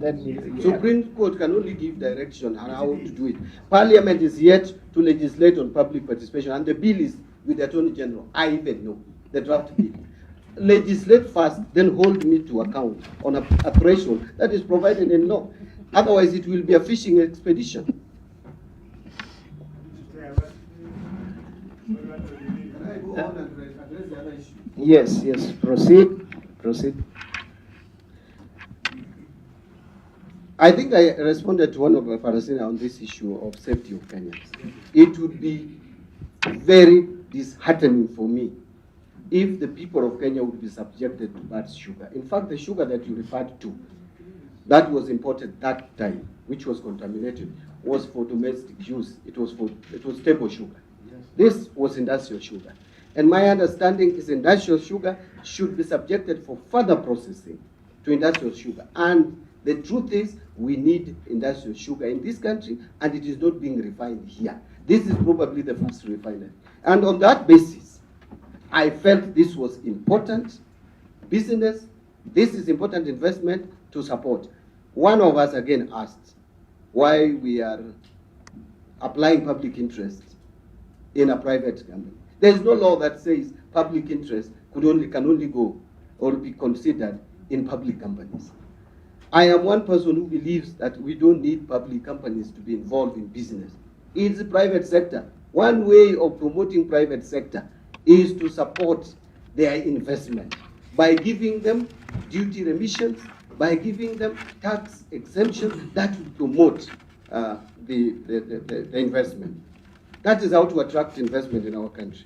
Then Supreme Court can only give direction on how to do it. Parliament is yet to legislate on public participation, and the bill is with the Attorney General. I even know the draft bill. Legislate first, then hold me to account on a threshold that is provided in law. Otherwise, it will be a fishing expedition. Yes, proceed. I think I responded to one of the Parasina on this issue of safety of Kenyans. It would be very disheartening for me if the people of Kenya would be subjected to bad sugar. In fact, the sugar that you referred to, that was imported that time, which was contaminated, was for domestic use. It was table sugar. This was industrial sugar. And my understanding is industrial sugar should be subjected for further processing to industrial sugar. And the truth is, we need industrial sugar in this country, and it is not being refined here. This is probably the first refinery. And on that basis, I felt this was important business, this is important investment to support. One of us again asked why we are applying public interest in a private company. There is no law that says public interest can only go or be considered in public companies. I am one person who believes that we don't need public companies to be involved in business. It's the private sector. One way of promoting private sector is to support their investment by giving them duty remissions, by giving them tax exemption that will promote the investment. That is how to attract investment in our country.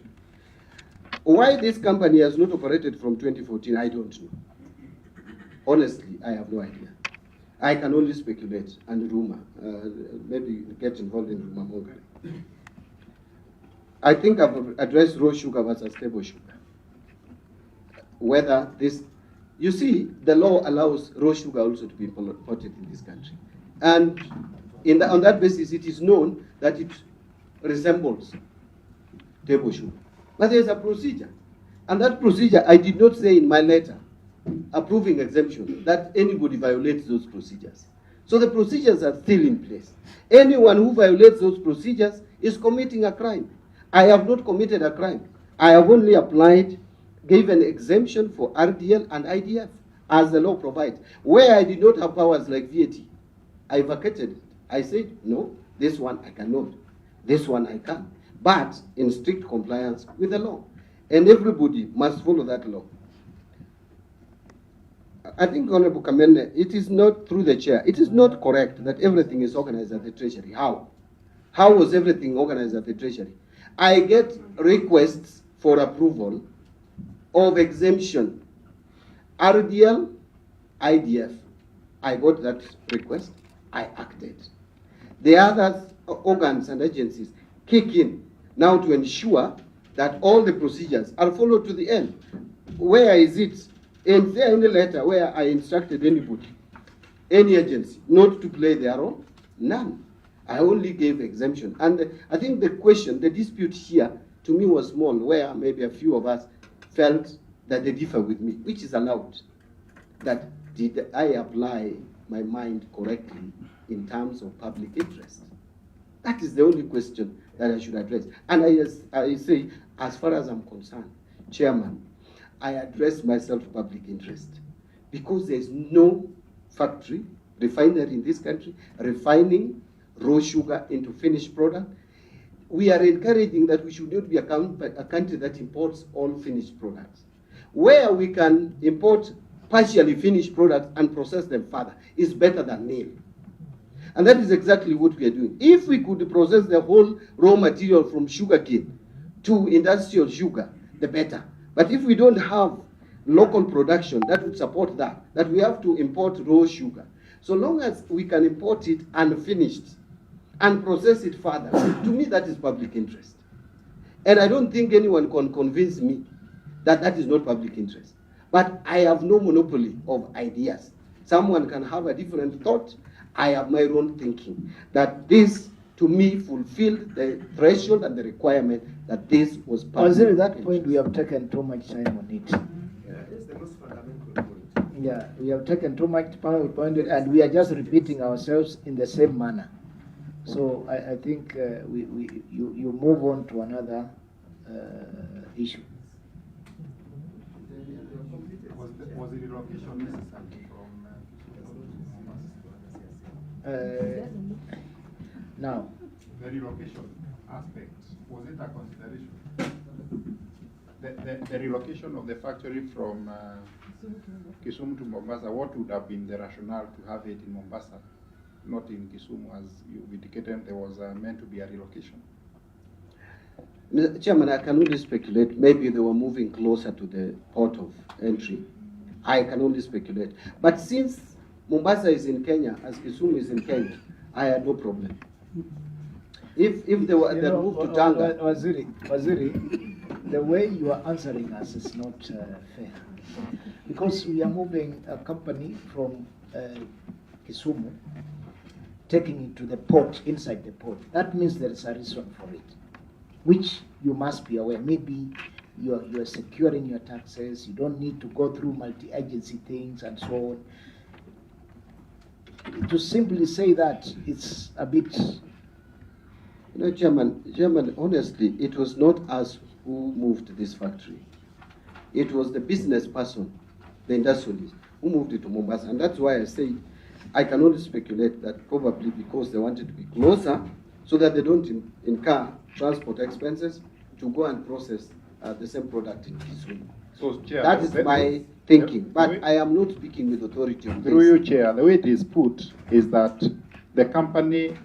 Why this company has not operated from 2014, I don't know. Honestly, I have no idea. I can only speculate and rumor, maybe get involved in rumor mongering. I think I've addressed raw sugar versus table sugar. Whether this, you see, the law allows raw sugar also to be imported in this country. And on that basis, it is known that it resembles table sugar. But there's a procedure. And that procedure, I did not say in my letter approving exemption that anybody violates those procedures. So the procedures are still in place. Anyone who violates those procedures is committing a crime. I have not committed a crime. I have only applied, gave an exemption for RDL and IDF as the law provides. Where I did not have powers like VAT, I vacated it. I said, no, this one I cannot. This one I can. But in strict compliance with the law. And everybody must follow that law. I think, Honorable Kamene, it is not through the chair. It is not correct that everything is organized at the Treasury. How? How was everything organized at the Treasury? I get requests for approval of exemption. RDL, IDF. I got that request. I acted. The other organs and agencies kick in now to ensure that all the procedures are followed to the end. Where is it? Is there any letter where I instructed anybody, any agency, not to play their role? None. I only gave exemption. And I think the question, the dispute here, to me was small, where maybe a few of us felt that they differ with me, which is allowed. That did I apply my mind correctly in terms of public interest? That is the only question that I should address. And I say, as far as I'm concerned, Chairman, I address myself to public interest because there is no factory, refinery in this country, refining raw sugar into finished product. We are encouraging that we should not be a country that imports all finished products. Where we can import partially finished products and process them further is better than nil. And that is exactly what we are doing. If we could process the whole raw material from sugarcane to industrial sugar, the better. But if we don't have local production that would support that we have to import raw sugar. So long as we can import it unfinished and process it further, to me that is public interest. And I don't think anyone can convince me that that is not public interest. But I have no monopoly of ideas. Someone can have a different thought. I have my own thinking that this, to me, fulfilled the threshold and the requirement that this was public. Waziri, that point we have taken too much time on it. It's the most fundamental point. Yeah, we have taken too much time on it, and we are just repeating ourselves in the same manner. So I think you move on to another issue. Was the relocation necessary from Now, the relocation aspect, was it a consideration? The relocation of the factory from Kisumu to Mombasa, what would have been the rationale to have it in Mombasa, not in Kisumu, as you indicated there was meant to be a relocation? Mr. Chairman, I can only speculate. Maybe they were moving closer to the port of entry. I can only speculate. But since Mombasa is in Kenya, as Kisumu is in Kenya, I had no problem. If they moved to Tanga. Waziri, the way you are answering us is not fair. Because we are moving a company from Kisumu, taking it to the port, inside the port. That means there is a reason for it, which you must be aware. Maybe you are securing your taxes, you don't need to go through multi-agency things and so on. To simply say that, it's a bit... You know, Chairman, honestly, it was not us who moved this factory. It was the business person, the industrialist, who moved it to Mombasa. And that's why I say I can only speculate that probably because they wanted to be closer so that they don't incur transport expenses to go and process the same product in Kisumu. So, Chair, that is my thinking. But I am not speaking with authority on this. Through you, Chair, the way it is put is that the company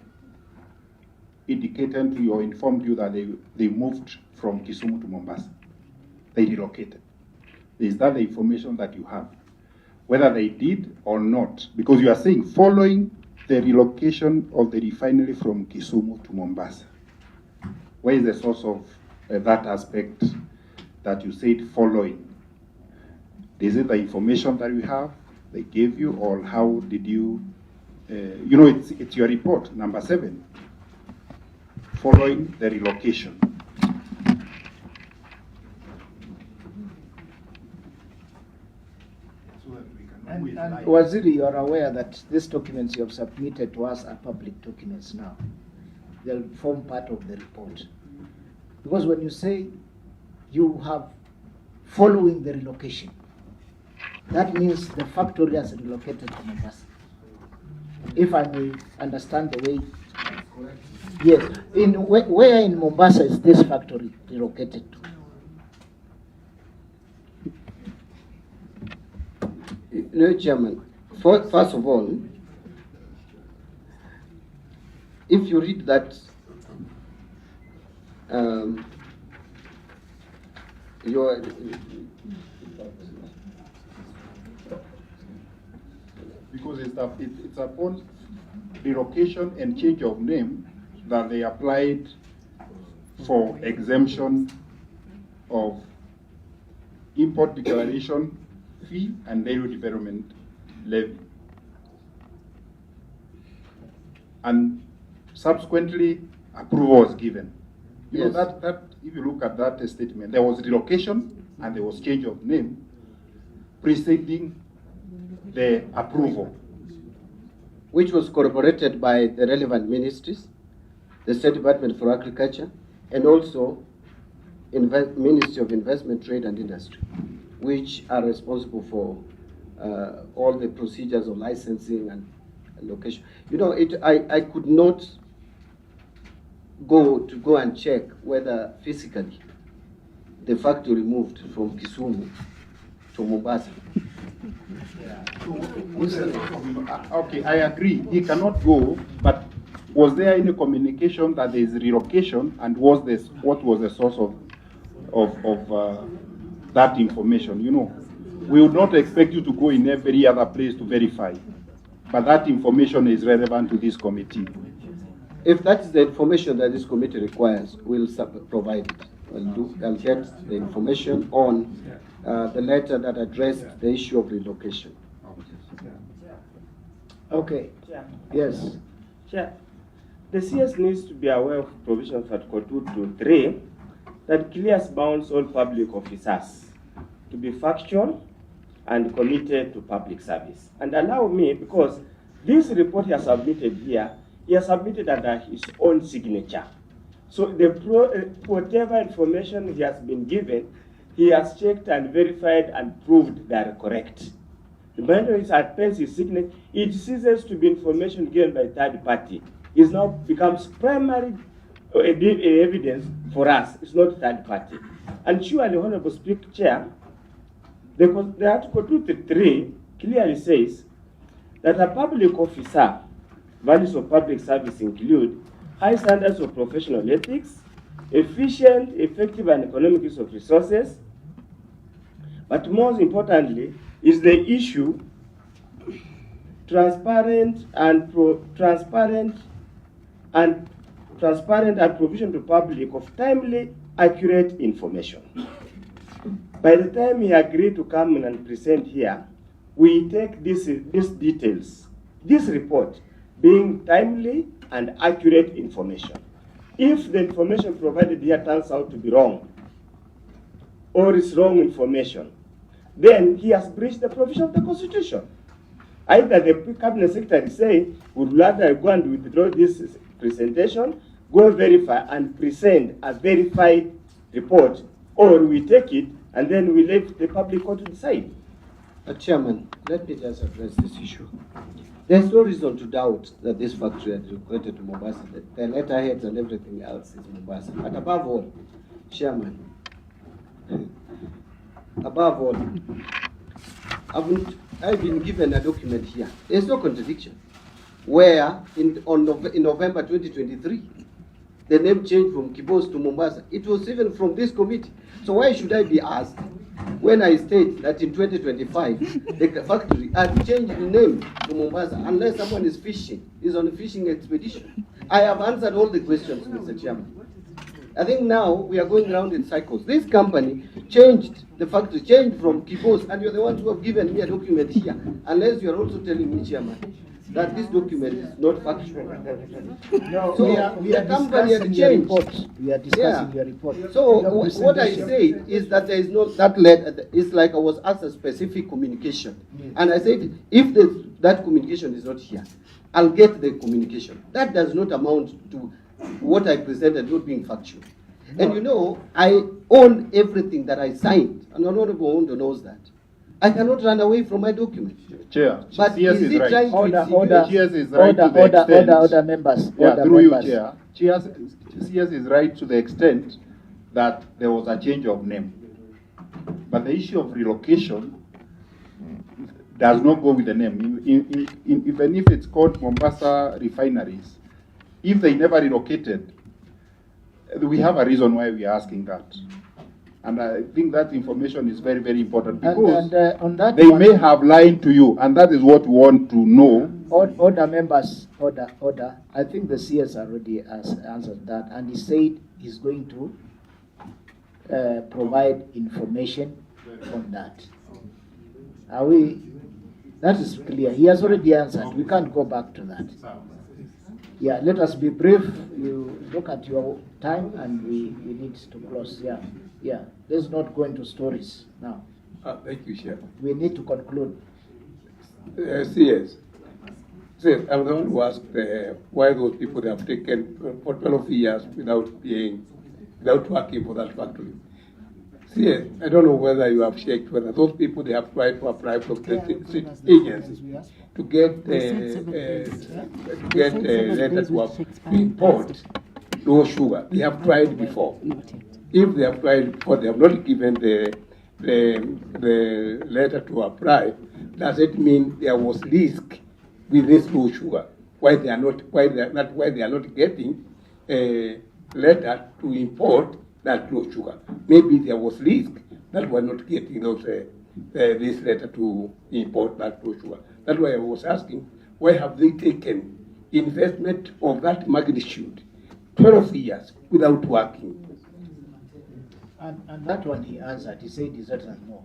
indicated to you or informed you that they moved from Kisumu to Mombasa. They relocated. Is that the information that you have? Whether they did or not, because you are saying following the relocation of the refinery from Kisumu to Mombasa. Where is the source of that aspect that you said following? Is it the information that you have, they gave you, or how did you, you know, it's your report, number 7, following the relocation. language. Like, Waziri, you are aware that these documents you have submitted to us are public documents now. They'll form part of the report. Because when you say you have following the relocation, that means the factory has relocated to Mombasa. If I may understand the way. Yes. Where in Mombasa is this factory relocated to? No, Chairman. First of all, if you read that, because it's upon relocation and change of name that they applied for exemption of import declaration fee and value development levy. And subsequently, approval was given. You Yes. know, that if you look at that statement, there was relocation and there was change of name preceding the approval. which was corroborated by the relevant ministries, the State Department for Agriculture, and also Ministry of Investment, Trade and Industry, which are responsible for all the procedures of licensing and location. You know, I could not go and check whether physically the factory moved from Kisumu to Mombasa. Okay, I agree. He cannot go, but was there any communication that there is relocation, and what was the source of that information? You know, we would not expect you to go in every other place to verify, but that information is relevant to this committee. If that is the information that this committee requires, we'll provide it. I'll get the information on the letter that addressed the issue of relocation. Okay. Chair. Yes. Chair, the CS needs to be aware of provisions Article 2 to 3 that clears bounds all public officers to be factual and committed to public service. And allow me, because this report he has submitted here, he has submitted under his own signature. So whatever information he has been given, he has checked and verified and proved they are correct. The moment he appends his signature, it ceases to be information given by third party. It now becomes primary evidence for us. It's not third party. And surely, Honorable Speaker Chair, the Article 233 clearly says that a public officer, values of public service include high standards of professional ethics, efficient, effective, and economic use of resources. But most importantly, is the issue transparent and provision to public of timely, accurate information. By the time he agreed to come in and present here, we take these details, this report being timely and accurate information. If the information provided here turns out to be wrong, or is wrong information, then he has breached the provision of the Constitution. Either the Cabinet Secretary say, would rather go and withdraw this presentation, go verify and present a verified report, or we take it and then we leave the public court to decide. Chairman, let me just address this issue. There's no reason to doubt that this factory had relocated to Mombasa. The letterheads and everything else is Mombasa. But above all, Chairman, above all, I've been given a document here. There's no contradiction. Where in November 2023, the name changed from Kibos to Mombasa. It was even from this committee. So why should I be asked when I state that in 2025 the factory had changed the name to Mombasa unless someone is fishing, is on a fishing expedition? I have answered all the questions, Mr. Chairman. I think now we are going around in cycles. This company changed, the factory changed from Kibos, and you're the ones who have given me a document here, unless you're also telling me, Chairman, that this document is not factual. No, So we are the company discussing had your changed. report. We are discussing your report. So Your what I presentation. say is that there is no that letter. It's like I was asked a specific communication, Yes. and I said if that communication is not here, I'll get the communication. That does not amount to what I presented not being factual. And you know, I own everything that I signed, and Honorable Ondo knows that. I cannot run away from my document. Chair, But CS is is he right. trying to Order, insinuate- order, CS is right to the order, extent. order, members. Yeah, Order, through you, members. Chair. CS is right to the extent that there was a change of name. But the issue of relocation does not go with the name. Even if it's called Mombasa Refineries, if they never relocated, we have a reason why we are asking that. And I think that information is very, very important because On that they one, may have lied to you, and that is what we want to know. Order, members, order. I think the CS already has answered that, and he said he's going to provide information on that. Are we? That is clear. He has already answered. We can't go back to that. Yeah, let us be brief. You look at your time, and we need to close. Yeah. Let's not go into stories now. Thank you, Chair. We need to conclude. CS. I'm the one who asked why those people they have taken for 12 years without working for that factory. CS, I don't know whether you have checked whether those people they have tried to apply for state agencies to get letters to import low sugar. They have tried before. If they have tried before, they have not given the letter to apply. Does it mean there was risk with this low sugar? Why they are not getting a letter to import that low sugar? Maybe there was risk that we're not getting those this letter to import that low sugar. That's why I was asking, why have they taken investment of that magnitude, 12 years without working? And that one he answered. He said he doesn't know.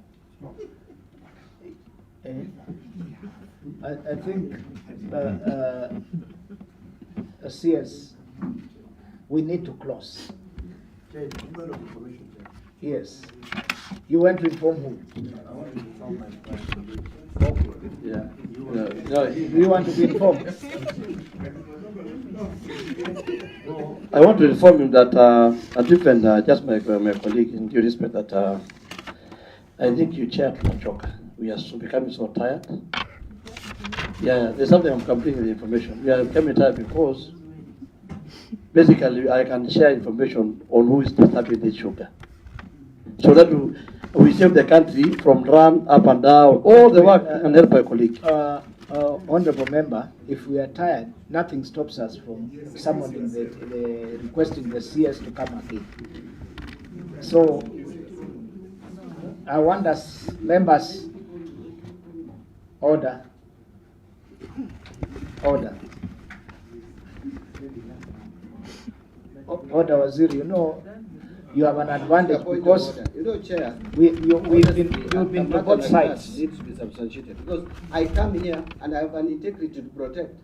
I think CS, we need to close. Yes. You want to inform who? I want to inform my friend. Okay. Yeah. Do you want to be informed? I want to inform him that just my colleague, in due respect, that I think you chair Tunachoka. We are becoming so tired. Yeah, there's something I'm completing the information. We are becoming tired because basically I can share information on who is disturbing the sugar, so that we save the country from run up and down, all the work, and help my colleague. Honorable member, if we are tired, nothing stops us from summoning requesting the CS to come again. So I want us members, order. Order, Waziri, you know, you have an advantage because you know, Chair, you've been to both sides. Needs to be substantiated because I come here and I have an integrity to protect.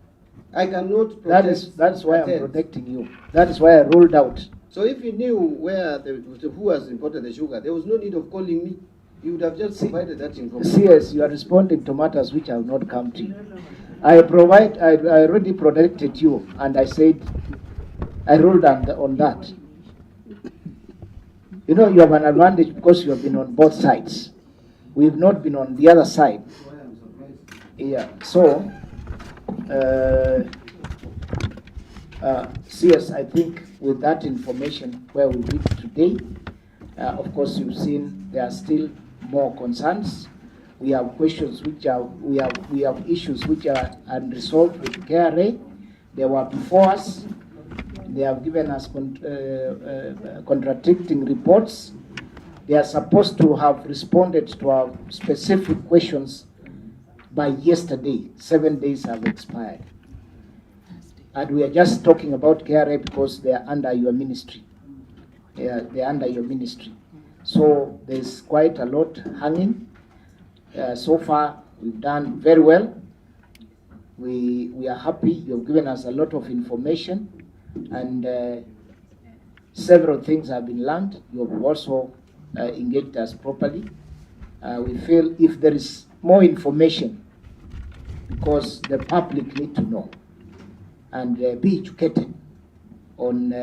I cannot protect. That's why I'm attempts. protecting you. That is why I ruled out. So if you knew who has imported the sugar, there was no need of calling me. You would have just provided that information. CS, you are responding to matters which have not come to you. I already protected you, and I said, I ruled on that. You know, you have an advantage because you have been on both sides. We have not been on the other side. Yeah, so, CS, I think with that information where we reach today, of course you've seen there are still more concerns. We have questions which are, we have issues which are unresolved with KRA. They were before us. They have given us contradicting reports. They are supposed to have responded to our specific questions by yesterday. 7 days have expired. And we are just talking about KRA because they are under your ministry. They are under your ministry. So there's quite a lot hanging. So far, we've done very well. we are happy. You have given us a lot of information, and several things have been learned. You have also engaged us properly. We feel if there is more information, because the public need to know and be educated on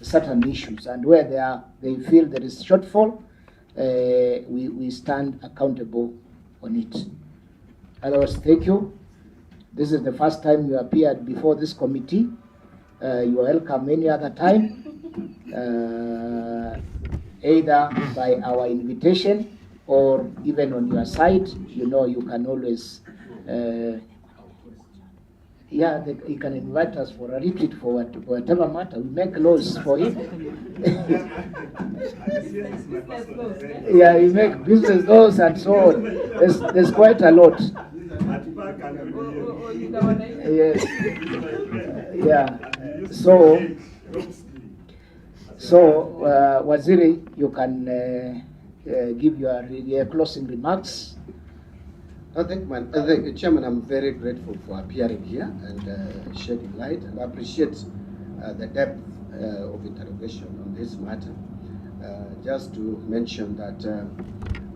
certain issues, and where they feel there is shortfall, we stand accountable on it. Otherwise, thank you. This is the first time you appeared before this committee. You are welcome any other time, either by our invitation or even on your side. You know, you can always, you can invite us for a retreat for whatever matter. We make laws for him. Yeah, we make business laws and so on. There's quite a lot. Yes. Yeah. So, Waziri, you can give your closing remarks. Chairman, I'm very grateful for appearing here and shedding light, and I appreciate the depth of interrogation on this matter. Just to mention that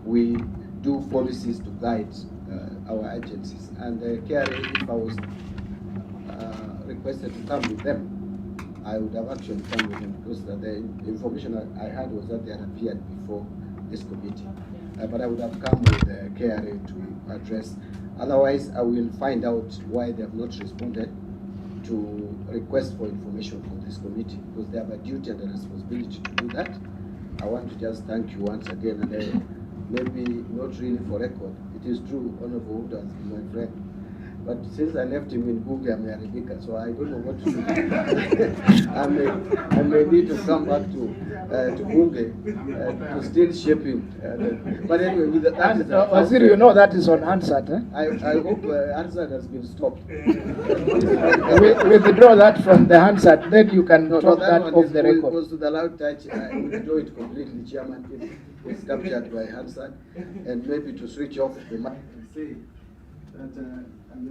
we do policies to guide our agencies, and KRA, if I was requested to come with them, I would have actually come with them, because the information I had was that they had appeared before this committee. But I would have come with KRA to address. Otherwise, I will find out why they have not responded to request for information from this committee, because they have a duty and a responsibility to do that. I want to just thank you once again, and maybe not really for record. It is true, Honorable Wood has been my friend. But since I left him in Bunge, I'm a Rebecca, so I don't know what to do. I may need to come back to Bunge to still shape him. But anyway, with that Waziri, you know that is on Hansard. I hope Hansard has been stopped. We withdraw that from the Hansard, then you can talk that off the record. It was to the loud touch. I withdraw it completely, Chairman. It's captured by Hansard, and maybe to switch off the mic and say that I'm